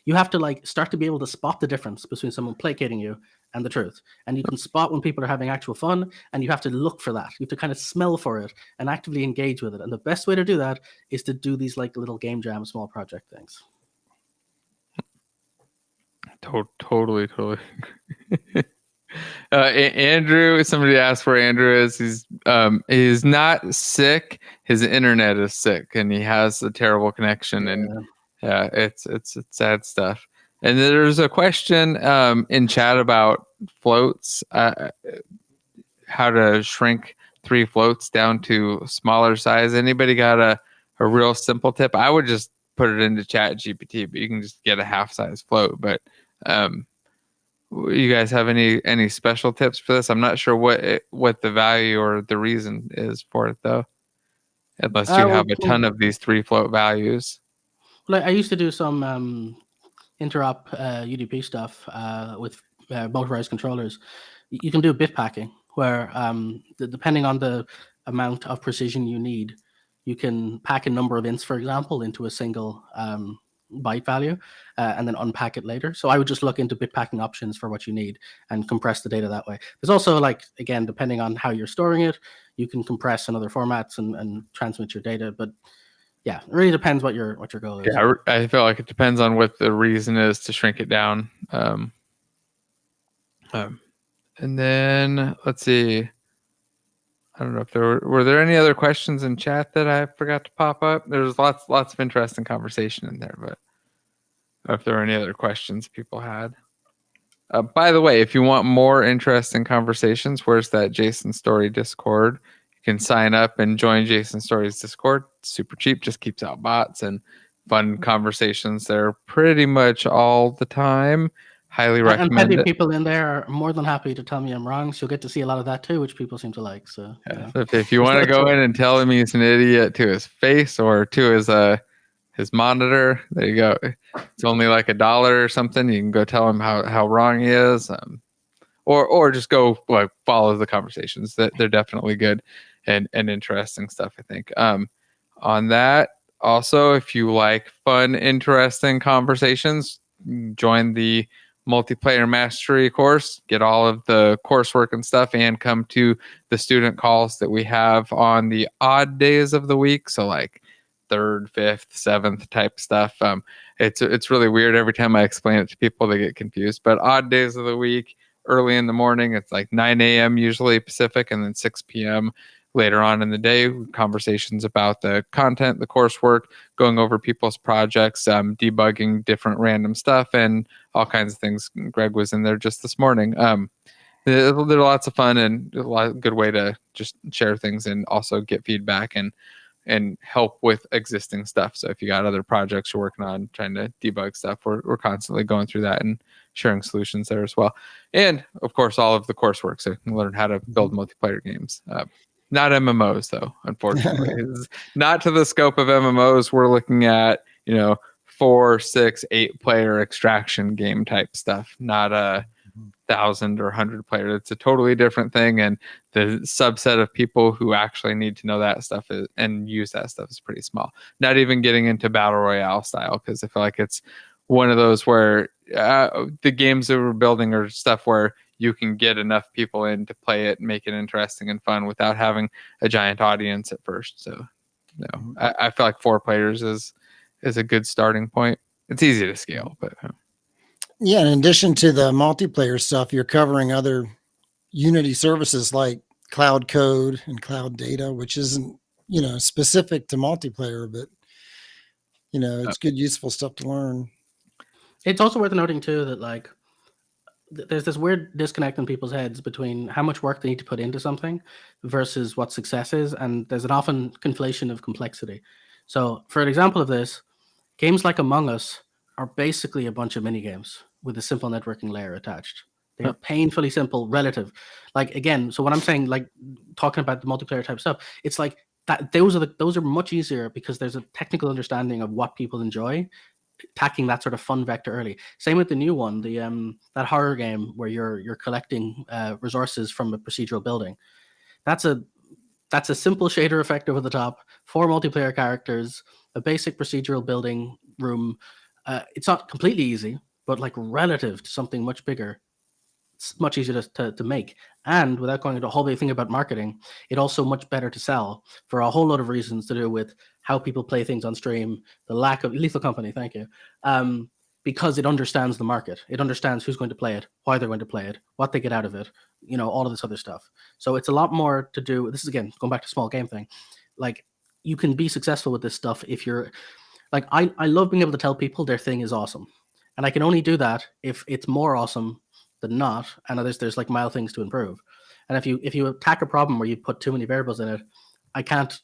S3: You have to start to be able to spot the difference between someone placating you and the truth. And you can spot when people are having actual fun, and you have to look for that. You have to kind of smell for it and actively engage with it. And the best way to do that is to do these little game jam, small project things.
S1: Totally. Andrew, somebody asked where Andrew is. He's not sick. His internet is sick, and he has a terrible connection. Yeah. And yeah, it's sad stuff. And there's a question in chat about floats, how to shrink 3 floats down to smaller size. Anybody got a real simple tip? I would just put it into Chat GPT, but you can just get a half size float. But you guys have any special tips for this? I'm not sure what the value or the reason is for it though, unless you have a ton of these 3 float values.
S3: Well, I used to do some interop UDP stuff with motorized controllers. You can do bit packing where depending on the amount of precision you need, you can pack a number of ints, for example, into a single byte value and then unpack it later. So I would just look into bit packing options for what you need and compress the data that way. There's also, again, depending on how you're storing it, you can compress in other formats and transmit your data. But yeah, it really depends what your goal is.
S1: Yeah, I feel like it depends on what the reason is to shrink it down. And then let's see. I don't know if were there any other questions in chat that I forgot to pop up. There's lots of interesting conversation in there, but if there are any other questions people had. By the way, if you want more interesting conversations, where's that Jason Story Discord? You can sign up and join Jason Story's Discord. It's super cheap, just keeps out bots and fun conversations there pretty much all the time. Highly recommend
S3: it. And people in there are more than happy to tell me I'm wrong, so you'll get to see a lot of that too, which people seem to like. So
S1: yeah. If you want to go in and tell him he's an idiot to his face or to his monitor, there you go. It's only like $1 or something. You can go tell him how wrong he is, or just go follow the conversations. They're definitely good and interesting stuff, I think. On that, also, if you like fun, interesting conversations, join the multiplayer mastery course, get all of the coursework and stuff, and come to the student calls that we have on the odd days of the week. So like 3rd, 5th, 7th type stuff. It's really weird. Every time I explain it to people, they get confused. But odd days of the week, early in the morning, it's like 9 a.m. usually Pacific, and then 6 p.m. later on in the day, conversations about the content, the coursework, going over people's projects, debugging different random stuff, and all kinds of things. Greg was in there just this morning. They're lots of fun and a good way to just share things and also get feedback and help with existing stuff. So if you got other projects you're working on, trying to debug stuff, we're constantly going through that and sharing solutions there as well. And of course, all of the coursework, so you can learn how to build multiplayer games. Not MMOs though, unfortunately. It's not to the scope of MMOs. We're looking at, 4, 6, 8 player extraction game type stuff, not a 1,000 or 100 player. It's a totally different thing, and the subset of people who actually need to know that stuff and use that stuff is pretty small. Not even getting into battle royale style, because I feel like it's one of those where the games that we're building are stuff where you can get enough people in to play it and make it interesting and fun without having a giant audience at first. So I feel like 4 players is a good starting point. It's easy to scale, but
S2: yeah, in addition to the multiplayer stuff, you're covering other Unity services like Cloud Code and Cloud Data, which isn't, specific to multiplayer, but it's good, useful stuff to learn.
S3: It's also worth noting too that like there's this weird disconnect in people's heads between how much work they need to put into something versus what success is, and there's an often conflation of complexity. So for an example of this, games like Among Us are basically a bunch of mini games with a simple networking layer attached. They are painfully simple relative. Like again, so when I'm saying like talking about the multiplayer type stuff, it's like that those are much easier because there's a technical understanding of what people enjoy, attacking that sort of fun vector early. Same with the new one, the that horror game where you're collecting resources from a procedural building. That's a simple shader effect over the top, 4 multiplayer characters, a basic procedural building room. It's not completely easy, but like relative to something much bigger, it's much easier to make. And without going into a whole big thing about marketing, it also much better to sell for a whole lot of reasons to do with how people play things on stream, the lack of Lethal Company, thank you. Because it understands the market. It understands who's going to play it, why they're going to play it, what they get out of it, all of this other stuff. So it's a lot more to do. This is, again, going back to small game thing. Like, you can be successful with this stuff if you're like, I love being able to tell people their thing is awesome. And I can only do that if it's more awesome than not, and there's like mild things to improve. And if you attack a problem where you put too many variables in it, I can't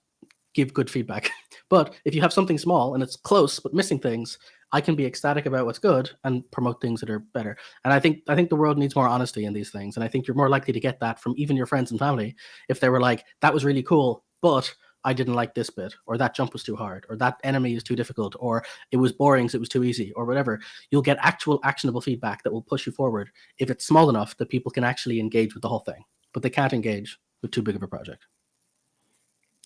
S3: give good feedback. But if you have something small and it's close but missing things, I can be ecstatic about what's good and promote things that are better. And I think the world needs more honesty in these things. And I think you're more likely to get that from even your friends and family if they were like, that was really cool, but I didn't like this bit, or that jump was too hard, or that enemy is too difficult, or it was boring so it was too easy, or whatever. You'll get actual actionable feedback that will push you forward if it's small enough that people can actually engage with the whole thing, but they can't engage with too big of a project.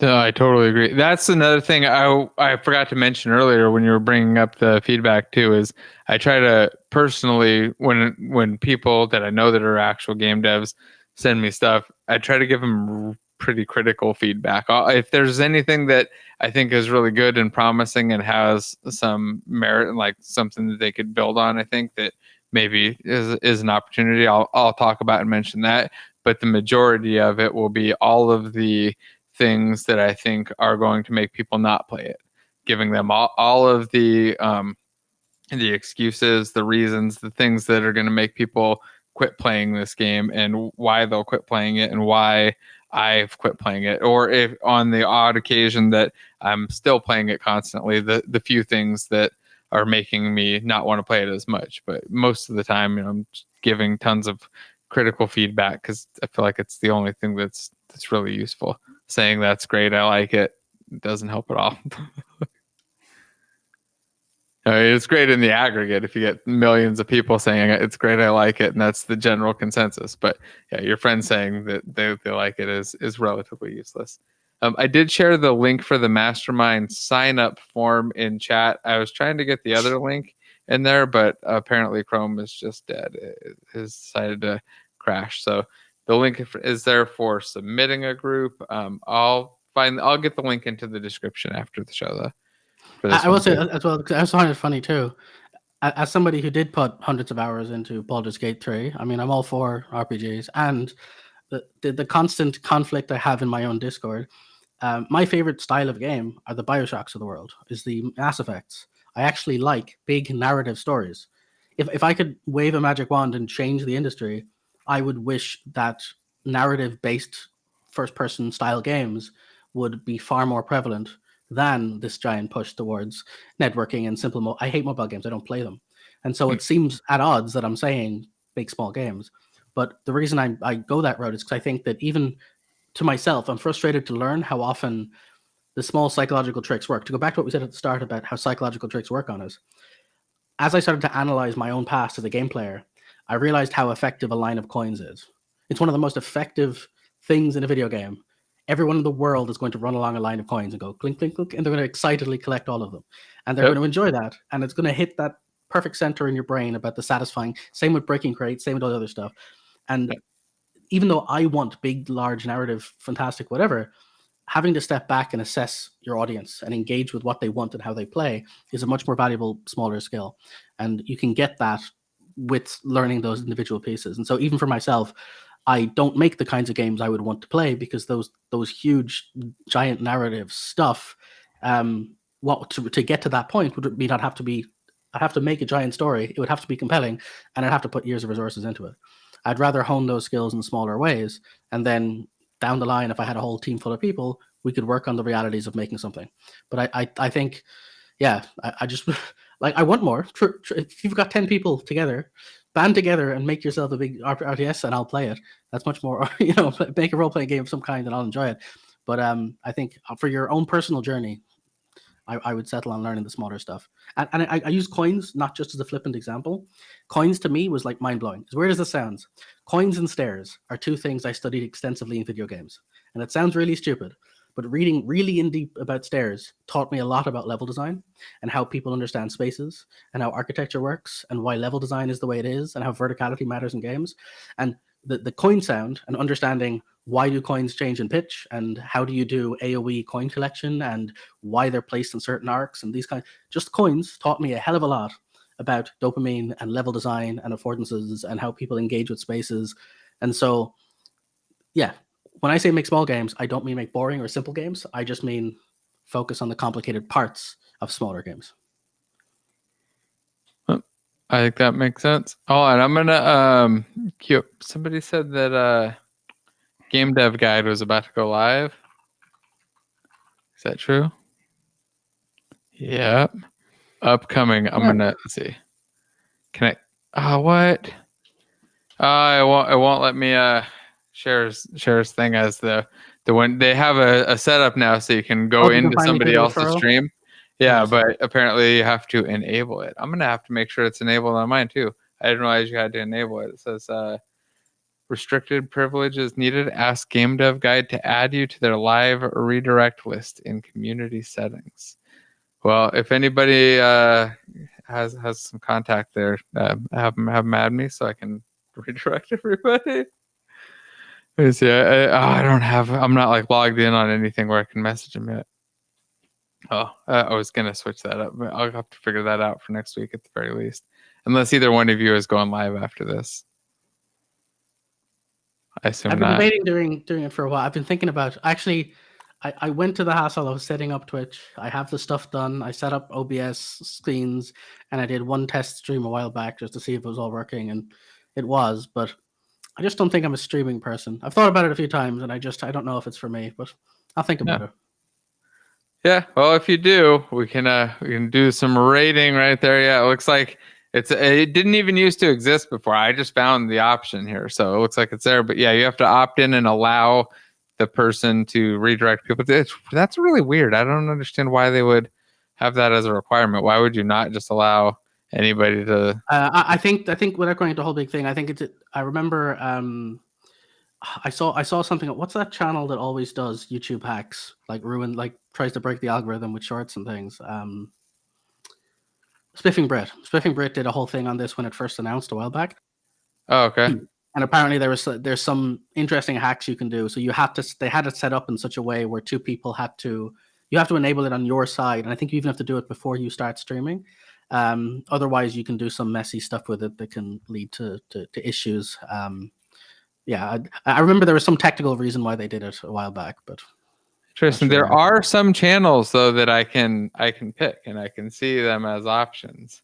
S1: No, I totally agree. That's another thing I forgot to mention earlier when you were bringing up the feedback too, is I try to personally, when people that I know that are actual game devs send me stuff, I try to give them pretty critical feedback. If there's anything that I think is really good and promising and has some merit and like something that they could build on, I think that maybe is an opportunity. I'll talk about and mention that, but the majority of it will be all of the things that I think are going to make people not play it, giving them all of the excuses, the reasons, the things that are going to make people quit playing this game and why they'll quit playing it and why I've quit playing it, or if on the odd occasion that I'm still playing it constantly, the few things that are making me not want to play it as much. But most of the time, I'm giving tons of critical feedback because I feel like it's the only thing that's really useful. Saying that's great, I like it, doesn't help at all. I mean, it's great in the aggregate if you get millions of people saying it's great, I like it, and that's the general consensus. But yeah, your friend saying that they like it is relatively useless. I did share the link for the Mastermind sign-up form in chat. I was trying to get the other link in there, but apparently Chrome is just dead. It has decided to crash. So the link is there for submitting a group. I'll get the link into the description after the show, though.
S3: I will say as well, because I find it funny too. As somebody who did put hundreds of hours into Baldur's Gate 3, I mean, I'm all for RPGs, and the constant conflict I have in my own Discord. My favorite style of game are the Bioshocks of the world, is the Mass Effects. I actually like big narrative stories. If I could wave a magic wand and change the industry, I would wish that narrative-based first-person style games would be far more prevalent than this giant push towards networking and simple. I hate mobile games. I don't play them. And so it seems at odds that I'm saying make small games. But the reason I go that route is because I think that even to myself, I'm frustrated to learn how often the small psychological tricks work. To go back to what we said at the start about how psychological tricks work on us, as I started to analyze my own past as a game player, I realized how effective a line of coins is. It's one of the most effective things in a video game. Everyone in the world is going to run along a line of coins and go clink, clink, clink, and they're going to excitedly collect all of them. And they're going to enjoy that. And it's going to hit that perfect center in your brain about the satisfying. Same with breaking crates, same with all the other stuff. And even though I want big, large narrative, fantastic, whatever, having to step back and assess your audience and engage with what they want and how they play is a much more valuable, smaller skill. And you can get that with learning those individual pieces. And so even for myself, I don't make the kinds of games I would want to play because those huge, giant narrative stuff, to get to that point would mean I'd have to make a giant story. It would have to be compelling, and I'd have to put years of resources into it. I'd rather hone those skills in smaller ways, and then down the line, if I had a whole team full of people, we could work on the realities of making something. But I think, yeah, I just like, I want more. If you've got 10 people together, band together and make yourself a big RTS, and I'll play it. That's much more, make a role-playing game of some kind and I'll enjoy it. But I think for your own personal journey, I would settle on learning the smaller stuff. And I use coins not just as a flippant example. Coins to me was like mind-blowing. As weird as this sounds, coins and stairs are two things I studied extensively in video games. And it sounds really stupid, but reading really in deep about stairs taught me a lot about level design and how people understand spaces and how architecture works and why level design is the way it is and how verticality matters in games. And the coin sound and understanding why do coins change in pitch and how do you do AoE coin collection and why they're placed in certain arcs and these kinds. Just coins taught me a hell of a lot about dopamine and level design and affordances and how people engage with spaces. And so, yeah, when I say make small games, I don't mean make boring or simple games. I just mean focus on the complicated parts of smaller games.
S1: I think that makes sense. Oh, and I'm gonna somebody said that Game Dev Guide was about to go live. Is that true? Yep. Upcoming. I'm gonna see. Can I? What? It won't let me share his thing as the one. They have a setup now, so you can go into somebody else's stream. Yeah, nice. But apparently you have to enable it. I'm gonna have to make sure it's enabled on mine too. I didn't realize you had to enable it. It says restricted privilege is needed. Ask GameDev Guide to add you to their live redirect list in community settings. Well, if anybody has some contact there, have them add me so I can redirect everybody. See, I'm not like logged in on anything where I can message them yet. I was gonna switch that up, but I'll have to figure that out for next week at the very least, unless either one of you is going live after this. I assume
S3: I've been debating doing it for a while. I've been thinking about actually. I went to the hassle of setting up Twitch. I have the stuff done. I set up OBS screens, and I did one test stream a while back just to see if it was all working, and it was. But I just don't think I'm a streaming person. I've thought about it a few times, and I don't know if it's for me. But I'll think about it.
S1: Yeah, well, if you do, we can do some rating right there. Yeah, it looks like it didn't even used to exist before. I just found the option here, so it looks like it's there. But yeah, you have to opt in and allow the person to redirect people. That's really weird. I don't understand why they would have that as a requirement. Why would you not just allow anybody to?
S3: I think without going into the whole big thing, I think I remember I saw something. What's that channel that always does YouTube hacks, like tries to break the algorithm with shorts and things? Spiffing Brit. Spiffing Brit did a whole thing on this when it first announced a while back.
S1: Oh, okay.
S3: And apparently there's some interesting hacks you can do. So they had it set up in such a way where two people you have to enable it on your side, and I think you even have to do it before you start streaming. Otherwise, you can do some messy stuff with it that can lead to issues. Yeah, I remember there was some technical reason why they did it a while back, but
S1: Tristan, there are some channels though that I can pick and I can see them as options,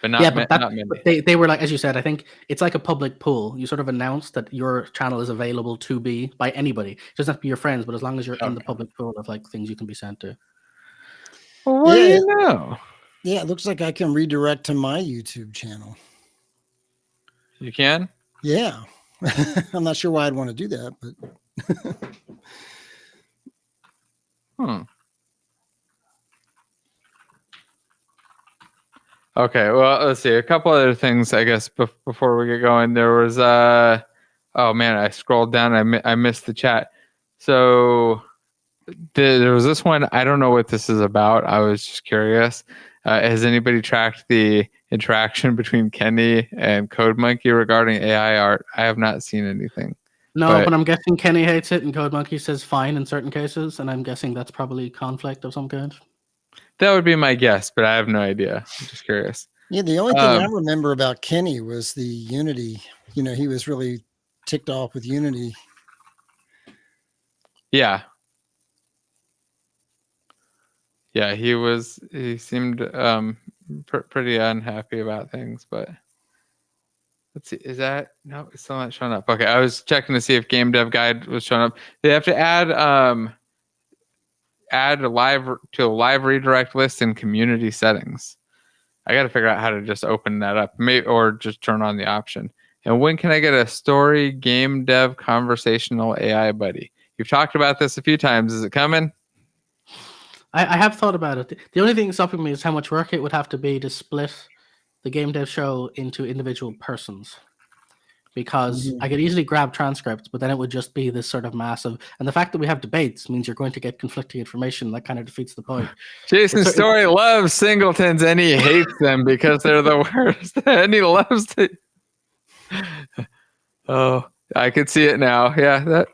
S1: but not many.
S3: But they were like, as you said, I think it's like a public pool. You sort of announce that your channel is available to be by anybody. It doesn't have to be your friends, but as long as you're in the public pool of like things you can be sent to.
S1: Well, what do you know?
S2: Yeah, it looks like I can redirect to my YouTube channel.
S1: You can?
S2: Yeah. I'm not sure why I'd want to do that, but
S1: Okay, well, let's see. A couple other things, I guess, before we get going. There was oh man, I scrolled down. I missed the chat. So there was this one. I don't know what this is about. I was just curious. Has anybody tracked the interaction between Kenny and CodeMonkey regarding AI art? I have not seen anything.
S3: No, but I'm guessing Kenny hates it and CodeMonkey says fine in certain cases, and I'm guessing that's probably conflict of some kind.
S1: That would be my guess, but I have no idea. I'm just curious.
S2: Yeah, the only thing I remember about Kenny was the Unity. You know, he was really ticked off with Unity.
S1: Yeah. Yeah, he seemed pretty unhappy about things, but let's see, is that, no, it's still not showing up. Okay, I was checking to see if Game Dev Guide was showing up. They have to add a live redirect list in community settings. I got to figure out how to just open that up, or just turn on the option. And when can I get a story game dev conversational AI buddy? You've talked about this a few times. Is it coming?
S3: I have thought about it. The only thing stopping me is how much work it would have to be to split the Game Dev Show into individual persons. Because I could easily grab transcripts, but then it would just be this sort of massive. And the fact that we have debates means you're going to get conflicting information. That kind of defeats the point.
S1: Jason Story loves singletons and he hates them because they're the worst. And he loves to. Oh, I could see it now. Yeah,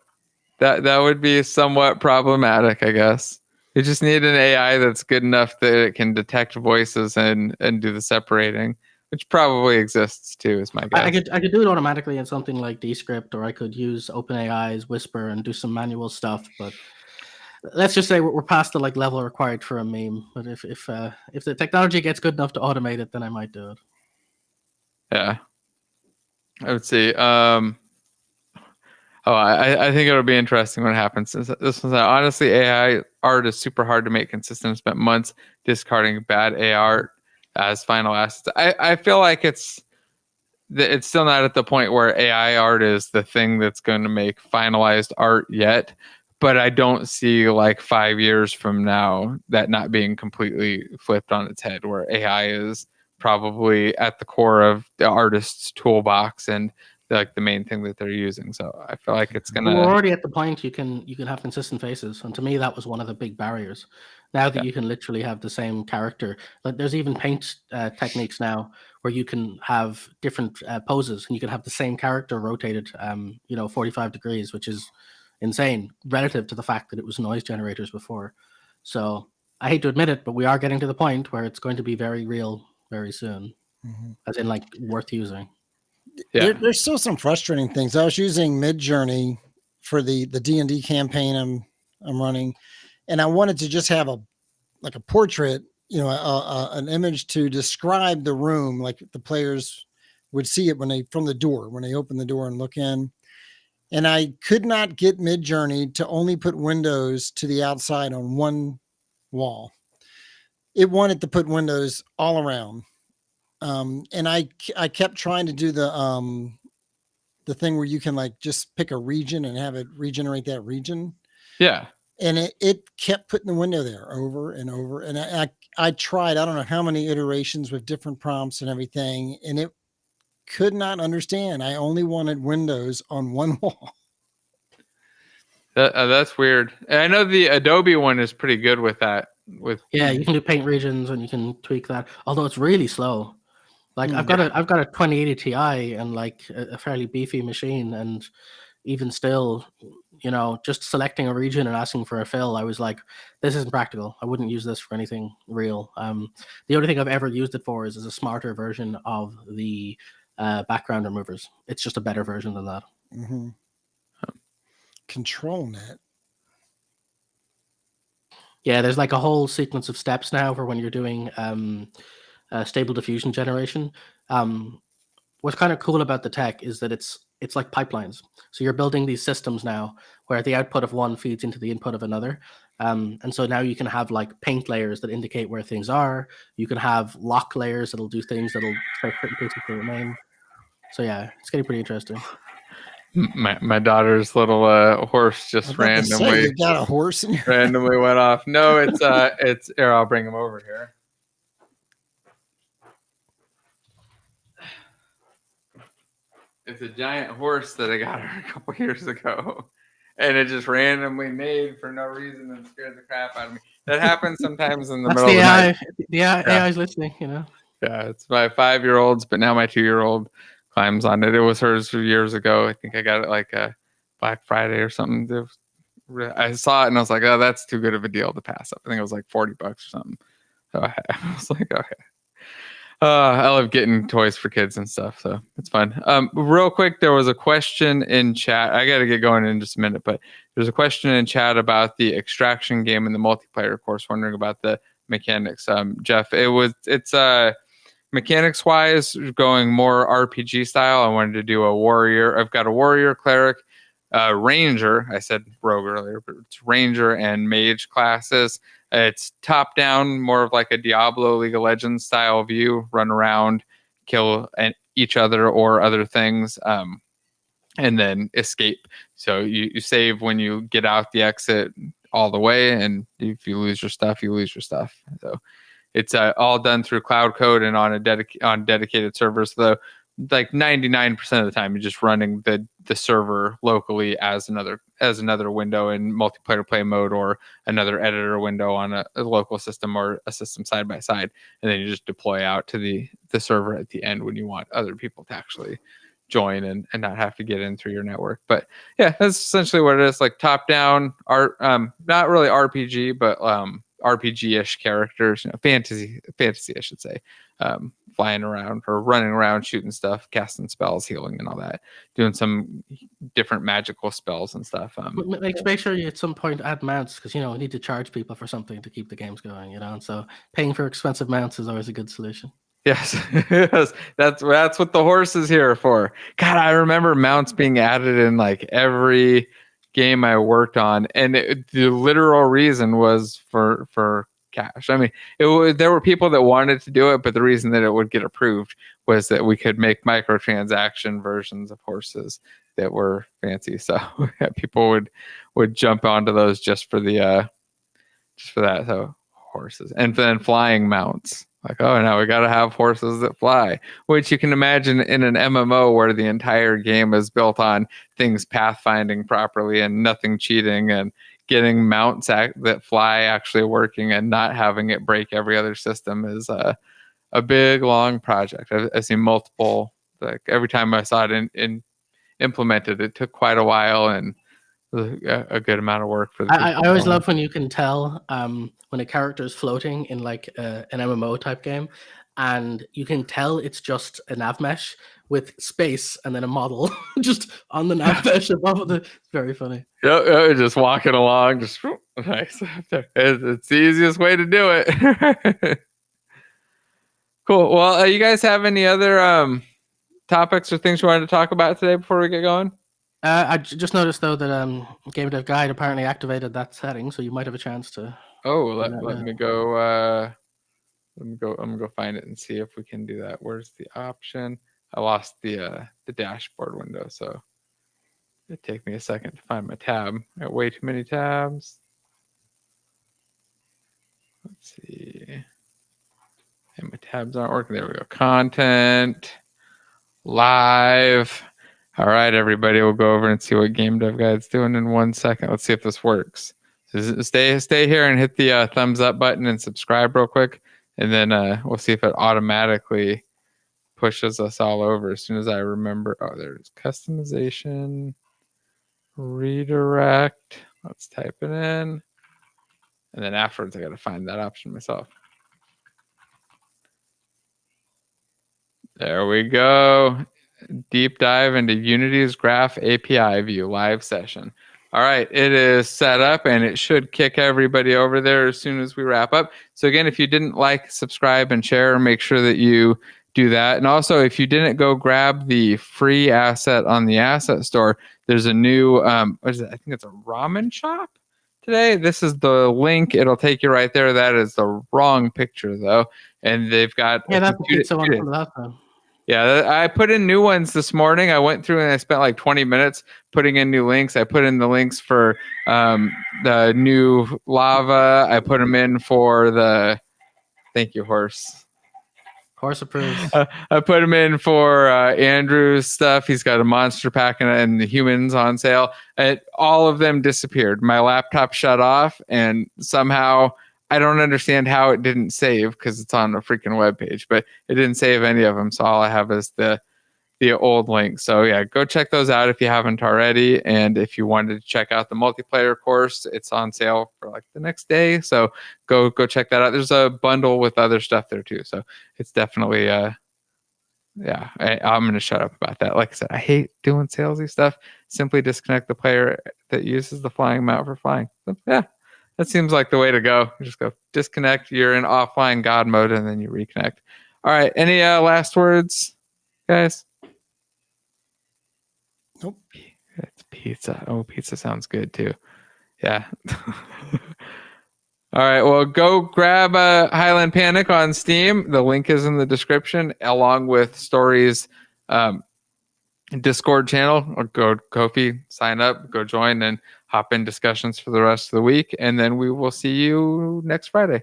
S1: that would be somewhat problematic, I guess. You just need an AI that's good enough that it can detect voices and do the separating, which probably exists too, is my guess.
S3: I could do it automatically in something like Descript, or I could use OpenAI's Whisper and do some manual stuff. But let's just say we're past the like level required for a meme. But if the technology gets good enough to automate it, then I might do it.
S1: Yeah, I would see. I think it'll be interesting when it happens. This one's honestly, AI art is super hard to make consistent. I've spent months discarding bad AI art as final assets. I feel like it's still not at the point where AI art is the thing that's going to make finalized art yet. But I don't see like 5 years from now that not being completely flipped on its head, where AI is probably at the core of the artist's toolbox and like the main thing that they're using. So I feel like it's gonna.
S3: We're already at the point you can have consistent faces, and to me that was one of the big barriers. Now that you can literally have the same character, like there's even paint techniques now where you can have different poses, and you can have the same character rotated, 45 degrees, which is insane relative to the fact that it was noise generators before. So I hate to admit it, but we are getting to the point where it's going to be very real very soon, as in like worth using.
S2: Yeah. There's still some frustrating things. I was using Midjourney for the D&D campaign I'm running, and I wanted to just have a portrait, an image to describe the room, like the players would see it when they open the door and look in. And I could not get Midjourney to only put windows to the outside on one wall. It wanted to put windows all around. And I kept trying to do the thing where you can like just pick a region and have it regenerate that region.
S1: Yeah.
S2: And it kept putting the window there over and over. And I tried, I don't know how many iterations with different prompts and everything. And it could not understand. I only wanted windows on one wall.
S1: That's weird. I know the Adobe one is pretty good with that.
S3: You can do paint regions and you can tweak that. Although it's really slow. Like I've got a 2080 Ti and like a fairly beefy machine, and even still, just selecting a region and asking for a fill, I was like, this isn't practical. I wouldn't use this for anything real. The only thing I've ever used it for is a smarter version of the background removers. It's just a better version than that.
S2: Mm-hmm. Control net.
S3: Yeah, there's like a whole sequence of steps now for when you're doing stable diffusion generation. What's kind of cool about the tech is that it's like pipelines. So you're building these systems now where the output of one feeds into the input of another. And so now you can have like paint layers that indicate where things are. You can have lock layers that'll do things that'll start certain places to remain. So yeah, it's getting pretty interesting.
S1: My daughter's little horse just randomly.
S2: You got a horse in your
S1: randomly went off. No, it's here. I'll bring him over here. It's a giant horse that I got her a couple years ago, and it just randomly neighed for no reason and scared the crap out of me. That happens sometimes in the middle of the night.
S3: The AI is listening,
S1: Yeah, it's my 5-year-old's, but now my 2-year-old climbs on it. It was hers years ago. I think I got it like a Black Friday or something. I saw it and I was like, oh, that's too good of a deal to pass up. I think it was like $40 or something. So I was like, okay. I love getting toys for kids and stuff, so it's fun. Real quick, there was a question in chat. I got to get going in just a minute, but there's a question in chat about the extraction game and the multiplayer. Of course, wondering about the mechanics. Jeff, it's mechanics wise going more RPG style. I wanted to do a warrior. I've got a warrior, cleric, ranger. I said rogue earlier, but it's ranger and mage classes. It's top down, more of like a Diablo, League of Legends style view. Run around, kill each other or other things, and then escape. So you save when you get out the exit all the way, and if you lose your stuff, you lose your stuff. So it's all done through cloud code and on dedicated servers. Though, like 99% of the time, you're just running the server locally as another window in multiplayer play mode, or another editor window on a local system or a system side by side, and then you just deploy out to the server at the end when you want other people to actually join and not have to get in through your network. But yeah, that's essentially what it is. Like top down art, not really RPG, but RPG-ish characters, fantasy, I should say, flying around or running around, shooting stuff, casting spells, healing, and all that, doing some different magical spells and stuff.
S3: Make sure you at some point add mounts, because you need to charge people for something to keep the games going, and so paying for expensive mounts is always a good solution.
S1: Yes, yes, that's what the horse is here for. God, I remember mounts being added in like every game I worked on, and the literal reason was for cash. I mean, there were people that wanted to do it, but the reason that it would get approved was that we could make microtransaction versions of horses that were fancy. So people would jump onto those just for that. So horses, and then flying mounts. Like, oh, now we got to have horses that fly, which you can imagine in an MMO where the entire game is built on things pathfinding properly and nothing cheating, and getting mounts that fly actually working and not having it break every other system is a big, long project. I've seen multiple, like every time I saw it in implemented, it took quite a while and a good amount of work for the
S3: I always love when you can tell when a character is floating in like an MMO type game, and you can tell it's just a nav mesh with space and then a model just on the nav mesh above it. It's very funny.
S1: Yeah, just walking along, just nice. It's the easiest way to do it. Cool. Well, you guys have any other topics or things you wanted to talk about today before we get going?
S3: I just noticed though that GameDev Guide apparently activated that setting, so you might have a chance to.
S1: Oh, let me go. I'm gonna go find it and see if we can do that. Where's the option? I lost the dashboard window, so it'd take me a second to find my tab. I got way too many tabs. Let's see. And my tabs aren't working. There we go. Content, live. All right, everybody, we'll go over and see what Game Dev Guide's doing in 1 second. Let's see if this works. So stay here and hit the thumbs up button and subscribe real quick, and then we'll see if it automatically pushes us all over as soon as I remember. Oh, there's customization, redirect. Let's type it in, and then afterwards I got to find that option myself. There we go. Deep dive into Unity's Graph API View live session. All right, it is set up and it should kick everybody over there as soon as we wrap up. So again, if you didn't like, subscribe and share, make sure that you do that. And also, if you didn't go grab the free asset on the asset store, there's a new, what is it? I think it's a ramen shop today. This is the link. It'll take you right there. That is the wrong picture though. And they've got
S3: that's pizza one from that though.
S1: Yeah, I put in new ones this morning. I went through and I spent like 20 minutes putting in new links. I put in the links for the new lava. I put them in for the, thank you, Horse.
S3: Horse approves.
S1: I put them in for Andrew's stuff. He's got a monster pack and the humans on sale. All of them disappeared. My laptop shut off and somehow I don't understand how it didn't save because it's on a freaking web page, but it didn't save any of them. So all I have is the old link. So yeah, go check those out if you haven't already. And if you wanted to check out the multiplayer course, it's on sale for like the next day. So go check that out. There's a bundle with other stuff there too. So it's definitely yeah, I'm going to shut up about that. Like I said, I hate doing salesy stuff. Simply disconnect the player that uses the flying mount for flying. So, yeah. That seems like the way to go. You just go disconnect. You're in offline God mode, and then you reconnect. All right. Any last words, guys?
S2: Nope.
S1: It's pizza. Oh, pizza sounds good too. Yeah. All right. Well, go grab Highland Panic on Steam. The link is in the description, along with Stories Discord channel. Or go Ko-fi, sign up, go join, and hop in discussions for the rest of the week, and then we will see you next Friday.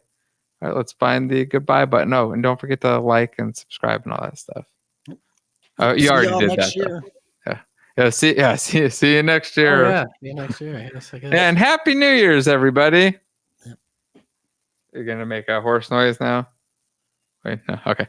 S1: All right, let's find the goodbye button. Oh, and don't forget to like and subscribe and all that stuff. Oh, you already did that.
S2: Year.
S1: See you next year.
S3: Oh, yeah, see you next year. Yes, I guess.
S1: And Happy New Year's, everybody. Yep. You're gonna make a horse noise now. Wait, no. Okay.